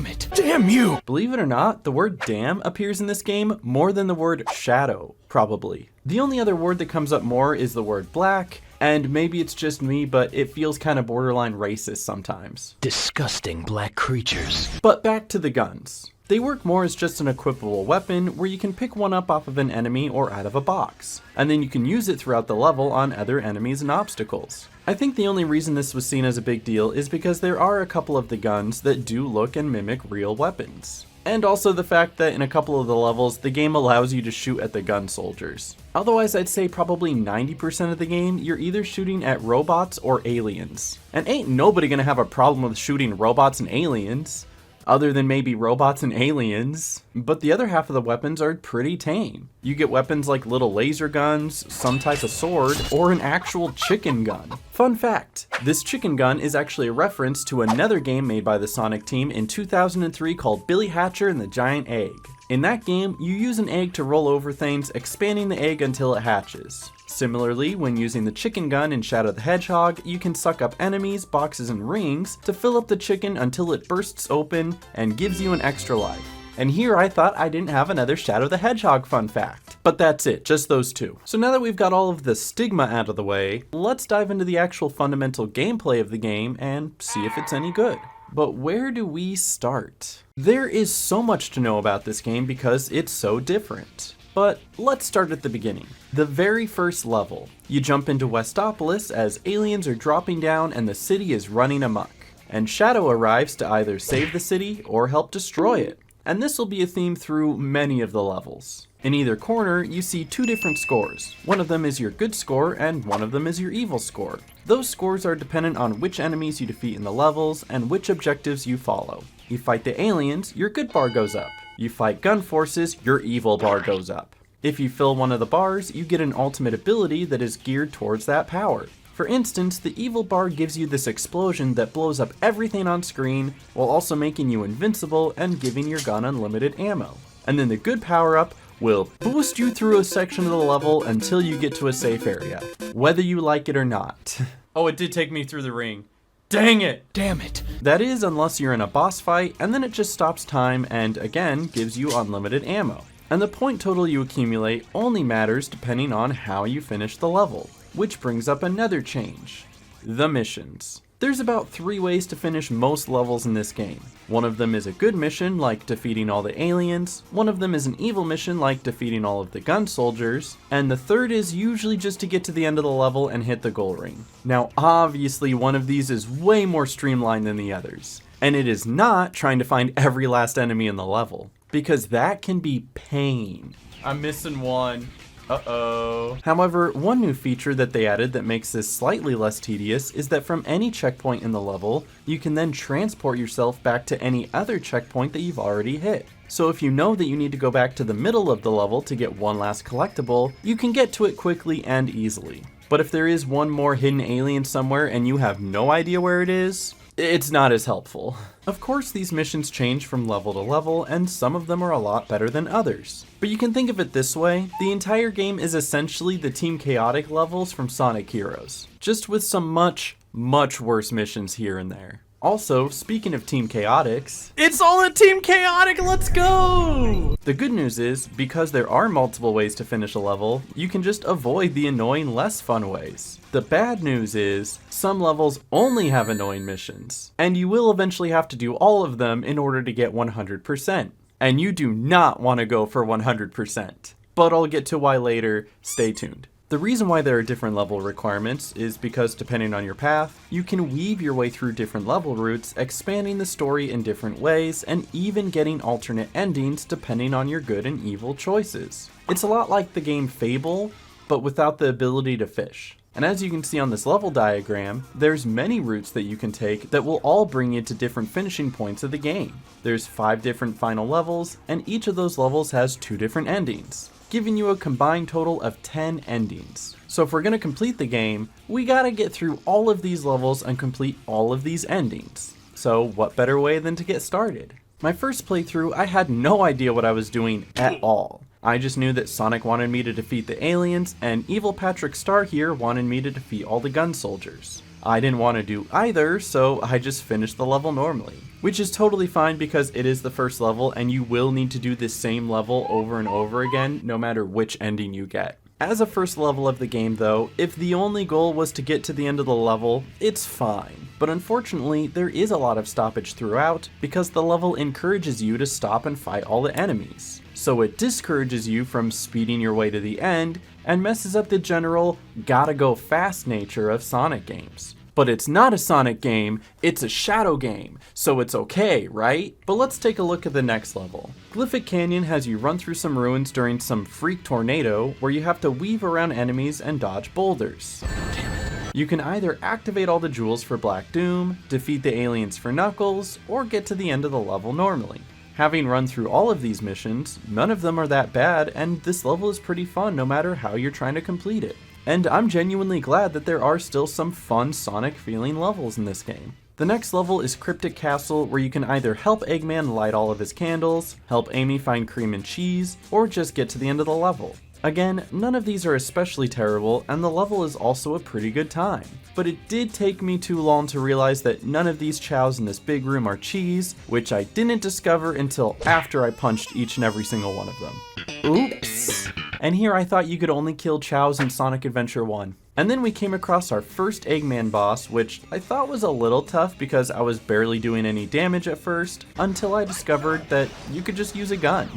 it. Damn you. Believe it or not, the word damn appears in this game more than the word shadow, probably. The only other word that comes up more is the word black, and maybe it's just me, but it feels kind of borderline racist sometimes. Disgusting black creatures. But back to the guns. They work more as just an equipable weapon where you can pick one up off of an enemy or out of a box, and then you can use it throughout the level on other enemies and obstacles. I think the only reason this was seen as a big deal is because there are a couple of the guns that do look and mimic real weapons. And also the fact that in a couple of the levels, the game allows you to shoot at the gun soldiers. Otherwise, I'd say probably 90% of the game, you're either shooting at robots or aliens. And ain't nobody gonna have a problem with shooting robots and aliens. Other than maybe robots and aliens, but the other half of the weapons are pretty tame. You get weapons like little laser guns, some type of sword, or an actual chicken gun. Fun fact, this chicken gun is actually a reference to another game made by the Sonic team in 2003 called Billy Hatcher and the Giant Egg. In that game, you use an egg to roll over things, expanding the egg until it hatches. Similarly, when using the chicken gun in Shadow the Hedgehog, you can suck up enemies, boxes, and rings to fill up the chicken until it bursts open and gives you an extra life. And here I thought I didn't have another Shadow the Hedgehog fun fact. But that's it, just those two. So now that we've got all of the stigma out of the way, let's dive into the actual fundamental gameplay of the game and see if it's any good. But where do we start? There is so much to know about this game because it's so different. But let's start at the beginning. The very first level. You jump into Westopolis as aliens are dropping down and the city is running amok. And Shadow arrives to either save the city or help destroy it. And this will be a theme through many of the levels. In either corner, you see two different scores. One of them is your good score and one of them is your evil score. Those scores are dependent on which enemies you defeat in the levels and which objectives you follow. You fight the aliens, your good bar goes up. You fight gun forces, your evil bar goes up. If you fill one of the bars, you get an ultimate ability that is geared towards that power. For instance, the evil bar gives you this explosion that blows up everything on screen while also making you invincible and giving your gun unlimited ammo. And then the good power-up will boost you through a section of the level until you get to a safe area, whether you like it or not. Oh, it did take me through the ring. Dang it! Damn it! That is, unless you're in a boss fight, and then it just stops time and, again, gives you unlimited ammo. And the point total you accumulate only matters depending on how you finish the level. Which brings up another change. The missions. There's about 3 ways to finish most levels in this game. One of them is a good mission, like defeating all the aliens, one of them is an evil mission, like defeating all of the gun soldiers, and the third is usually just to get to the end of the level and hit the goal ring. Now obviously one of these is way more streamlined than the others, and it is not trying to find every last enemy in the level, because that can be pain. I'm missing one. Uh-oh. However, one new feature that they added that makes this slightly less tedious is that from any checkpoint in the level, you can then transport yourself back to any other checkpoint that you've already hit. So if you know that you need to go back to the middle of the level to get one last collectible, you can get to it quickly and easily. But if there is one more hidden alien somewhere and you have no idea where it is, it's not as helpful. Of course, these missions change from level to level, and some of them are a lot better than others. But you can think of it this way, the entire game is essentially the Team Chaotic levels from Sonic Heroes, just with some much worse missions here and there. Also, speaking of Team Chaotix, it's all a Team Chaotic, let's go! The good news is, because there are multiple ways to finish a level, you can just avoid the annoying, less fun ways. The bad news is, some levels only have annoying missions, and you will eventually have to do all of them in order to get 100%. And you do not want to go for 100%. But I'll get to why later, stay tuned. The reason why there are different level requirements is because depending on your path, you can weave your way through different level routes, expanding the story in different ways, and even getting alternate endings depending on your good and evil choices. It's a lot like the game Fable, but without the ability to fish. And as you can see on this level diagram, there's many routes that you can take that will all bring you to different finishing points of the game. There's 5 different final levels, and each of those levels has 2 different endings, giving you a combined total of 10 endings. So if we're going to complete the game, we gotta get through all of these levels and complete all of these endings. So what better way than to get started? My first playthrough, I had no idea what I was doing at all. I just knew that Sonic wanted me to defeat the aliens, and Evil Patrick Star here wanted me to defeat all the gun soldiers. I didn't want to do either, so I just finished the level normally. Which is totally fine because it is the first level and you will need to do this same level over and over again, no matter which ending you get. As a first level of the game though, if the only goal was to get to the end of the level, it's fine. But unfortunately, there is a lot of stoppage throughout because the level encourages you to stop and fight all the enemies. So it discourages you from speeding your way to the end and messes up the general gotta go fast nature of Sonic games. But it's not a Sonic game, it's a Shadow game, so it's okay, right? But let's take a look at the next level. Glyphic Canyon has you run through some ruins during some freak tornado where you have to weave around enemies and dodge boulders. You can either activate all the jewels for Black Doom, defeat the aliens for Knuckles, or get to the end of the level normally. Having run through all of these missions, none of them are that bad, and this level is pretty fun no matter how you're trying to complete it. And I'm genuinely glad that there are still some fun Sonic feeling levels in this game. The next level is Cryptic Castle, where you can either help Eggman light all of his candles, help Amy find cream and cheese, or just get to the end of the level. Again, none of these are especially terrible, and the level is also a pretty good time. But it did take me too long to realize that none of these chows in this big room are cheese, which I didn't discover until after I punched each and every single one of them. Oops. And here I thought you could only kill chows in Sonic Adventure 1. And then we came across our first Eggman boss, which I thought was a little tough because I was barely doing any damage at first, until I discovered that you could just use a gun.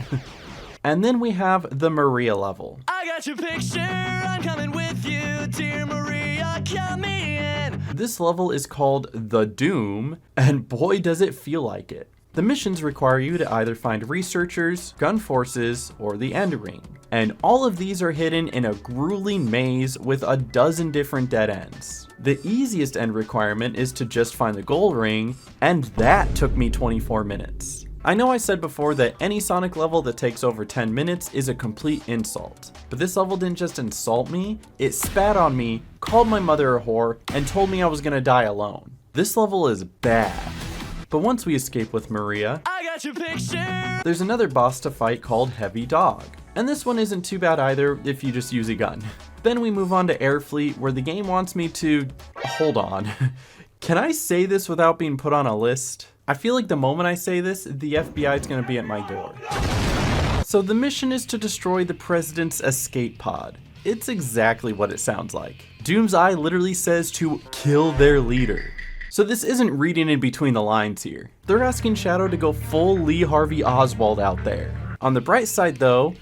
And then we have the Maria level. I got your picture, I'm coming with you, dear Maria, come in. This level is called The Doom, and boy does it feel like it. The missions require you to either find researchers, gun forces, or the end ring. And all of these are hidden in a grueling maze with a dozen different dead ends. The easiest end requirement is to just find the gold ring, and that took me 24 minutes. I know I said before that any Sonic level that takes over 10 minutes is a complete insult, but this level didn't just insult me, it spat on me, called my mother a whore, and told me I was gonna die alone. This level is bad. But once we escape with Maria, I got your picture. There's another boss to fight called Heavy Dog, and this one isn't too bad either if you just use a gun. Then we move on to Air Fleet, where the game wants me to... Hold on. Can I say this without being put on a list? I feel like the moment I say this, the FBI is going to be at my door. So the mission is to destroy the president's escape pod. It's exactly what it sounds like. Doom's Eye literally says to kill their leader. So this isn't reading in between the lines here. They're asking Shadow to go full Lee Harvey Oswald out there. On the bright side though,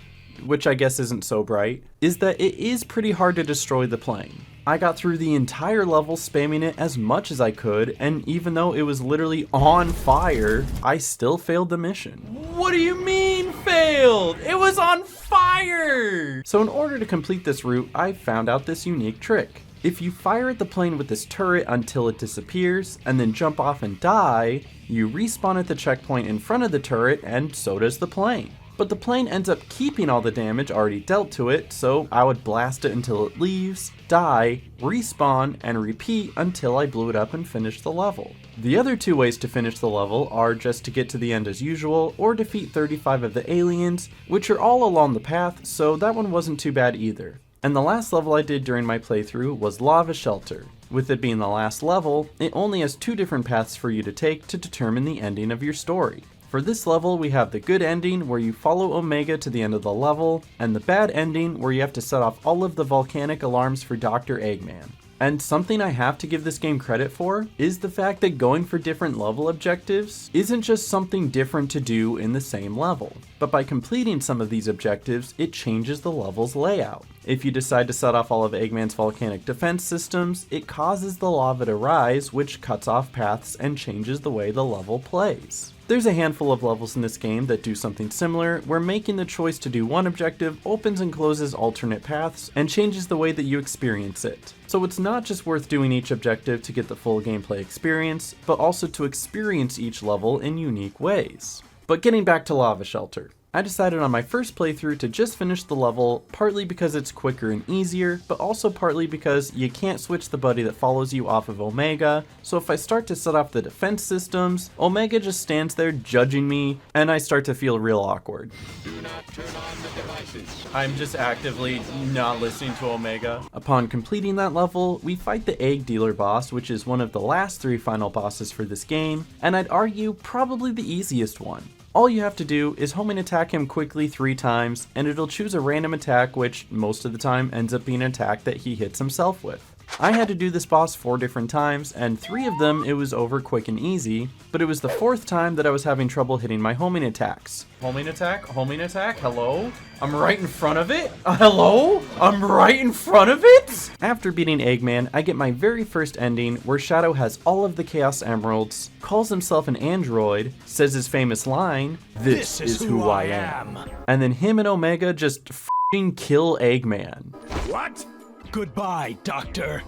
which I guess isn't so bright, is that it is pretty hard to destroy the plane. I got through the entire level spamming it as much as I could, and even though it was literally on fire, I still failed the mission. What do you mean failed? It was on fire! So in order to complete this route, I found out this unique trick. If you fire at the plane with this turret until it disappears, and then jump off and die, you respawn at the checkpoint in front of the turret, and so does the plane. but the plane ends up keeping all the damage already dealt to it, so I would blast it until it leaves, die, respawn, and repeat until I blew it up and finished the level. The other two ways to finish the level are just to get to the end as usual, or defeat 35 of the aliens, which are all along the path, so that one wasn't too bad either. And the last level I did during my playthrough was Lava Shelter. With it being the last level, it only has 2 different paths for you to take to determine the ending of your story. For this level, we have the good ending where you follow Omega to the end of the level, and the bad ending where you have to set off all of the volcanic alarms for Dr. Eggman. And something I have to give this game credit for is the fact that going for different level objectives isn't just something different to do in the same level, but by completing some of these objectives, it changes the level's layout. If you decide to set off all of Eggman's volcanic defense systems, it causes the lava to rise, which cuts off paths and changes the way the level plays. There's a handful of levels in this game that do something similar, where making the choice to do one objective opens and closes alternate paths and changes the way that you experience it. So it's not just worth doing each objective to get the full gameplay experience, but also to experience each level in unique ways. But getting back to Lava Shelter. I decided on my first playthrough to just finish the level, partly because it's quicker and easier, but also partly because you can't switch the buddy that follows you off of Omega, so if I start to set off the defense systems, Omega just stands there judging me, and I start to feel real awkward. Do not turn on the devices. I'm just actively not listening to Omega. Upon completing that level, we fight the Egg Dealer boss, which is one of the last 3 final bosses for this game, and I'd argue probably the easiest one. All you have to do is homing attack him quickly 3 times, and it'll choose a random attack which, most of the time, ends up being an attack that he hits himself with. I had to do this boss 4 different times, and 3 of them it was over quick and easy, but it was the 4th time that I was having trouble hitting my homing attacks. Homing attack, hello? I'm right in front of it? Hello? I'm right in front of it? After beating Eggman, I get my very first ending where Shadow has all of the Chaos Emeralds, calls himself an android, says his famous line, "This is who I am." And then him and Omega just f***ing kill Eggman. What? Goodbye, Doctor.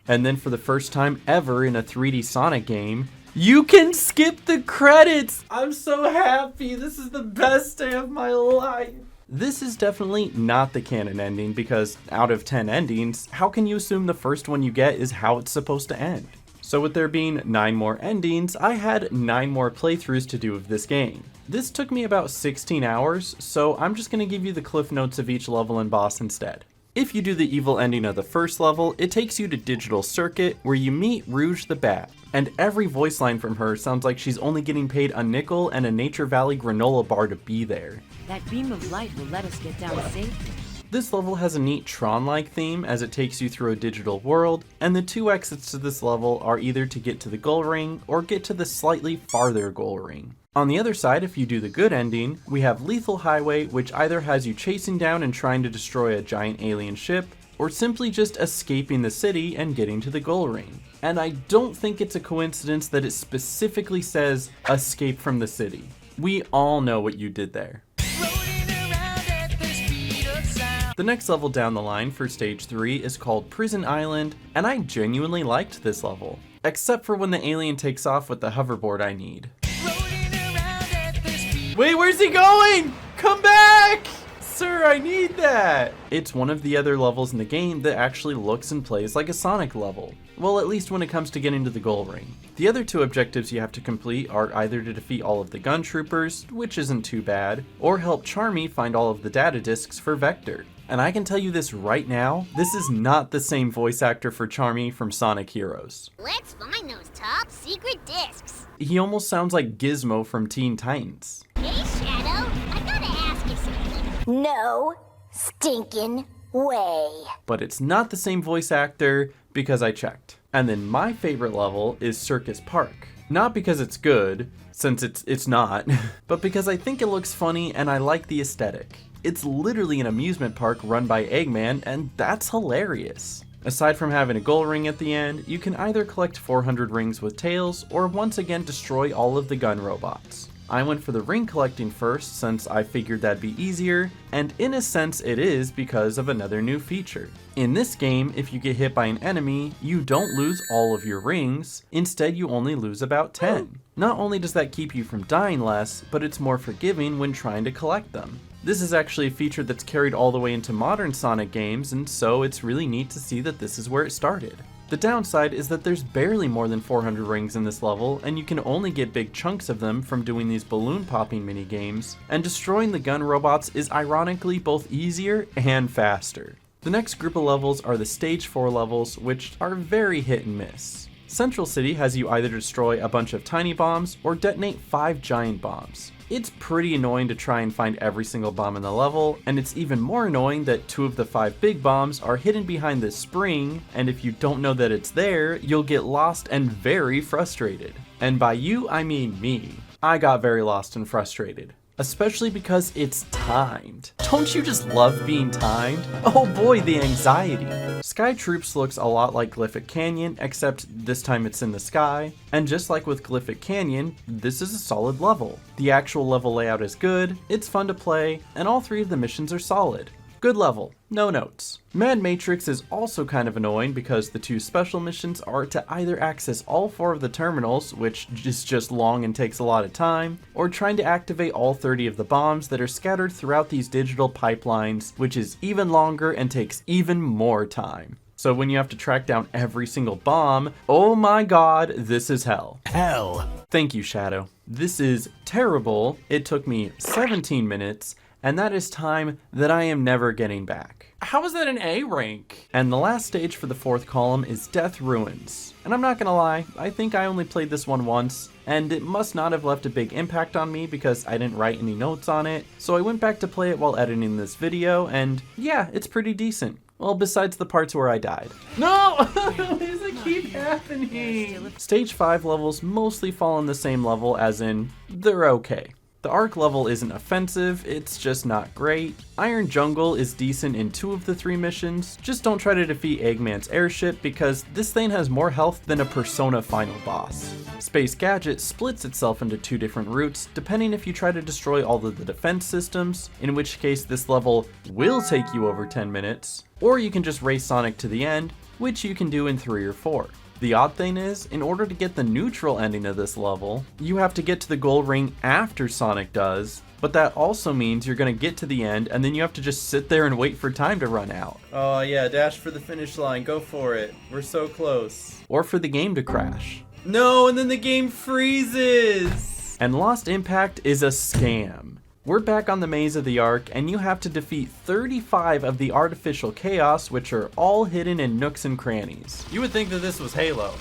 And then for the first time ever in a 3D Sonic game, you can skip the credits! I'm so happy, this is the best day of my life! This is definitely not the canon ending because out of 10 endings, how can you assume the first one you get is how it's supposed to end? So with there being 9 more endings, I had 9 more playthroughs to do of this game. This took me about 16 hours, so I'm just going to give you the cliff notes of each level and boss instead. If you do the evil ending of the first level, it takes you to Digital Circuit, where you meet Rouge the Bat, and every voice line from her sounds like she's only getting paid a nickel and a Nature Valley granola bar to be there. That beam of light will let us get down safely. This level has a neat Tron-like theme as it takes you through a digital world, and the 2 exits to this level are either to get to the goal ring or get to the slightly farther goal ring. On the other side, if you do the good ending, we have Lethal Highway, which either has you chasing down and trying to destroy a giant alien ship, or simply just escaping the city and getting to the goal ring. And I don't think it's a coincidence that it specifically says, escape from the city. We all know what you did there. The next level down the line for stage 3 is called Prison Island, and I genuinely liked this level. Except for when the alien takes off with the hoverboard I need. Wait, where's he going? Come back! Sir, I need that! It's one of the other levels in the game that actually looks and plays like a Sonic level. Well, at least when it comes to getting to the goal ring. The other 2 objectives you have to complete are either to defeat all of the gun troopers, which isn't too bad, or help Charmy find all of the data discs for Vector. And I can tell you this right now, this is not the same voice actor for Charmy from Sonic Heroes. Let's find those top secret discs. He almost sounds like Gizmo from Teen Titans. Hey, Shadow, I gotta ask you something. No stinking way. But it's not the same voice actor because I checked. And then my favorite level is Circus Park. Not because it's good, since it's not, but because I think it looks funny and I like the aesthetic. It's literally an amusement park run by Eggman, and that's hilarious. Aside from having a goal ring at the end, you can either collect 400 rings with Tails, or once again destroy all of the gun robots. I went for the ring collecting first since I figured that'd be easier, and in a sense it is because of another new feature. In this game, if you get hit by an enemy, you don't lose all of your rings, instead you only lose about 10. Not only does that keep you from dying less, but it's more forgiving when trying to collect them. This is actually a feature that's carried all the way into modern Sonic games, and so it's really neat to see that this is where it started. The downside is that there's barely more than 400 rings in this level, and you can only get big chunks of them from doing these balloon popping mini games, and destroying the gun robots is ironically both easier and faster. The next group of levels are the Stage 4 levels, which are very hit and miss. Central City has you either destroy a bunch of tiny bombs or detonate 5 giant bombs. It's pretty annoying to try and find every single bomb in the level, and it's even more annoying that 2 of the 5 big bombs are hidden behind this spring, and if you don't know that it's there, you'll get lost and very frustrated. And by you, I mean me. I got very lost and frustrated. Especially because it's timed. Don't you just love being timed? Oh boy, the anxiety. Sky Troops looks a lot like Glyphic Canyon, except this time it's in the sky. And just like with Glyphic Canyon, this is a solid level. The actual level layout is good, it's fun to play, and all 3 of the missions are solid. Good level, no notes. Mad Matrix is also kind of annoying because the 2 special missions are to either access all 4 of the terminals, which is just long and takes a lot of time, or trying to activate all 30 of the bombs that are scattered throughout these digital pipelines, which is even longer and takes even more time. So when you have to track down every single bomb, oh my god, this is hell. Hell. Thank you, Shadow. This is terrible. It took me 17 minutes, and that is time that I am never getting back. How is that an A rank? And the last stage for the 4th column is Death Ruins. And I'm not gonna lie, I think I only played this one once, and it must not have left a big impact on me because I didn't write any notes on it, so I went back to play it while editing this video, and yeah, it's pretty decent. Well, besides the parts where I died. No! Why does it keep happening? Stage 5 levels mostly fall on the same level, as in, they're okay. The Ark level isn't offensive, it's just not great. Iron Jungle is decent in 2 of the 3 missions, just don't try to defeat Eggman's airship because this thing has more health than a Persona final boss. Space Gadget splits itself into 2 different routes, depending if you try to destroy all of the defense systems, in which case this level will take you over 10 minutes, or you can just race Sonic to the end, which you can do in 3 or 4. The odd thing is, in order to get the neutral ending of this level, you have to get to the gold ring after Sonic does, but that also means you're gonna get to the end and then you have to just sit there and wait for time to run out. Oh yeah, dash for the finish line, go for it. We're so close. Or for the game to crash. No, and then the game freezes! And Lost Impact is a scam. We're back on the maze of the Ark, and you have to defeat 35 of the artificial chaos, which are all hidden in nooks and crannies. You would think that this was Halo,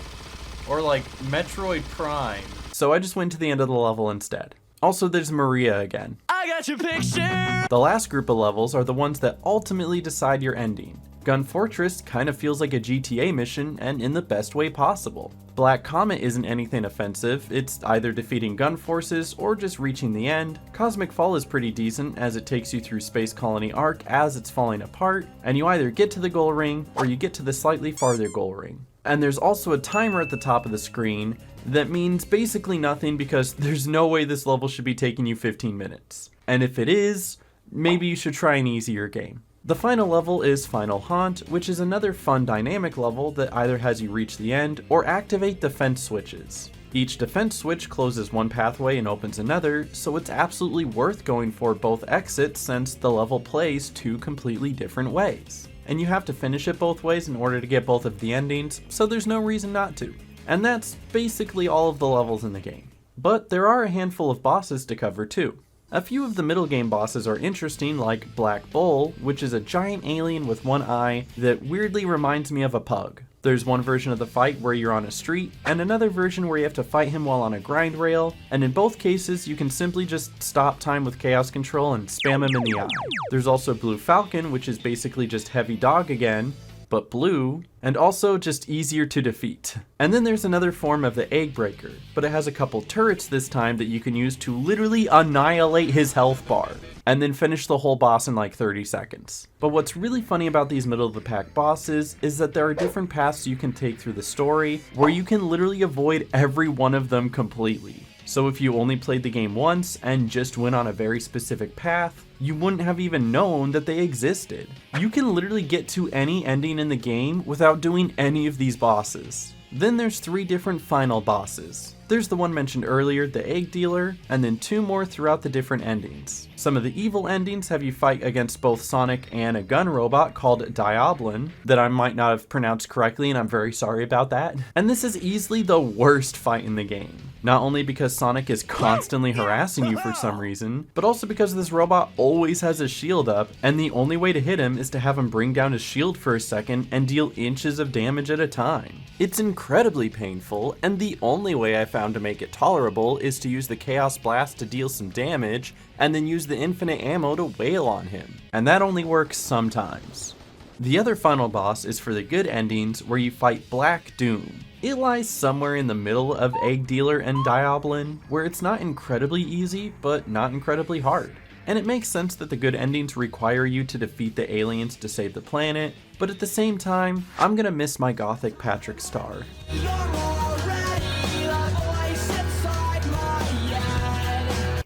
or like Metroid Prime. So I just went to the end of the level instead. Also, there's Maria again. I got your picture! The last group of levels are the ones that ultimately decide your ending. Gun Fortress kind of feels like a GTA mission, and in the best way possible. Black Comet isn't anything offensive, it's either defeating gun forces or just reaching the end. Cosmic Fall is pretty decent as it takes you through Space Colony Ark as it's falling apart, and you either get to the goal ring or you get to the slightly farther goal ring. And there's also a timer at the top of the screen that means basically nothing because there's no way this level should be taking you 15 minutes. And if it is, maybe you should try an easier game. The final level is Final Haunt, which is another fun dynamic level that either has you reach the end or activate defense switches. Each defense switch closes one pathway and opens another, so it's absolutely worth going for both exits since the level plays 2 completely different ways. And you have to finish it both ways in order to get both of the endings, so there's no reason not to. And that's basically all of the levels in the game. But there are a handful of bosses to cover too. A few of the middle game bosses are interesting, like Black Bull, which is a giant alien with one eye that weirdly reminds me of a pug. There's one version of the fight where you're on a street, and another version where you have to fight him while on a grind rail, and in both cases you can simply just stop time with Chaos Control and spam him in the eye. There's also Blue Falcon, which is basically just Heavy Dog again, but blue, and also just easier to defeat. And then there's another form of the Egg Breaker, but it has a couple turrets this time that you can use to literally annihilate his health bar, and then finish the whole boss in like 30 seconds. But what's really funny about these middle of the pack bosses is that there are different paths you can take through the story, where you can literally avoid every one of them completely. So if you only played the game once and just went on a very specific path, you wouldn't have even known that they existed. You can literally get to any ending in the game without doing any of these bosses. Then there's 3 different final bosses. There's the one mentioned earlier, the egg dealer, and then 2 more throughout the different endings. Some of the evil endings have you fight against both Sonic and a gun robot called Diablin, that I might not have pronounced correctly and I'm very sorry about that. And this is easily the worst fight in the game. Not only because Sonic is constantly harassing you for some reason, but also because this robot always has his shield up, and the only way to hit him is to have him bring down his shield for a second and deal inches of damage at a time. It's incredibly painful, and the only way I found to make it tolerable is to use the Chaos Blast to deal some damage, and then use the infinite ammo to wail on him. And that only works sometimes. The other final boss is for the good endings, where you fight Black Doom. It lies somewhere in the middle of Egg Dealer and Diablin, where it's not incredibly easy, but not incredibly hard. And it makes sense that the good endings require you to defeat the aliens to save the planet, but at the same time, I'm gonna miss my gothic Patrick Star.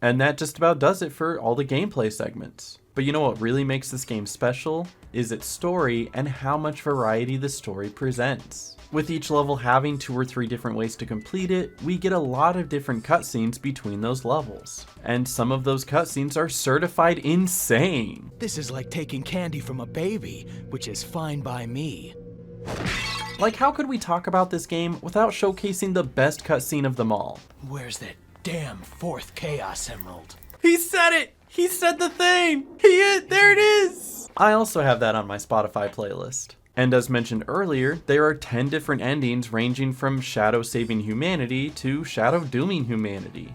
And that just about does it for all the gameplay segments. But you know what really makes this game special? Is its story and how much variety the story presents. With each level having 2 or 3 different ways to complete it, we get a lot of different cutscenes between those levels. And some of those cutscenes are certified insane. This is like taking candy from a baby, which is fine by me. Like, how could we talk about this game without showcasing the best cutscene of them all? Where's that damn 4th Chaos Emerald? He said it! He said the thing! There it is! I also have that on my Spotify playlist. And as mentioned earlier, there are 10 different endings ranging from Shadow saving humanity to Shadow dooming humanity.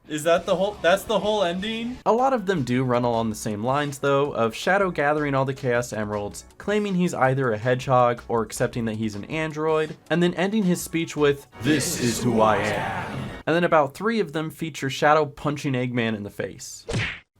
That's the whole ending? A lot of them do run along the same lines though, of Shadow gathering all the Chaos Emeralds, claiming he's either a hedgehog or accepting that he's an android, and then ending his speech with, "This is who I am." And then about 3 of them feature Shadow punching Eggman in the face.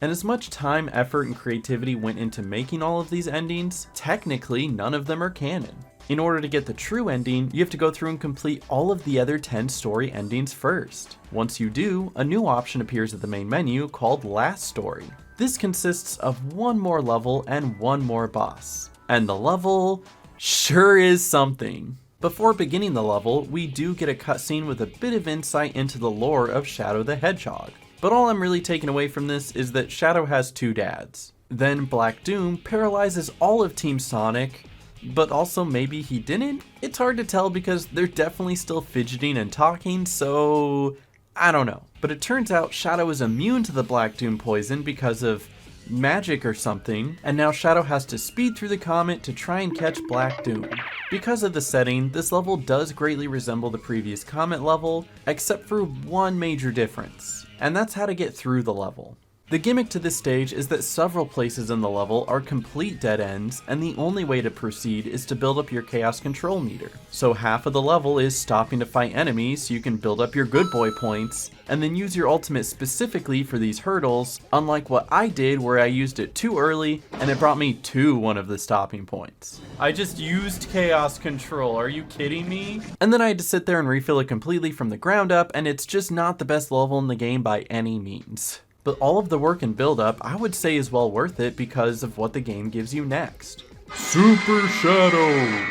And as much time, effort, and creativity went into making all of these endings, technically none of them are canon. In order to get the true ending, you have to go through and complete all of the other 10 story endings first. Once you do, a new option appears at the main menu called Last Story. This consists of 1 more level and 1 more boss. And the level sure is something. Before beginning the level, we do get a cutscene with a bit of insight into the lore of Shadow the Hedgehog. But all I'm really taking away from this is that Shadow has 2 dads. Then Black Doom paralyzes all of Team Sonic, but also maybe he didn't? It's hard to tell because they're definitely still fidgeting and talking, so I don't know. But it turns out Shadow is immune to the Black Doom poison because of magic or something, and now Shadow has to speed through the comet to try and catch Black Doom. Because of the setting, this level does greatly resemble the previous comet level, except for 1 major difference, and that's how to get through the level. The gimmick to this stage is that several places in the level are complete dead ends, and the only way to proceed is to build up your chaos control meter. So half of the level is stopping to fight enemies so you can build up your good boy points, and then use your ultimate specifically for these hurdles, unlike what I did where I used it too early and it brought me to one of the stopping points. I just used chaos control, are you kidding me? And then I had to sit there and refill it completely from the ground up, and it's just not the best level in the game by any means. But all of the work and build up I would say is well worth it because of what the game gives you next. Super Shadow!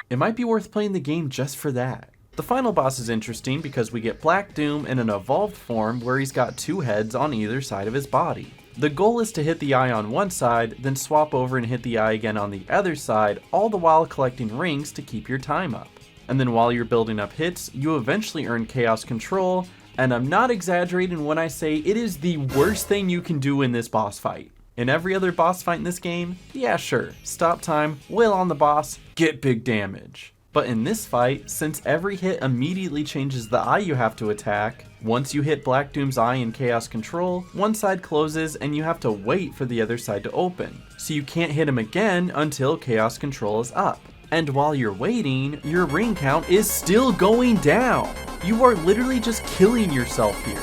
It might be worth playing the game just for that. The final boss is interesting because we get Black Doom in an evolved form where he's got 2 heads on either side of his body. The goal is to hit the eye on one side, then swap over and hit the eye again on the other side, all the while collecting rings to keep your time up. And then while you're building up hits, you eventually earn chaos control, and I'm not exaggerating when I say it is the worst thing you can do in this boss fight. In every other boss fight in this game, yeah sure, stop time, wail on the boss, get big damage. But in this fight, since every hit immediately changes the eye you have to attack, once you hit Black Doom's eye in Chaos Control, one side closes and you have to wait for the other side to open. So you can't hit him again until Chaos Control is up. And while you're waiting, your ring count is still going down. You are literally just killing yourself here.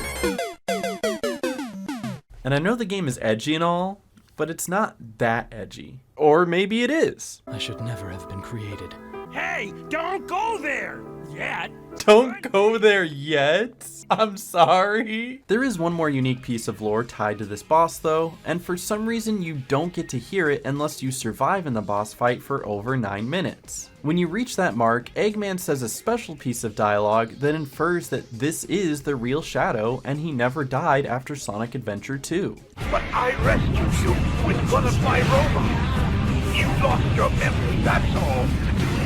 And I know the game is edgy and all, but it's not that edgy. Or maybe it is. I should never have been created. Hey, don't go there yet. Don't go there yet? I'm sorry. There is one more unique piece of lore tied to this boss though, and for some reason you don't get to hear it unless you survive in the boss fight for over 9 minutes. When you reach that mark, Eggman says a special piece of dialogue that infers that this is the real Shadow and he never died after Sonic Adventure 2. But I rescued you with one of my robots. You lost your memory, that's all.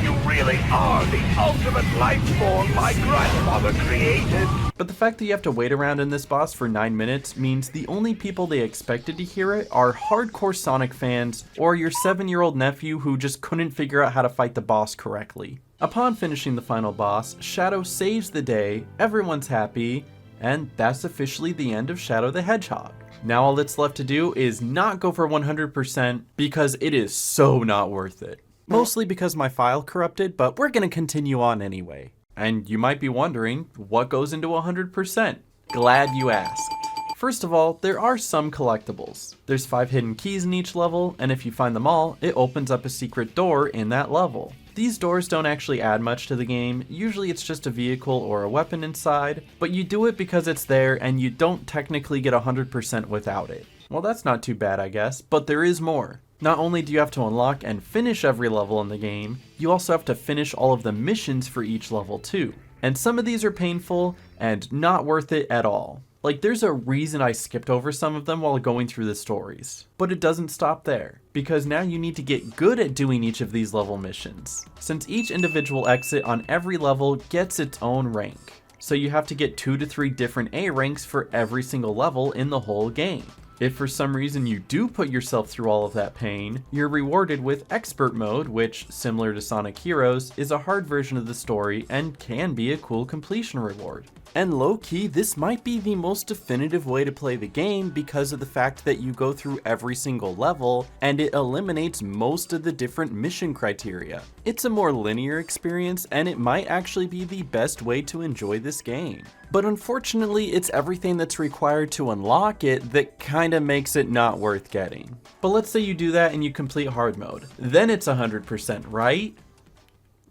You really are the ultimate life form my grandfather created. But the fact that you have to wait around in this boss for 9 minutes means the only people they expected to hear it are hardcore Sonic fans or your 7-year-old nephew who just couldn't figure out how to fight the boss correctly. Upon finishing the final boss, Shadow saves the day, everyone's happy, and that's officially the end of Shadow the Hedgehog. Now all that's left to do is not go for 100% because it is so not worth it. Mostly because my file corrupted, but we're gonna continue on anyway. And you might be wondering, what goes into 100%? Glad you asked. First of all, there are some collectibles. There's 5 hidden keys in each level, and if you find them all, it opens up a secret door in that level. These doors don't actually add much to the game, usually it's just a vehicle or a weapon inside, but you do it because it's there and you don't technically get 100% without it. Well, that's not too bad, I guess, but there is more. Not only do you have to unlock and finish every level in the game, you also have to finish all of the missions for each level too. And some of these are painful and not worth it at all. Like, there's a reason I skipped over some of them while going through the stories. But it doesn't stop there, because now you need to get good at doing each of these level missions, since each individual exit on every level gets its own rank. So you have to get 2 to 3 different A ranks for every single level in the whole game. If for some reason you do put yourself through all of that pain, you're rewarded with Expert Mode, which, similar to Sonic Heroes, is a hard version of the story and can be a cool completion reward. And low-key, this might be the most definitive way to play the game because of the fact that you go through every single level and it eliminates most of the different mission criteria. It's a more linear experience and it might actually be the best way to enjoy this game. But unfortunately, it's everything that's required to unlock it that kinda makes it not worth getting. But let's say you do that and you complete hard mode. Then it's 100%, right?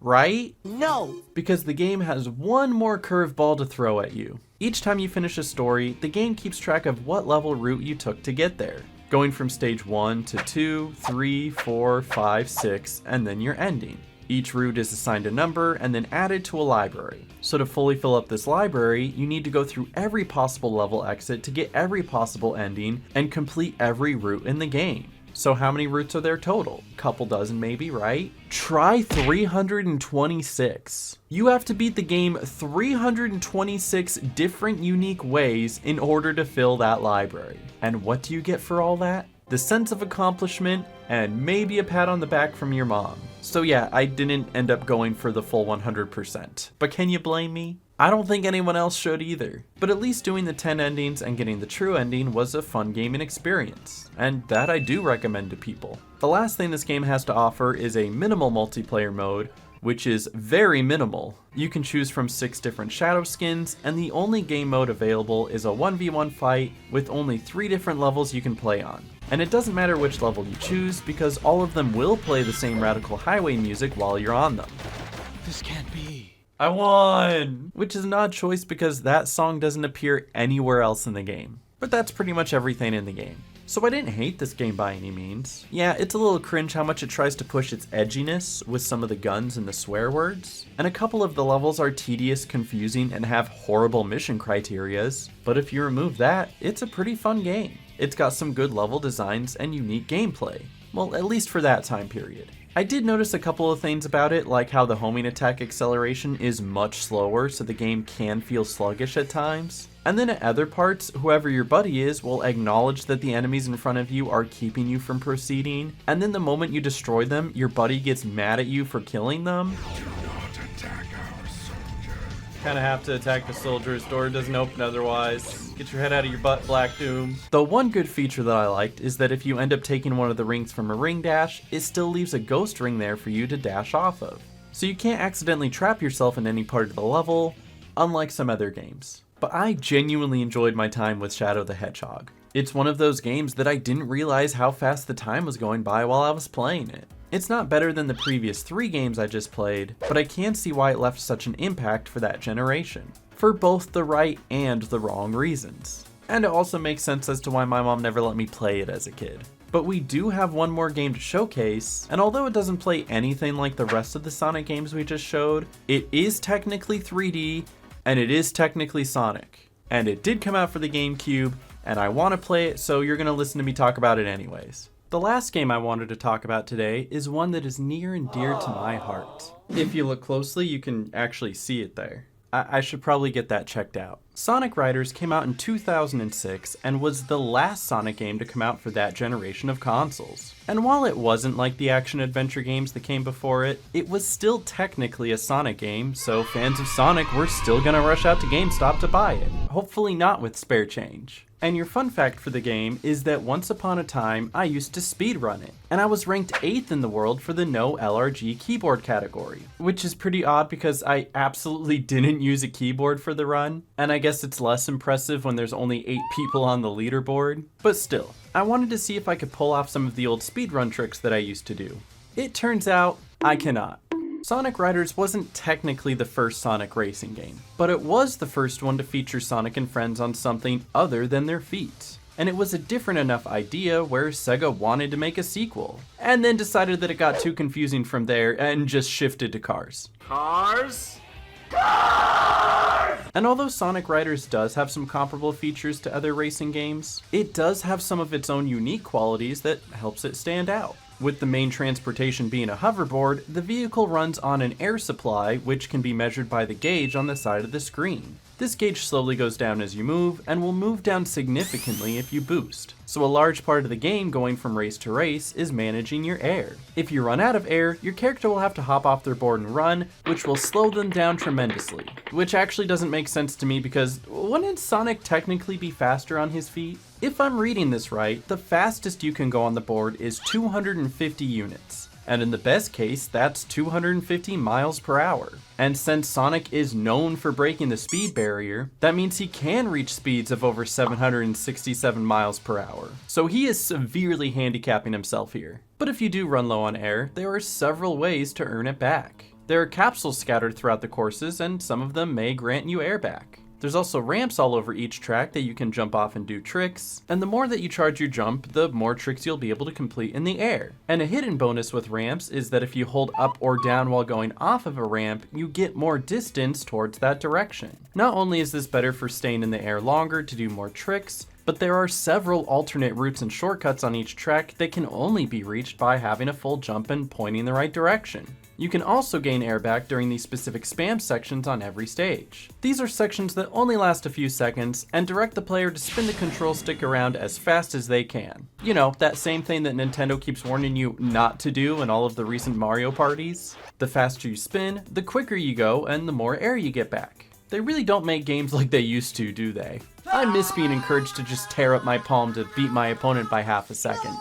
Right? No! Because the game has one more curveball to throw at you. Each time you finish a story, the game keeps track of what level route you took to get there, going from stage 1 to 2, 3, 4, 5, 6, and then your ending. Each route is assigned a number and then added to a library. So to fully fill up this library, you need to go through every possible level exit to get every possible ending and complete every route in the game. So how many routes are there total? Couple dozen maybe, right? Try 326. You have to beat the game 326 different unique ways in order to fill that library. And what do you get for all that? The sense of accomplishment and maybe a pat on the back from your mom. So yeah, I didn't end up going for the full 100%. But can you blame me? I don't think anyone else should either. But at least doing the 10 endings and getting the true ending was a fun gaming experience, and that I do recommend to people. The last thing this game has to offer is a minimal multiplayer mode, which is very minimal. You can choose from 6 different shadow skins, and the only game mode available is a 1v1 fight with only 3 different levels you can play on. And it doesn't matter which level you choose, because all of them will play the same Radical Highway music while you're on them. This can't be. I won! Which is an odd choice because that song doesn't appear anywhere else in the game. But that's pretty much everything in the game. So I didn't hate this game by any means. Yeah, it's a little cringe how much it tries to push its edginess with some of the guns and the swear words. And a couple of the levels are tedious, confusing, and have horrible mission criterias. But if you remove that, it's a pretty fun game. It's got some good level designs and unique gameplay. Well, at least for that time period. I did notice a couple of things about it, like how the homing attack acceleration is much slower, so the game can feel sluggish at times. And then at other parts, whoever your buddy is will acknowledge that the enemies in front of you are keeping you from proceeding, and then the moment you destroy them, your buddy gets mad at you for killing them. Kinda have to attack the soldiers, door doesn't open otherwise. Get your head out of your butt, Black Doom. The one good feature that I liked is that if you end up taking one of the rings from a ring dash, it still leaves a ghost ring there for you to dash off of. So you can't accidentally trap yourself in any part of the level, unlike some other games. But I genuinely enjoyed my time with Shadow the Hedgehog. It's one of those games that I didn't realize how fast the time was going by while I was playing it. It's not better than the previous 3 games I just played, but I can see why it left such an impact for that generation, for both the right and the wrong reasons. And it also makes sense as to why my mom never let me play it as a kid. But we do have one more game to showcase, and although it doesn't play anything like the rest of the Sonic games we just showed, it is technically 3D, and it is technically Sonic. And it did come out for the GameCube, and I want to play it, so you're going to listen to me talk about it anyways. The last game I wanted to talk about today is one that is near and dear to my heart. If you look closely, you can actually see it there. I should probably get that checked out. Sonic Riders came out in 2006 and was the last Sonic game to come out for that generation of consoles. And while it wasn't like the action-adventure games that came before it, it was still technically a Sonic game, so fans of Sonic were still gonna rush out to GameStop to buy it. Hopefully not with spare change. And your fun fact for the game is that once upon a time, I used to speedrun it, and I was ranked 8th in the world for the no LRG keyboard category, which is pretty odd because I absolutely didn't use a keyboard for the run, and I guess it's less impressive when there's only 8 people on the leaderboard, but still, I wanted to see if I could pull off some of the old speedrun tricks that I used to do. It turns out, I cannot. Sonic Riders wasn't technically the first Sonic racing game, but it was the first one to feature Sonic and friends on something other than their feet. And it was a different enough idea where SEGA wanted to make a sequel, and then decided that it got too confusing from there and just shifted to cars. Cars? And although Sonic Riders does have some comparable features to other racing games, it does have some of its own unique qualities that helps it stand out. With the main transportation being a hoverboard, the vehicle runs on an air supply which can be measured by the gauge on the side of the screen. This gauge slowly goes down as you move, and will move down significantly if you boost. So a large part of the game going from race to race is managing your air. If you run out of air, your character will have to hop off their board and run, which will slow them down tremendously. Which actually doesn't make sense to me because wouldn't Sonic technically be faster on his feet? If I'm reading this right, the fastest you can go on the board is 250 units. And in the best case, that's 250 miles per hour. And since Sonic is known for breaking the speed barrier, that means he can reach speeds of over 767 miles per hour. So he is severely handicapping himself here. But if you do run low on air, there are several ways to earn it back. There are capsules scattered throughout the courses, and some of them may grant you air back. There's also ramps all over each track that you can jump off and do tricks, and the more that you charge your jump, the more tricks you'll be able to complete in the air. And a hidden bonus with ramps is that if you hold up or down while going off of a ramp, you get more distance towards that direction. Not only is this better for staying in the air longer to do more tricks, but there are several alternate routes and shortcuts on each track that can only be reached by having a full jump and pointing the right direction. You can also gain air back during these specific spam sections on every stage. These are sections that only last a few seconds and direct the player to spin the control stick around as fast as they can. You know, that same thing that Nintendo keeps warning you not to do in all of the recent Mario parties. The faster you spin, the quicker you go and the more air you get back. They really don't make games like they used to, do they? I miss being encouraged to just tear up my palm to beat my opponent by half a second.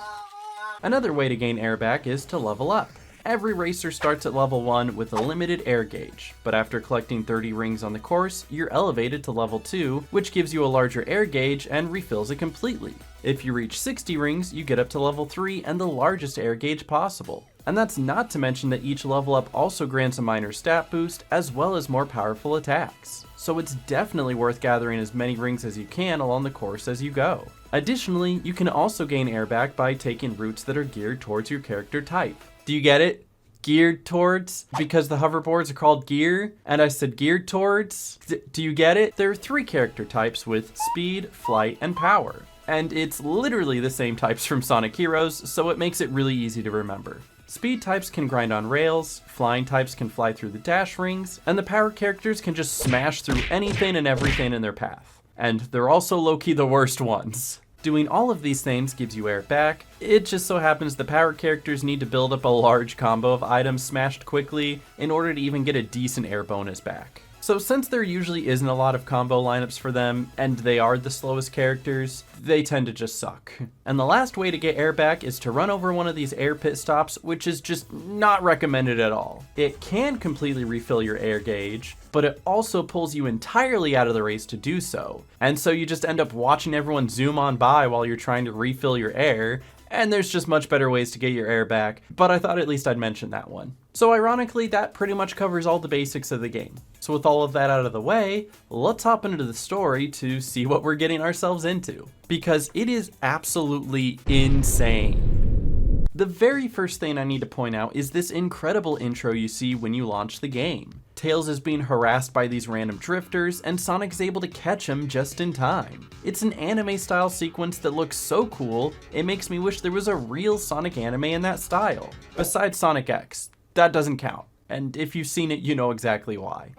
Another way to gain air back is to level up. Every racer starts at level 1 with a limited air gauge, but after collecting 30 rings on the course, you're elevated to level 2, which gives you a larger air gauge and refills it completely. If you reach 60 rings, you get up to level 3 and the largest air gauge possible. And that's not to mention that each level up also grants a minor stat boost, as well as more powerful attacks. So it's definitely worth gathering as many rings as you can along the course as you go. Additionally, you can also gain air back by taking routes that are geared towards your character type. Do you get it? Geared towards? Because the hoverboards are called gear, and I said geared towards? Do you get it? There are 3 character types with speed, flight, and power. And it's literally the same types from Sonic Heroes, so it makes it really easy to remember. Speed types can grind on rails, flying types can fly through the dash rings, and the power characters can just smash through anything and everything in their path. And they're also low-key the worst ones. Doing all of these things gives you air back. It just so happens the power characters need to build up a large combo of items smashed quickly in order to even get a decent air bonus back. So since there usually isn't a lot of combo lineups for them, and they are the slowest characters, they tend to just suck. And the last way to get air back is to run over one of these air pit stops, which is just not recommended at all. It can completely refill your air gauge, but it also pulls you entirely out of the race to do so. And so you just end up watching everyone zoom on by while you're trying to refill your air, and there's just much better ways to get your air back, but I thought at least I'd mention that one. So ironically, that pretty much covers all the basics of the game. So with all of that out of the way, let's hop into the story to see what we're getting ourselves into, because it is absolutely insane. The very first thing I need to point out is this incredible intro you see when you launch the game. Tails is being harassed by these random drifters, and Sonic's able to catch him just in time. It's an anime style sequence that looks so cool, it makes me wish there was a real Sonic anime in that style. Besides Sonic X, that doesn't count. And if you've seen it, you know exactly why.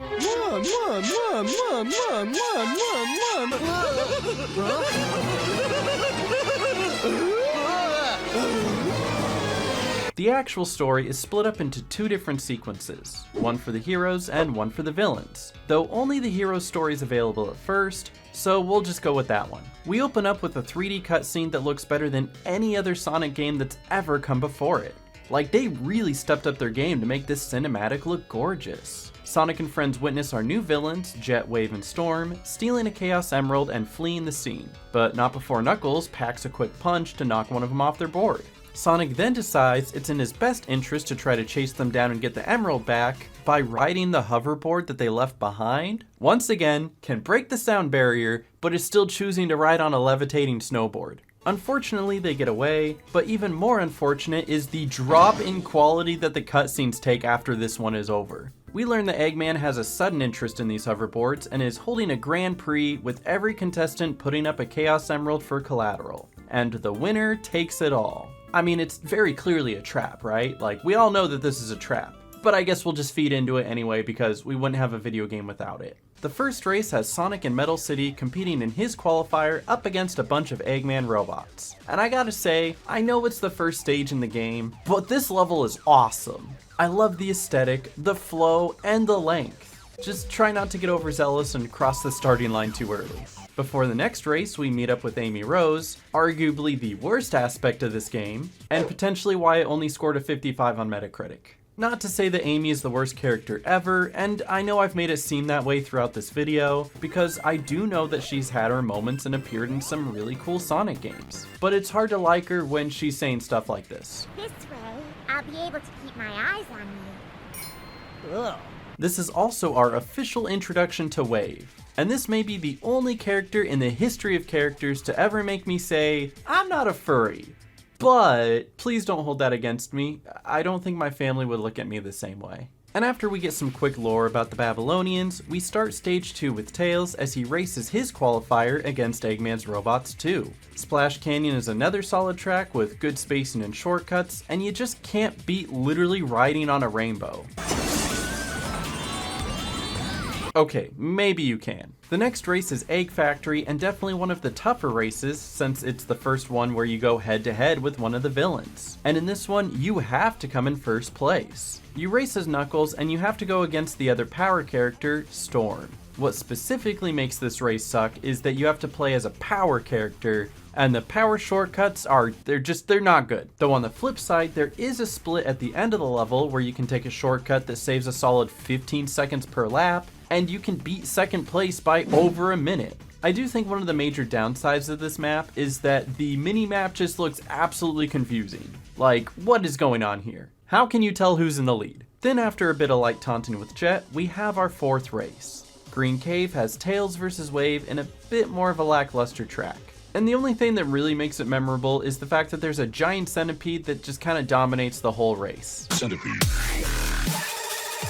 The actual story is split up into two different sequences, one for the heroes and one for the villains, though only the hero's story is available at first, so we'll just go with that one. We open up with a 3D cutscene that looks better than any other Sonic game that's ever come before it. Like, they really stepped up their game to make this cinematic look gorgeous. Sonic and friends witness our new villains, Jet, Wave, and Storm, stealing a Chaos Emerald and fleeing the scene, but not before Knuckles packs a quick punch to knock one of them off their board. Sonic then decides it's in his best interest to try to chase them down and get the emerald back by riding the hoverboard that they left behind. Once again, can break the sound barrier, but is still choosing to ride on a levitating snowboard. Unfortunately, they get away, but even more unfortunate is the drop in quality that the cutscenes take after this one is over. We learn that Eggman has a sudden interest in these hoverboards and is holding a Grand Prix with every contestant putting up a Chaos Emerald for collateral. And the winner takes it all. I mean, it's very clearly a trap, right? Like, we all know that this is a trap, but I guess we'll just feed into it anyway because we wouldn't have a video game without it. The first race has Sonic and Metal City competing in his qualifier up against a bunch of Eggman robots. And I gotta say, I know it's the first stage in the game, but this level is awesome. I love the aesthetic, the flow, and the length. Just try not to get overzealous and cross the starting line too early. Before the next race, we meet up with Amy Rose, arguably the worst aspect of this game, and potentially why it only scored a 55 on Metacritic. Not to say that Amy is the worst character ever, and I know I've made it seem that way throughout this video, because I do know that she's had her moments and appeared in some really cool Sonic games. But it's hard to like her when she's saying stuff like this. This way, I'll be able to keep my eyes on you. Ugh. This is also our official introduction to Wave, and this may be the only character in the history of characters to ever make me say, I'm not a furry. But please don't hold that against me. I don't think my family would look at me the same way. And after we get some quick lore about the Babylonians, we start stage 2 with Tails as he races his qualifier against Eggman's robots too. Splash Canyon is another solid track with good spacing and shortcuts, and you just can't beat literally riding on a rainbow. Okay, maybe you can. The next race is Egg Factory, and definitely one of the tougher races since it's the first one where you go head to head with one of the villains. And in this one, you have to come in first place. You race as Knuckles and you have to go against the other power character, Storm. What specifically makes this race suck is that you have to play as a power character, and the power shortcuts they're not good. Though on the flip side, there is a split at the end of the level where you can take a shortcut that saves a solid 15 seconds per lap, and you can beat second place by over a minute. I do think one of the major downsides of this map is that the mini-map just looks absolutely confusing. Like, what is going on here? How can you tell who's in the lead? Then after a bit of light taunting with Jet, we have our fourth race. Green Cave has Tails vs Wave in a bit more of a lackluster track. And the only thing that really makes it memorable is the fact that there's a giant centipede that just kind of dominates the whole race. Centipede.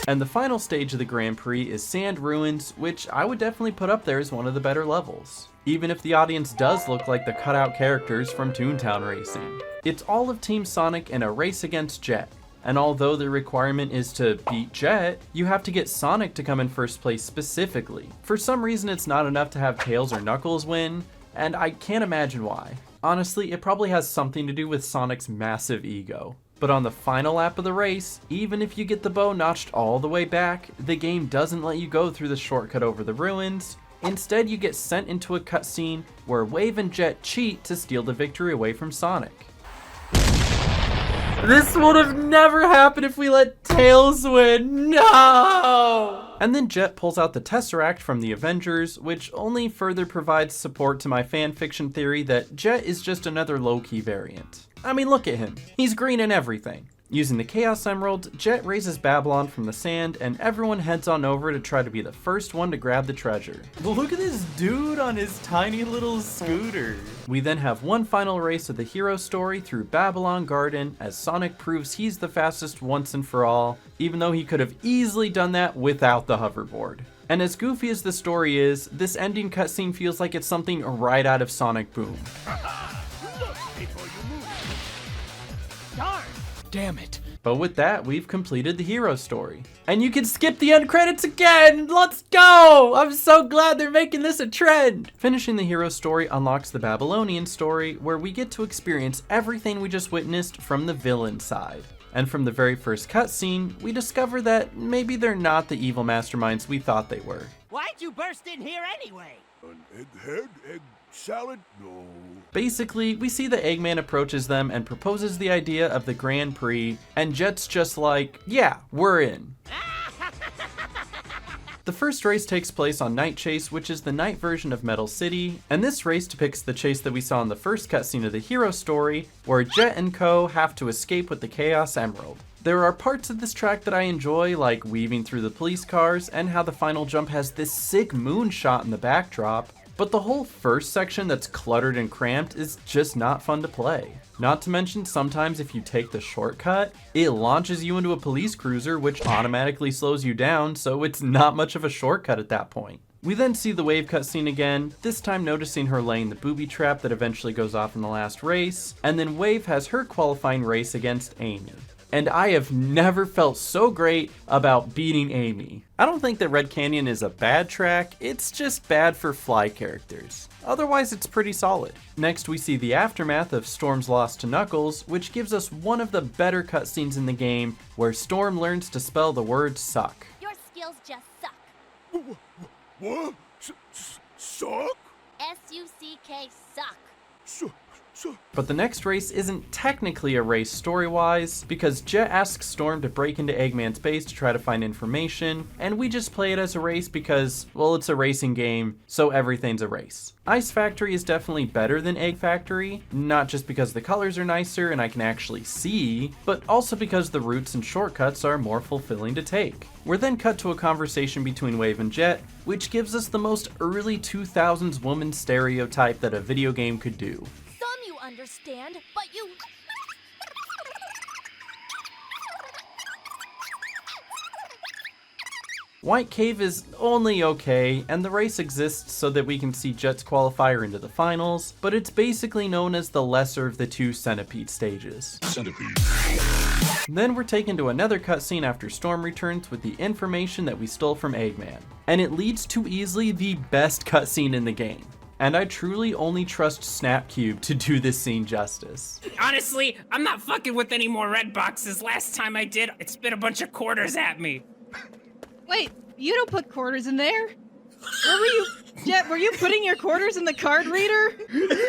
And the final stage of the Grand Prix is Sand Ruins, which I would definitely put up there as one of the better levels, even if the audience does look like the cutout characters from Toontown Racing. It's all of Team Sonic in a race against Jet, and although the requirement is to beat Jet, you have to get Sonic to come in first place specifically. For some reason it's not enough to have Tails or Knuckles win, and I can't imagine why. Honestly, it probably has something to do with Sonic's massive ego. But on the final lap of the race, even if you get the bow notched all the way back, the game doesn't let you go through the shortcut over the ruins. Instead, you get sent into a cutscene where Wave and Jet cheat to steal the victory away from Sonic. This would have never happened if we let Tails win. No! And then Jet pulls out the Tesseract from the Avengers, which only further provides support to my fanfiction theory that Jet is just another low-key variant. I mean, look at him. He's green and everything. Using the Chaos Emerald, Jet raises Babylon from the sand, and everyone heads on over to try to be the first one to grab the treasure. Look at this dude on his tiny little scooter. We then have one final race of the hero story through Babylon Garden, as Sonic proves he's the fastest once and for all, even though he could have easily done that without the hoverboard. And as goofy as the story is, this ending cutscene feels like it's something right out of Sonic Boom. Darn! Damn it. But with that, we've completed the hero story. And you can skip the end credits again! Let's go! I'm so glad they're making this a trend! Finishing the hero story unlocks the Babylonian story, where we get to experience everything we just witnessed from the villain side. And from the very first cutscene, we discover that maybe they're not the evil masterminds we thought they were. Why'd you burst in here anyway? An egghead? Egg salad? No. Basically, we see that Eggman approaches them and proposes the idea of the Grand Prix, and Jet's just like, yeah, we're in. The first race takes place on Night Chase, which is the night version of Metal City, and this race depicts the chase that we saw in the first cutscene of the hero story, where Jet and co have to escape with the Chaos Emerald. There are parts of this track that I enjoy, like weaving through the police cars, and how the final jump has this sick moonshot in the backdrop, but the whole first section that's cluttered and cramped is just not fun to play. Not to mention, sometimes if you take the shortcut, it launches you into a police cruiser, which automatically slows you down, so it's not much of a shortcut at that point. We then see the Wave cutscene again, this time noticing her laying the booby trap that eventually goes off in the last race, and then Wave has her qualifying race against Amy. And I have never felt so great about beating Amy. I don't think that Red Canyon is a bad track, it's just bad for fly characters. Otherwise, it's pretty solid. Next, we see the aftermath of Storm's loss to Knuckles, which gives us one of the better cutscenes in the game, where Storm learns to spell the word suck. Your skills just suck. What? Suck? S-U-C-K, suck. But the next race isn't technically a race story-wise, because Jet asks Storm to break into Eggman's base to try to find information, and we just play it as a race because, well, it's a racing game, so everything's a race. Ice Factory is definitely better than Egg Factory, not just because the colors are nicer and I can actually see, but also because the routes and shortcuts are more fulfilling to take. We're then cut to a conversation between Wave and Jet, which gives us the most early 2000s woman stereotype that a video game could do. Understand, but you... White Cave is only okay, and the race exists so that we can see Jet's qualifier into the finals, but it's basically known as the lesser of the two Centipede stages. Then we're taken to another cutscene after Storm returns with the information that we stole from Eggman, and it leads to easily the best cutscene in the game. And I truly only trust Snapcube to do this scene justice. Honestly, I'm not fucking with any more red boxes. Last time I did, it spit a bunch of quarters at me. Wait, you don't put quarters in there? Where were you, Jet, were you putting your quarters in the card reader?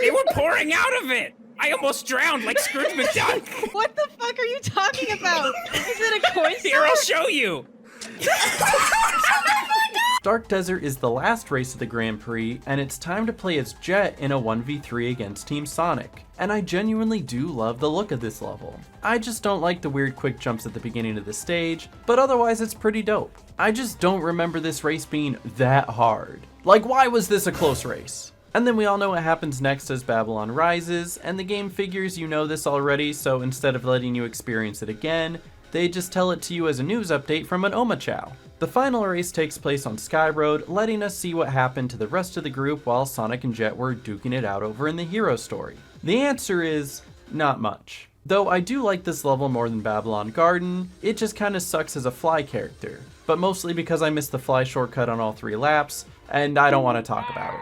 They were pouring out of it! I almost drowned like Scrooge McDuck! What the fuck are you talking about? Is it a coin store? Here, I'll show you! Dark Desert is the last race of the Grand Prix, and it's time to play as Jet in a 1v3 against Team Sonic. And I genuinely do love the look of this level. I just don't like the weird quick jumps at the beginning of the stage, but otherwise it's pretty dope. I just don't remember this race being that hard. Like, why was this a close race? And then we all know what happens next as Babylon rises, and the game figures you know this already, so instead of letting you experience it again, they just tell it to you as a news update from an Omachow. The final race takes place on Sky Road, letting us see what happened to the rest of the group while Sonic and Jet were duking it out over in the hero story. The answer is not much. Though I do like this level more than Babylon Garden, it just kinda sucks as a fly character, but mostly because I missed the fly shortcut on all 3 laps, and I don't want to talk about it.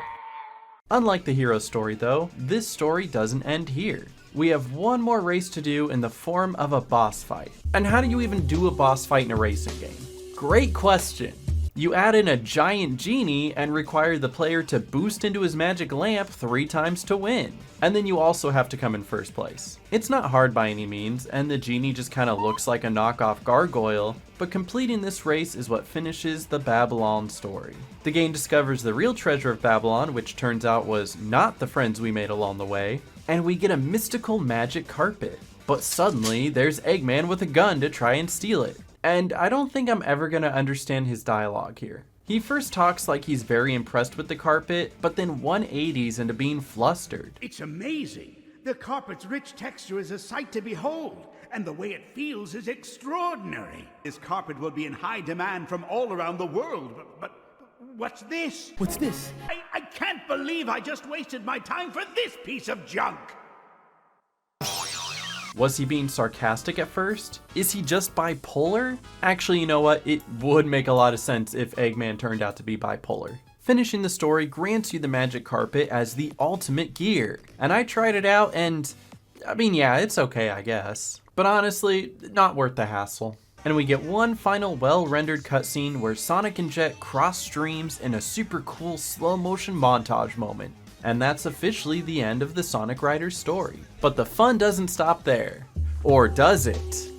Unlike the hero story though, this story doesn't end here. We have one more race to do in the form of a boss fight. And how do you even do a boss fight in a racing game? Great question. You add in a giant genie and require the player to boost into his magic lamp 3 times to win. And then you also have to come in first place. It's not hard by any means, and the genie just kind of looks like a knockoff gargoyle, but completing this race is what finishes the Babylon story. The game discovers the real treasure of Babylon, which turns out was not the friends we made along the way, and we get a mystical magic carpet. But suddenly, there's Eggman with a gun to try and steal it. And I don't think I'm ever gonna understand his dialogue here. He first talks like he's very impressed with the carpet, but then 180s into being flustered. It's amazing. The carpet's rich texture is a sight to behold, and the way it feels is extraordinary. This carpet will be in high demand from all around the world, but what's this? What's this? I can't believe I just wasted my time for this piece of junk! Was he being sarcastic at first? Is he just bipolar? Actually, you know what? It would make a lot of sense if Eggman turned out to be bipolar. Finishing the story grants you the magic carpet as the ultimate gear. And I tried it out and, I mean, yeah, it's okay, I guess. But honestly, not worth the hassle. And we get one final well-rendered cutscene where Sonic and Jet cross streams in a super cool slow motion montage moment. And that's officially the end of the Sonic Riders story. But the fun doesn't stop there. Or does it?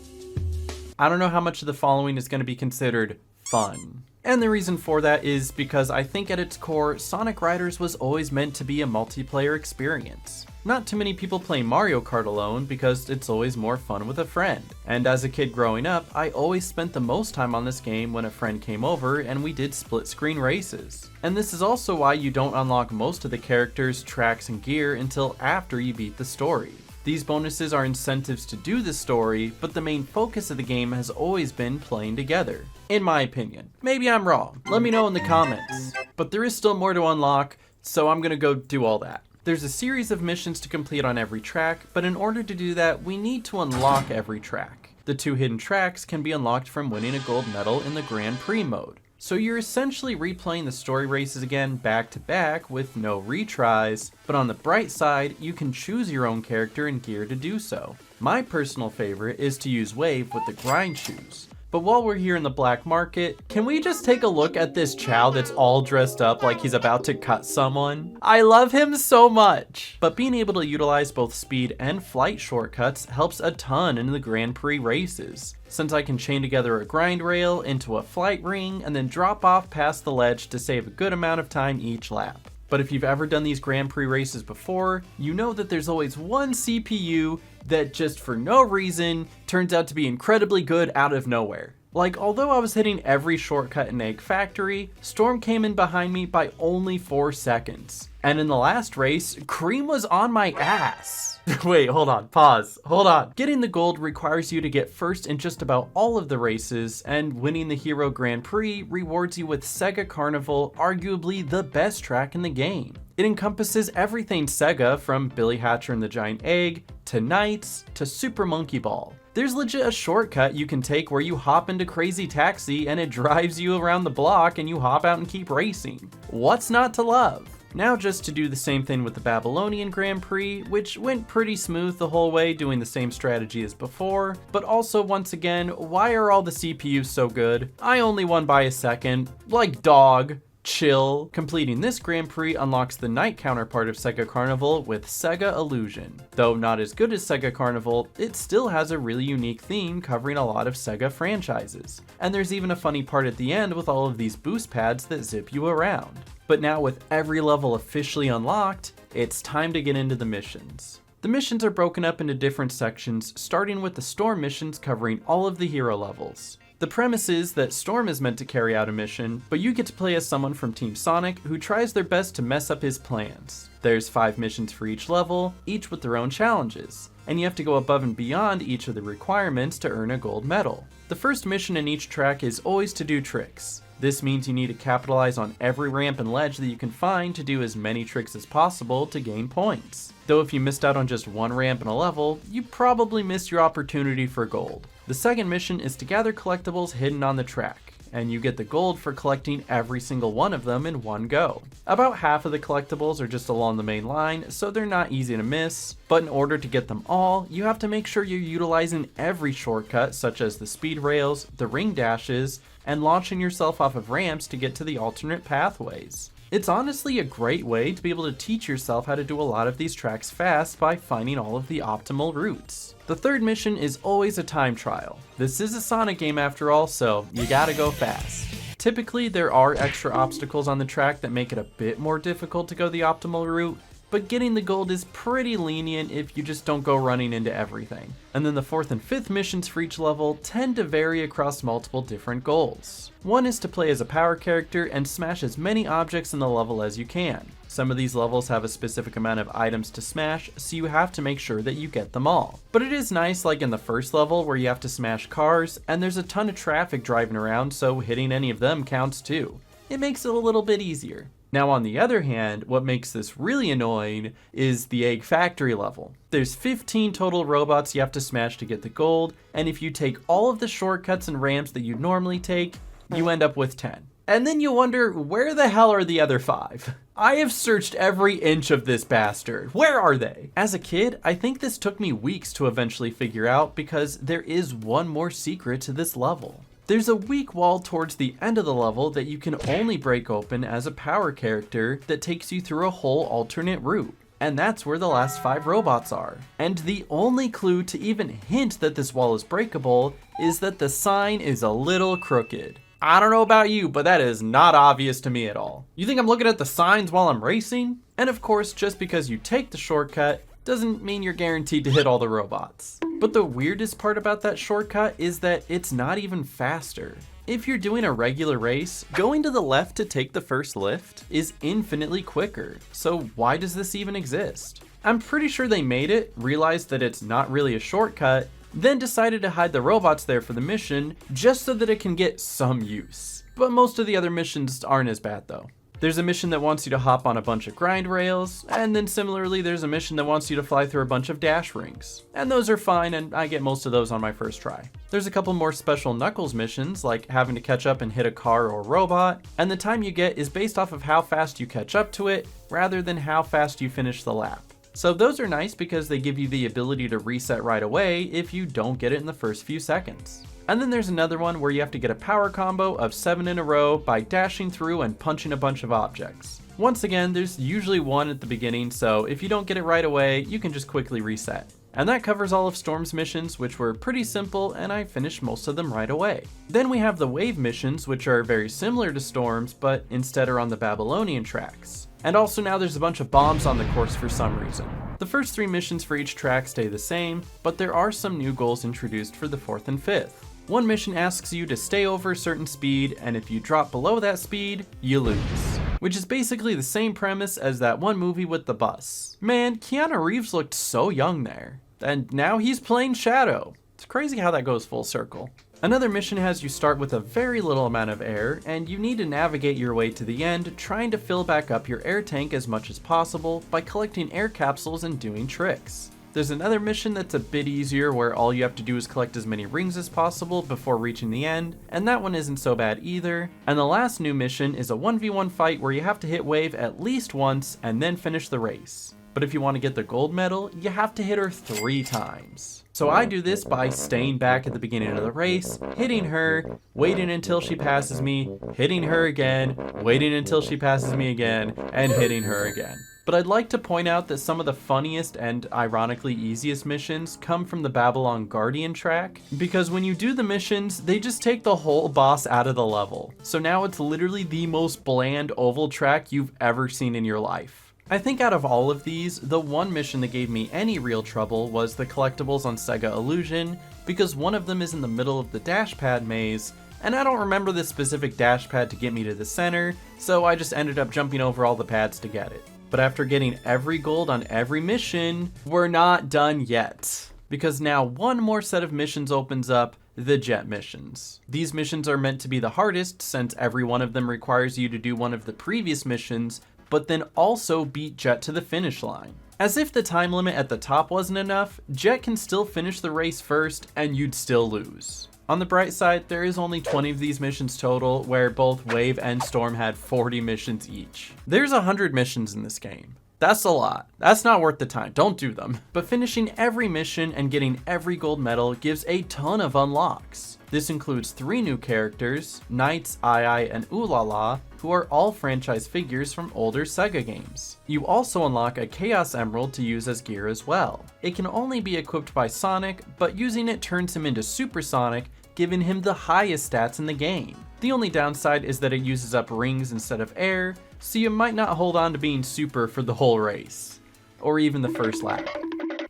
I don't know how much of the following is going to be considered fun. And the reason for that is because I think at its core, Sonic Riders was always meant to be a multiplayer experience. Not too many people play Mario Kart alone because it's always more fun with a friend. And as a kid growing up, I always spent the most time on this game when a friend came over and we did split screen races. And this is also why you don't unlock most of the characters, tracks, and gear until after you beat the story. These bonuses are incentives to do the story, but the main focus of the game has always been playing together. In my opinion. Maybe I'm wrong. Let me know in the comments. But there is still more to unlock, so I'm gonna go do all that. There's a series of missions to complete on every track, but in order to do that, we need to unlock every track. The 2 hidden tracks can be unlocked from winning a gold medal in the Grand Prix mode. So you're essentially replaying the story races again back to back with no retries, but on the bright side, you can choose your own character and gear to do so. My personal favorite is to use Wave with the grind shoes. But while we're here in the black market, can we just take a look at this Chow that's all dressed up like he's about to cut someone? I love him so much! But being able to utilize both speed and flight shortcuts helps a ton in the Grand Prix races, since I can chain together a grind rail into a flight ring and then drop off past the ledge to save a good amount of time each lap. But if you've ever done these Grand Prix races before, you know that there's always one CPU that just for no reason turns out to be incredibly good out of nowhere. Like, although I was hitting every shortcut in Egg Factory, Storm came in behind me by only 4 seconds. And in the last race, Cream was on my ass. Wait, hold on, pause, hold on. Getting the gold requires you to get first in just about all of the races, and winning the Hero Grand Prix rewards you with SEGA Carnival, arguably the best track in the game. It encompasses everything SEGA, from Billy Hatcher and the Giant Egg, to Knights, to Super Monkey Ball. There's legit a shortcut you can take where you hop into Crazy Taxi and it drives you around the block and you hop out and keep racing. What's not to love? Now just to do the same thing with the Babylonian Grand Prix, which went pretty smooth the whole way, doing the same strategy as before, but also once again, why are all the CPUs so good? I only won by a second, like dog. Chill. Completing this Grand Prix unlocks the night counterpart of SEGA Carnival with SEGA Illusion. Though not as good as SEGA Carnival, it still has a really unique theme covering a lot of SEGA franchises. And there's even a funny part at the end with all of these boost pads that zip you around. But now with every level officially unlocked, it's time to get into the missions. The missions are broken up into different sections, starting with the Storm missions covering all of the hero levels. The premise is that Storm is meant to carry out a mission, but you get to play as someone from Team Sonic who tries their best to mess up his plans. There's 5 missions for each level, each with their own challenges, and you have to go above and beyond each of the requirements to earn a gold medal. The first mission in each track is always to do tricks. This means you need to capitalize on every ramp and ledge that you can find to do as many tricks as possible to gain points. Though if you missed out on just one ramp in a level, you probably missed your opportunity for gold. The second mission is to gather collectibles hidden on the track, and you get the gold for collecting every single one of them in one go. About half of the collectibles are just along the main line, so they're not easy to miss, but in order to get them all, you have to make sure you're utilizing every shortcut, such as the speed rails, the ring dashes, and launching yourself off of ramps to get to the alternate pathways. It's honestly a great way to be able to teach yourself how to do a lot of these tracks fast by finding all of the optimal routes. The third mission is always a time trial. This is a Sonic game after all, so you gotta go fast. Typically, there are extra obstacles on the track that make it a bit more difficult to go the optimal route, but getting the gold is pretty lenient if you just don't go running into everything. And then the fourth and fifth missions for each level tend to vary across multiple different goals. One is to play as a power character and smash as many objects in the level as you can. Some of these levels have a specific amount of items to smash, so you have to make sure that you get them all. But it is nice, like in the first level where you have to smash cars, and there's a ton of traffic driving around, so hitting any of them counts too. It makes it a little bit easier. Now on the other hand, what makes this really annoying is the egg factory level. There's 15 total robots you have to smash to get the gold, and if you take all of the shortcuts and ramps that you normally take, you end up with 10. And then you wonder, where the hell are the other 5? I have searched every inch of this bastard. Where are they? As a kid, I think this took me weeks to eventually figure out because there is one more secret to this level. There's a weak wall towards the end of the level that you can only break open as a power character that takes you through a whole alternate route. And that's where the last 5 robots are. And the only clue to even hint that this wall is breakable is that the sign is a little crooked. I don't know about you, but that is not obvious to me at all. You think I'm looking at the signs while I'm racing? And of course, just because you take the shortcut doesn't mean you're guaranteed to hit all the robots. But the weirdest part about that shortcut is that it's not even faster. If you're doing a regular race, going to the left to take the first lift is infinitely quicker. So why does this even exist? I'm pretty sure they made it, realized that it's not really a shortcut, then decided to hide the robots there for the mission just so that it can get some use. But most of the other missions aren't as bad though. There's a mission that wants you to hop on a bunch of grind rails, and then similarly there's a mission that wants you to fly through a bunch of dash rings. And those are fine, and I get most of those on my first try. There's a couple more special Knuckles missions, like having to catch up and hit a car or robot, and the time you get is based off of how fast you catch up to it, rather than how fast you finish the lap. So those are nice because they give you the ability to reset right away if you don't get it in the first few seconds. And then there's another one where you have to get a power combo of 7 in a row by dashing through and punching a bunch of objects. Once again, there's usually one at the beginning, so if you don't get it right away, you can just quickly reset. And that covers all of Storm's missions, which were pretty simple, and I finished most of them right away. Then we have the Wave missions, which are very similar to Storm's, but instead are on the Babylonian tracks. And also now there's a bunch of bombs on the course for some reason. The first 3 missions for each track stay the same, but there are some new goals introduced for the 4th and 5th. One mission asks you to stay over a certain speed, and if you drop below that speed, you lose. Which is basically the same premise as that one movie with the bus. Man, Keanu Reeves looked so young there. And now he's playing Shadow. It's crazy how that goes full circle. Another mission has you start with a very little amount of air, and you need to navigate your way to the end, trying to fill back up your air tank as much as possible by collecting air capsules and doing tricks. There's another mission that's a bit easier where all you have to do is collect as many rings as possible before reaching the end, and that one isn't so bad either. And the last new mission is a 1v1 fight where you have to hit Wave at least once and then finish the race. But if you want to get the gold medal, you have to hit her 3 times. So I do this by staying back at the beginning of the race, hitting her, waiting until she passes me, hitting her again, waiting until she passes me again, and hitting her again. But I'd like to point out that some of the funniest and ironically easiest missions come from the Babylon Guardian track, because when you do the missions, they just take the whole boss out of the level. So now it's literally the most bland oval track you've ever seen in your life. I think out of all of these, the one mission that gave me any real trouble was the collectibles on SEGA Illusion, because one of them is in the middle of the dash pad maze, and I don't remember the specific dash pad to get me to the center, so I just ended up jumping over all the pads to get it. But after getting every gold on every mission, we're not done yet. Because now one more set of missions opens up, the jet missions. These missions are meant to be the hardest since every one of them requires you to do one of the previous missions, but then also beat Jet to the finish line. As if the time limit at the top wasn't enough, Jet can still finish the race first and you'd still lose. On the bright side, there is only 20 of these missions total, where both Wave and Storm had 40 missions each. There's 100 missions in this game. That's a lot. That's not worth the time, don't do them. But finishing every mission and getting every gold medal gives a ton of unlocks. This includes 3 new characters, Knights, Ai, and Ulala, who are all franchise figures from older SEGA games. You also unlock a Chaos Emerald to use as gear as well. It can only be equipped by Sonic, but using it turns him into Super Sonic, giving him the highest stats in the game. The only downside is that it uses up rings instead of air, so you might not hold on to being super for the whole race, or even the first lap.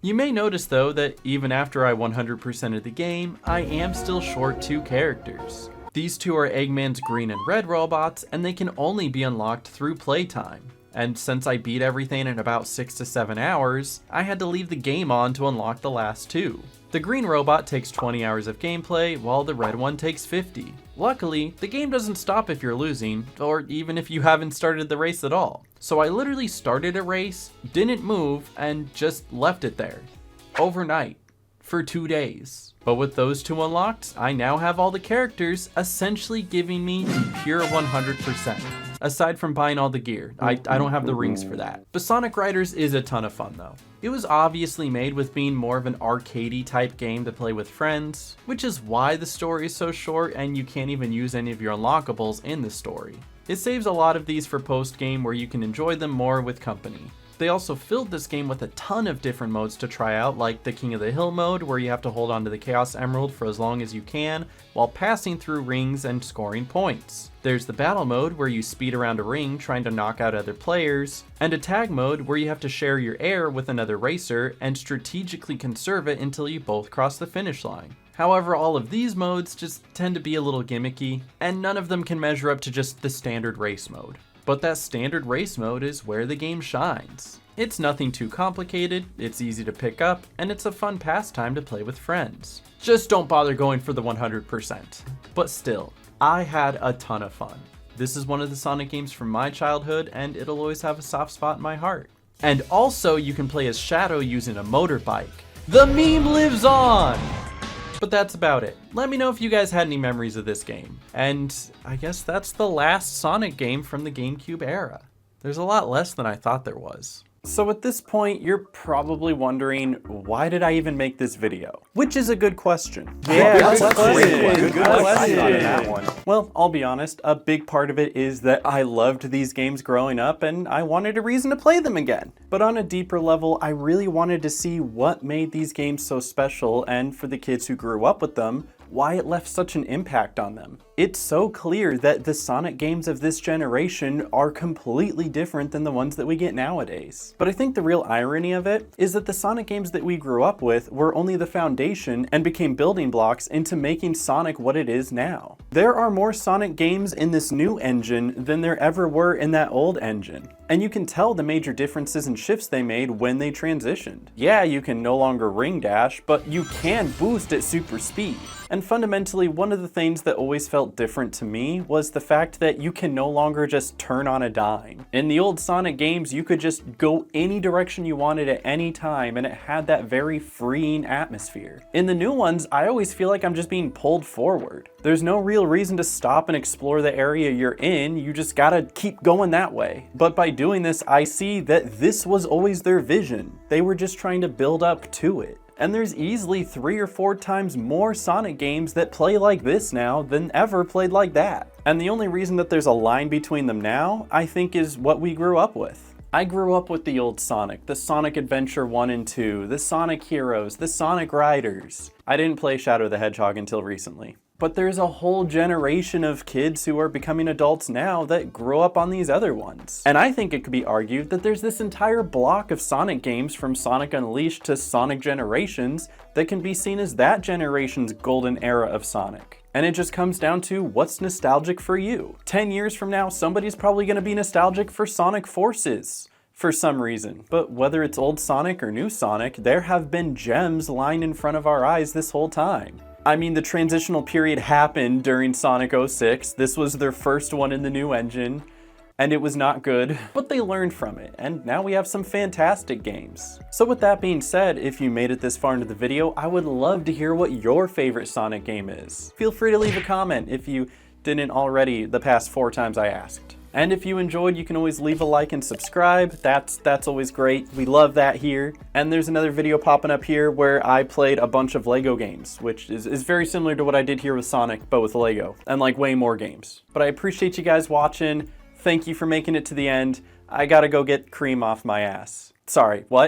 You may notice though that even after I 100%ed the game, I am still short 2 characters. These 2 are Eggman's green and red robots, and they can only be unlocked through playtime. And since I beat everything in about 6 to 7 hours, I had to leave the game on to unlock the last 2. The green robot takes 20 hours of gameplay, while the red one takes 50. Luckily, the game doesn't stop if you're losing, or even if you haven't started the race at all. So I literally started a race, didn't move, and just left it there. Overnight. For 2 days. But with those 2 unlocked, I now have all the characters, essentially giving me the pure 100%. Aside from buying all the gear, I don't have the rings for that. But Sonic Riders is a ton of fun though. It was obviously made with being more of an arcadey type game to play with friends, which is why the story is so short and you can't even use any of your unlockables in the story. It saves a lot of these for post-game where you can enjoy them more with company. They also filled this game with a ton of different modes to try out, like the King of the Hill mode, where you have to hold on to the Chaos Emerald for as long as you can, while passing through rings and scoring points. There's the Battle mode, where you speed around a ring trying to knock out other players, and a Tag mode, where you have to share your air with another racer and strategically conserve it until you both cross the finish line. However, all of these modes just tend to be a little gimmicky, and none of them can measure up to just the standard race mode. But that standard race mode is where the game shines. It's nothing too complicated, it's easy to pick up, and it's a fun pastime to play with friends. Just don't bother going for the 100%. But still, I had a ton of fun. This is one of the Sonic games from my childhood, and it'll always have a soft spot in my heart. And also, you can play as Shadow using a motorbike. The meme lives on! But that's about it. Let me know if you guys had any memories of this game. And I guess that's the last Sonic game from the GameCube era. There's a lot less than I thought there was. So at this point, you're probably wondering, why did I even make this video? Which is a good question. Yeah, good question. Well, I'll be honest, a big part of it is that I loved these games growing up and I wanted a reason to play them again. But on a deeper level, I really wanted to see what made these games so special, and for the kids who grew up with them, why it left such an impact on them. It's so clear that the Sonic games of this generation are completely different than the ones that we get nowadays. But I think the real irony of it is that the Sonic games that we grew up with were only the foundation and became building blocks into making Sonic what it is now. There are more Sonic games in this new engine than there ever were in that old engine. And you can tell the major differences and shifts they made when they transitioned. Yeah, you can no longer ring dash, but you can boost at super speed. And fundamentally, one of the things that always felt different to me was the fact that you can no longer just turn on a dime. In the old Sonic games, you could just go any direction you wanted at any time, and it had that very freeing atmosphere. In the new ones, I always feel like I'm just being pulled forward. There's no real reason to stop and explore the area you're in, you just gotta keep going that way. But by doing this, I see that this was always their vision. They were just trying to build up to it. And there's easily 3 or 4 times more Sonic games that play like this now than ever played like that. And the only reason that there's a line between them now, I think, is what we grew up with. I grew up with the old Sonic, the Sonic Adventure 1 and 2, the Sonic Heroes, the Sonic Riders. I didn't play Shadow the Hedgehog until recently. But there's a whole generation of kids who are becoming adults now that grew up on these other ones. And I think it could be argued that there's this entire block of Sonic games from Sonic Unleashed to Sonic Generations that can be seen as that generation's golden era of Sonic. And it just comes down to what's nostalgic for you. 10 years from now, somebody's probably gonna be nostalgic for Sonic Forces for some reason. But whether it's old Sonic or new Sonic, there have been gems lying in front of our eyes this whole time. I mean, the transitional period happened during Sonic 06. This was their first one in the new engine. and it was not good, but they learned from it, and now we have some fantastic games. So with that being said, if you made it this far into the video, I would love to hear what your favorite Sonic game is. Feel free to leave a comment if you didn't already the past 4 times I asked. And if you enjoyed, you can always leave a like and subscribe. That's always great. We love that here. And there's another video popping up here where I played a bunch of Lego games, which is very similar to what I did here with Sonic, but with Lego, and like way more games. But I appreciate you guys watching. Thank you for making it to the end. I gotta go get cream off my ass. Sorry, what?